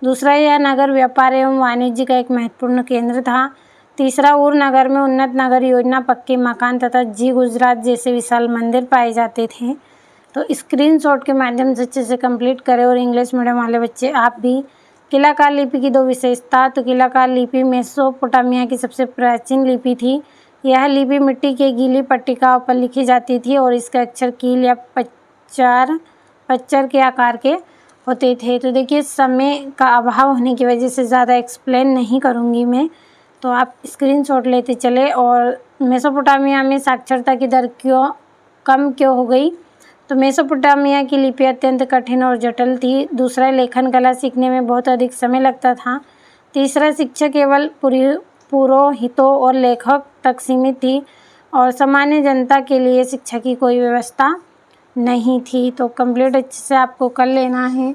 दूसरा, यह नगर व्यापार एवं वाणिज्य का एक महत्वपूर्ण केंद्र था। तीसरा, उर नगर में उन्नत नगर योजना, पक्के मकान तथा जी गुजरात जैसे विशाल मंदिर पाए जाते थे। तो स्क्रीनशॉट के माध्यम से अच्छे से कंप्लीट करें। और इंग्लिश मीडियम वाले बच्चे आप भी, किलाकार लिपि की दो विशेषता। तो किलाकार लिपि मेसोपोटामिया की सबसे प्राचीन लिपि थी। यह लिपि मिट्टी के गीली पट्टिकाओं पर लिखी जाती थी और इसके अक्षर कील या पच्चर के आकार के होते थे। तो देखिए समय का अभाव होने की वजह से ज़्यादा एक्सप्लेन नहीं करूँगी मैं, तो आप स्क्रीनशॉट लेते चले। और मेसोपोटामिया में साक्षरता की दर कम क्यों हो गई? तो मेसोपोटामिया की लिपि अत्यंत कठिन और जटिल थी। दूसरा, लेखन कला सीखने में बहुत अधिक समय लगता था। तीसरा, शिक्षा केवल पुरोहितों और लेखक तक सीमित थी और सामान्य जनता के लिए शिक्षा की कोई व्यवस्था नहीं थी। तो कंप्लीट अच्छे से आपको कर लेना है।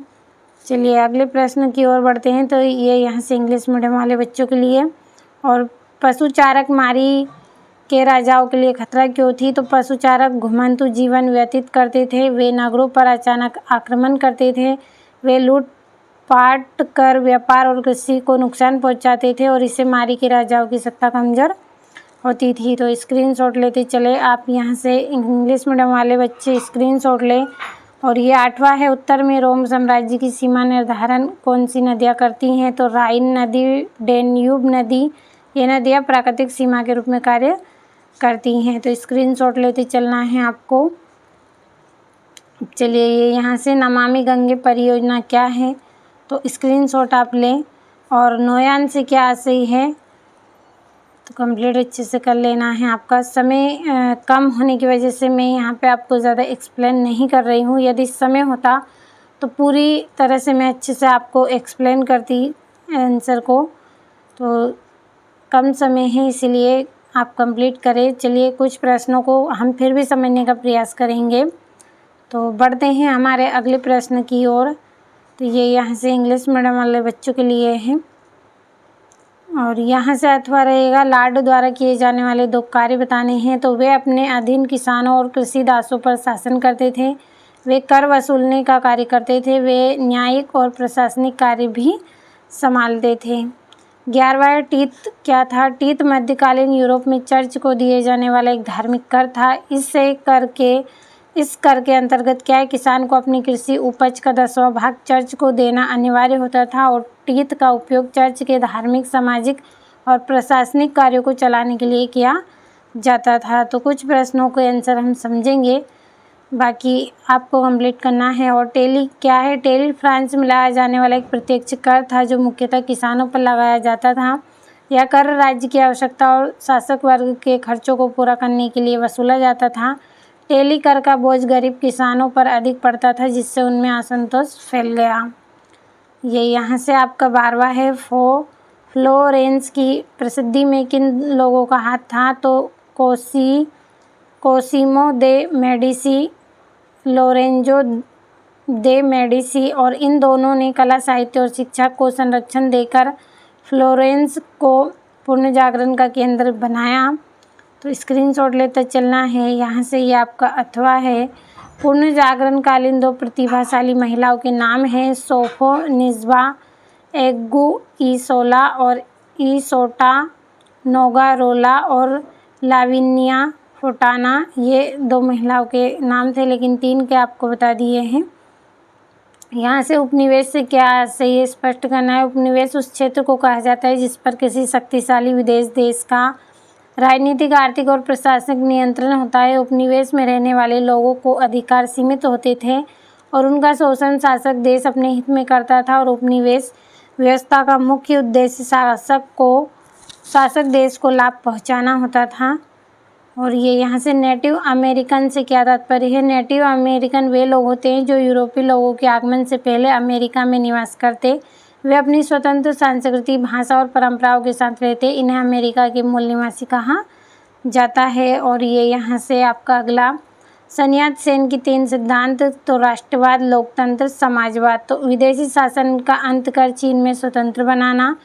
चलिए अगले प्रश्न की ओर बढ़ते हैं। तो ये यहाँ से इंग्लिश मीडियम वाले बच्चों के लिए। और पशुचारक मारी के राजाओं के लिए खतरा क्यों थी? तो पशुचारक घुमंतु जीवन व्यतीत करते थे, वे नगरों पर अचानक आक्रमण करते थे, वे लूटपाट कर व्यापार और कृषि को नुकसान पहुंचाते थे और इससे मारी के राजाओं की सत्ता कमजोर होती थी। तो स्क्रीनशॉट लेते चले आप। यहाँ से इंग्लिश मीडियम वाले बच्चे स्क्रीनशॉट लें। और ये 8वां है, उत्तर में रोम साम्राज्य की सीमा निर्धारण कौन सी नदियाँ करती हैं? तो राइन नदी, डेन्यूब नदी, ये नदियाँ प्राकृतिक सीमा के रूप में कार्य करती हैं। तो स्क्रीनशॉट लेते चलना है आपको। चलिए ये यहाँ से नमामि गंगे परियोजना क्या है? तो स्क्रीनशॉट आप लें। और नौयान से क्या आशय है? तो कंप्लीट अच्छे से कर लेना है। आपका समय कम होने की वजह से मैं यहाँ पे आपको ज़्यादा एक्सप्लेन नहीं कर रही हूँ। यदि समय होता तो पूरी तरह से मैं अच्छे से आपको एक्सप्लेन करती आंसर को। तो कम समय है इसीलिए आप कंप्लीट करें। चलिए कुछ प्रश्नों को हम फिर भी समझने का प्रयास करेंगे। तो बढ़ते हैं हमारे अगले प्रश्न की ओर। तो ये यहाँ से इंग्लिश मीडियम वाले बच्चों के लिए है। और यहाँ से अथवा रहेगा, लॉर्ड द्वारा किए जाने वाले 2 कार्य बताने हैं। तो वे अपने अधीन किसानों और कृषि दासों पर शासन करते थे, वे कर वसूलने का कार्य करते थे, वे न्यायिक और प्रशासनिक कार्य भी संभालते थे। 11वां टीत क्या था? टीत मध्यकालीन यूरोप में चर्च को दिए जाने वाला एक धार्मिक कर था। इस कर के अंतर्गत क्या है, किसान को अपनी कृषि उपज का 10वां भाग चर्च को देना अनिवार्य होता था और टीत का उपयोग चर्च के धार्मिक, सामाजिक और प्रशासनिक कार्यों को चलाने के लिए किया जाता था। तो कुछ प्रश्नों के आंसर हम समझेंगे, बाकी आपको कंप्लीट करना है। और टेली क्या है? टेली फ्रांस में लगाया जाने वाला एक प्रत्यक्ष कर था जो मुख्यतः किसानों पर लगाया जाता था। यह कर राज्य की आवश्यकता और शासक वर्ग के खर्चों को पूरा करने के लिए वसूला जाता था। टेली कर का बोझ गरीब किसानों पर अधिक पड़ता था जिससे उनमें असंतोष फैल गया। ये यहाँ से आपका 12वां है, फ्लोरेंस की प्रसिद्धि में किन लोगों का हाथ था? तो कोसिमो दे मेडिसी, लोरेंजो दे मेडिसी, और इन दोनों ने कला, साहित्य और शिक्षा को संरक्षण देकर फ्लोरेंस को पुनर्जागरण का केंद्र बनाया। तो स्क्रीनशॉट लेकर चलना है। यहाँ से ये आपका अथवा है। पुनर्जागरण कालीन 2 प्रतिभाशाली महिलाओं के नाम हैं, सोफोनिज्बा एगुइसोला और ईसोटा नोगारोला और लाविनिया फोंटाना। ये 2 महिलाओं के नाम थे, लेकिन 3 के आपको बता दिए हैं। यहाँ से उपनिवेश से क्या सही स्पष्ट करना है? उपनिवेश उस क्षेत्र को कहा जाता है जिस पर किसी शक्तिशाली विदेश देश का राजनीतिक, आर्थिक और प्रशासनिक नियंत्रण होता है। उपनिवेश में रहने वाले लोगों को अधिकार सीमित होते थे और उनका शोषण शासक देश अपने हित में करता था। और उपनिवेश व्यवस्था का मुख्य उद्देश्य शासक देश को लाभ पहुंचाना होता था। और ये यहाँ से नेटिव अमेरिकन से क्या तात्पर्य है? नेटिव अमेरिकन वे लोग होते हैं जो यूरोपीय लोगों के आगमन से पहले अमेरिका में निवास करते, वे अपनी स्वतंत्र संस्कृति, भाषा और परंपराओं के साथ रहते, इन्हें अमेरिका के मूल निवासी कहा जाता है। और ये यहाँ से आपका अगला, सन्यात सेन की 3 सिद्धांत। तो राष्ट्रवाद, लोकतंत्र, समाजवाद। तो विदेशी शासन का अंत कर चीन में स्वतंत्र बनाना।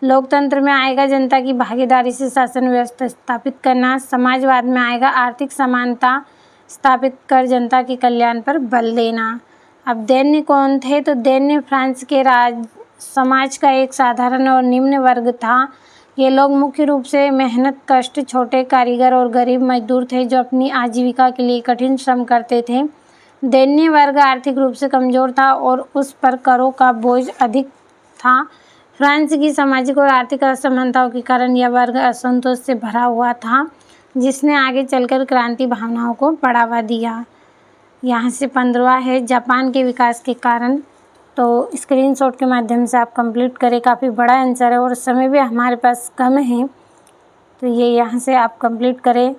लोकतंत्र में आएगा जनता की भागीदारी से शासन व्यवस्था स्थापित करना। समाजवाद में आएगा आर्थिक समानता स्थापित कर जनता के कल्याण पर बल देना। अब दैन्य कौन थे? तो दैन्य फ्रांस के समाज का एक साधारण और निम्न वर्ग था। ये लोग मुख्य रूप से मेहनत कष्ट, छोटे कारीगर और गरीब मजदूर थे जो अपनी आजीविका के लिए कठिन श्रम करते थे। दैन्य वर्ग आर्थिक रूप से कमजोर था और उस पर करों का बोझ अधिक था। फ्रांस की सामाजिक और आर्थिक असमानताओं के कारण यह वर्ग असंतोष से भरा हुआ था, जिसने आगे चलकर क्रांति भावनाओं को बढ़ावा दिया। यहाँ से 15वां है, जापान के विकास के कारण। तो स्क्रीनशॉट के माध्यम से आप कंप्लीट करें। काफ़ी बड़ा आंसर है और समय भी हमारे पास कम है, तो ये यहाँ से आप कंप्लीट करें।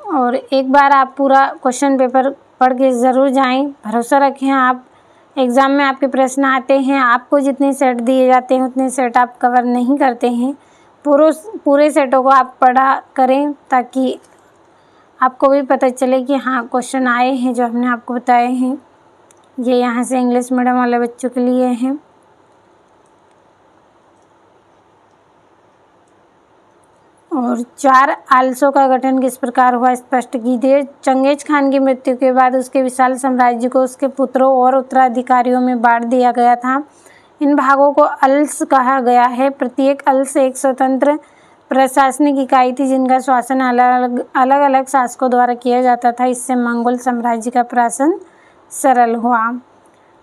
और एक बार आप पूरा क्वेश्चन पेपर पढ़ के ज़रूर जाएं। भरोसा रखें, आप एग्ज़ाम में आपके प्रश्न आते हैं, आपको जितने सेट दिए जाते हैं उतने सेट आप कवर नहीं करते हैं। पूरे सेटों को आप पढ़ा करें ताकि आपको भी पता चले कि हाँ क्वेश्चन आए हैं जो हमने आपको बताए हैं। ये यहाँ से इंग्लिश मीडियम वाले बच्चों के लिए हैं। और 4 आलसों का गठन किस प्रकार हुआ, स्पष्ट कीजिए। चंगेज खान की मृत्यु के बाद उसके विशाल साम्राज्य को उसके पुत्रों और उत्तराधिकारियों में बांट दिया गया था। इन भागों को अल्स कहा गया है। प्रत्येक अल्स एक स्वतंत्र प्रशासनिक इकाई थी जिनका शासन अलग अलग शासकों द्वारा किया जाता था। इससे मंगोल साम्राज्य का शासन सरल हुआ।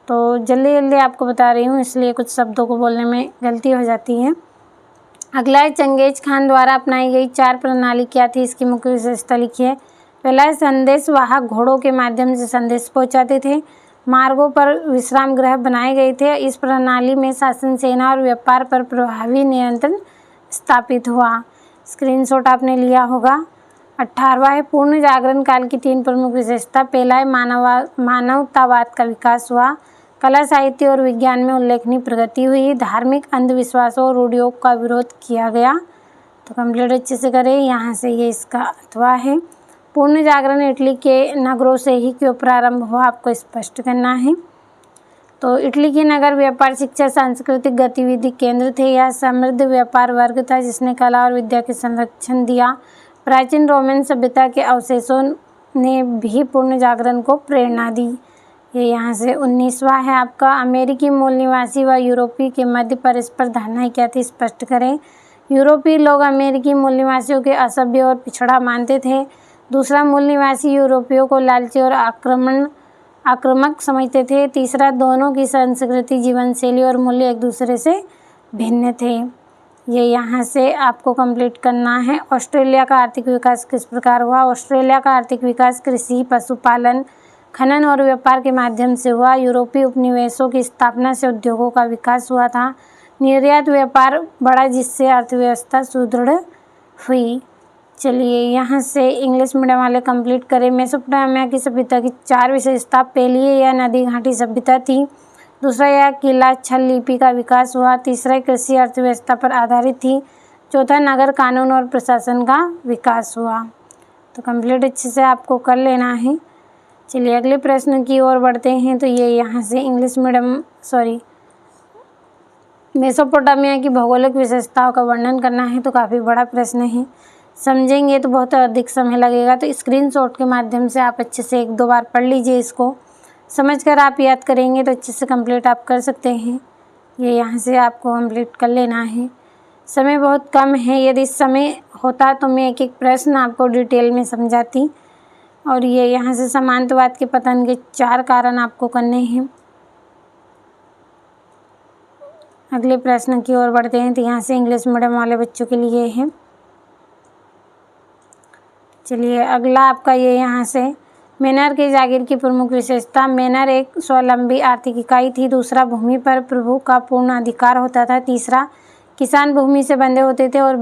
तो जल्दी जल्दी आपको बता रही हूँ, इसलिए कुछ शब्दों को बोलने में गलती हो जाती है। अगला है चंगेज खान द्वारा अपनाई गई 4 प्रणाली क्या थी, इसकी मुख्य विशेषता लिखिए। पहला है संदेश वाहक घोड़ों के माध्यम से संदेश पहुंचाते थे। मार्गों पर विश्राम गृह बनाए गए थे। इस प्रणाली में शासन, सेना और व्यापार पर प्रभावी नियंत्रण स्थापित हुआ। स्क्रीनशॉट आपने लिया होगा। 18वां है पूर्ण जागरण काल की 3 प्रमुख विशेषता। पहला है मानवतावाद का विकास हुआ। कला, साहित्य और विज्ञान में उल्लेखनीय प्रगति हुई। धार्मिक अंधविश्वासों और रूढ़ियों का विरोध किया गया। तो कंप्लीट अच्छे से करें। यहाँ से ये इसका अथवा है। पूर्ण जागरण इटली के नगरों से ही क्यों प्रारंभ हुआ, आपको स्पष्ट करना है। तो इटली के नगर व्यापार, शिक्षा, सांस्कृतिक गतिविधि केंद्र थे। यह समृद्ध व्यापार वर्ग था जिसने कला और विद्या के संरक्षण दिया। प्राचीन रोमन सभ्यता के अवशेषों ने भी पूर्ण जागरण को प्रेरणा दी। ये यहाँ से 19वां है आपका। अमेरिकी मूल निवासी व यूरोपीय के मध्य परस्पर धारणाएं क्या थी, स्पष्ट करें। यूरोपीय लोग अमेरिकी मूल निवासियों के असभ्य और पिछड़ा मानते थे। दूसरा, मूल निवासी यूरोपियों को लालची और आक्रामक समझते थे। तीसरा, दोनों की संस्कृति, जीवन शैली और मूल्य एक दूसरे से भिन्न थे। ये यहाँ से आपको कंप्लीट करना है। ऑस्ट्रेलिया का आर्थिक विकास किस प्रकार हुआ। ऑस्ट्रेलिया का आर्थिक विकास कृषि, पशुपालन, खनन और व्यापार के माध्यम से हुआ। यूरोपीय उपनिवेशों की स्थापना से उद्योगों का विकास हुआ था। निर्यात व्यापार बढ़ा जिससे अर्थव्यवस्था सुदृढ़ हुई। चलिए यहाँ से इंग्लिश मीडियम वाले कंप्लीट करें। मेसोपोटामिया की सभ्यता की 4 विशेषता। पहली, यह नदी घाटी सभ्यता थी। दूसरा, यह किला छल लिपि का विकास हुआ। तीसरा, कृषि अर्थव्यवस्था पर आधारित थी। चौथा, नगर कानून और प्रशासन का विकास हुआ। तो कंप्लीट अच्छे से आपको कर लेना है। चलिए अगले प्रश्न की ओर बढ़ते हैं। तो ये यहाँ से इंग्लिश मीडियम मेसोपोटामिया की भौगोलिक विशेषताओं का वर्णन करना है। तो काफ़ी बड़ा प्रश्न है, समझेंगे तो बहुत अधिक समय लगेगा। तो स्क्रीनशॉट के माध्यम से आप अच्छे से 1-2 बार पढ़ लीजिए। इसको समझकर आप याद करेंगे तो अच्छे से कंप्लीट आप कर सकते हैं। ये यहाँ से आपको कंप्लीट कर लेना है। समय बहुत कम है, यदि समय होता तो मैं एक एक प्रश्न आपको डिटेल में समझाती। और ये यहाँ से सामंतवाद के पतन के 4 कारण आपको करने हैं। अगले प्रश्न की ओर बढ़ते हैं। तो यहाँ से इंग्लिश मीडियम वाले बच्चों के लिए है। चलिए अगला आपका ये यहाँ से मैनर की जागीर की प्रमुख विशेषता। मैनर एक स्वावलंबी आर्थिक इकाई थी। दूसरा, भूमि पर प्रभु का पूर्ण अधिकार होता था। तीसरा, किसान भूमि से बंधे होते थे और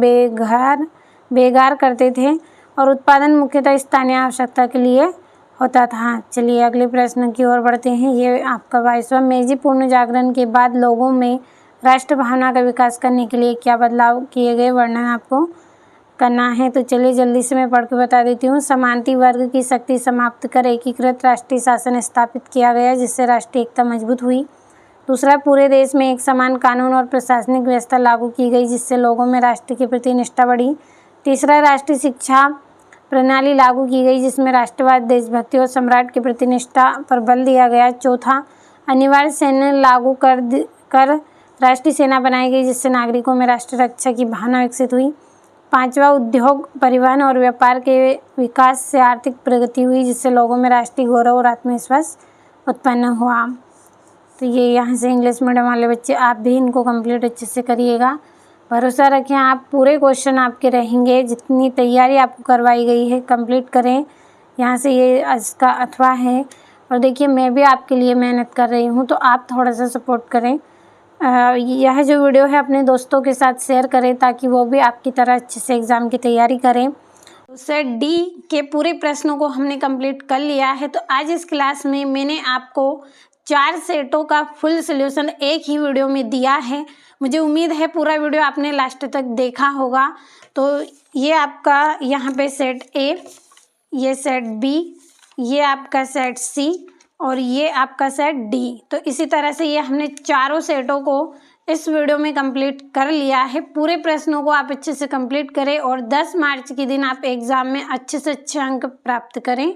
बेगार करते थे और उत्पादन मुख्यतः स्थानीय आवश्यकता के लिए होता था। चलिए अगले प्रश्न की ओर बढ़ते हैं। ये आपका 22वां, मेजी पूर्ण जागरण के बाद लोगों में राष्ट्र भावना का विकास करने के लिए क्या बदलाव किए गए, वर्णन आपको करना है। तो चलिए जल्दी से मैं पढ़ के बता देती हूँ। समांती वर्ग की शक्ति समाप्त कर एकीकृत राष्ट्रीय शासन स्थापित किया गया जिससे राष्ट्रीय एकता मजबूत हुई। दूसरा, पूरे देश में एक समान कानून और प्रशासनिक व्यवस्था लागू की गई जिससे लोगों में राष्ट्र के प्रति निष्ठा बढ़ी। तीसरा, राष्ट्रीय शिक्षा प्रणाली लागू की गई जिसमें राष्ट्रवाद, देशभक्ति और सम्राट के प्रति निष्ठा पर बल दिया गया। चौथा, अनिवार्य सैन्य लागू कर राष्ट्रीय सेना बनाई गई जिससे नागरिकों में राष्ट्र रक्षा की भावना विकसित हुई। 5वां, उद्योग, परिवहन और व्यापार के विकास से आर्थिक प्रगति हुई जिससे लोगों में राष्ट्रीय गौरव और आत्मविश्वास उत्पन्न हुआ। तो ये यहाँ से इंग्लिश मीडियम वाले बच्चे आप भी इनको कंप्लीट अच्छे से करिएगा। भरोसा रखें, आप पूरे क्वेश्चन आपके रहेंगे। जितनी तैयारी आपको करवाई गई है कंप्लीट करें। यहाँ से ये इसका अथवा है। और देखिए मैं भी आपके लिए मेहनत कर रही हूँ, तो आप थोड़ा सा सपोर्ट करें। यह जो वीडियो है अपने दोस्तों के साथ शेयर करें ताकि वो भी आपकी तरह अच्छे से एग्ज़ाम की तैयारी करें। सेट डी के पूरे प्रश्नों को हमने कंप्लीट कर लिया है। तो आज इस क्लास में मैंने आपको 4 सेटों का फुल सॉल्यूशन एक ही वीडियो में दिया है। मुझे उम्मीद है पूरा वीडियो आपने लास्ट तक देखा होगा। तो ये आपका यहाँ पे सेट ए, ये सेट बी, ये आपका सेट सी और ये आपका सेट डी। तो इसी तरह से ये हमने चारों सेटों को इस वीडियो में कंप्लीट कर लिया है। पूरे प्रश्नों को आप अच्छे से कंप्लीट करें और 10 मार्च के दिन आप एग्ज़ाम में अच्छे से अच्छे अंक प्राप्त करें।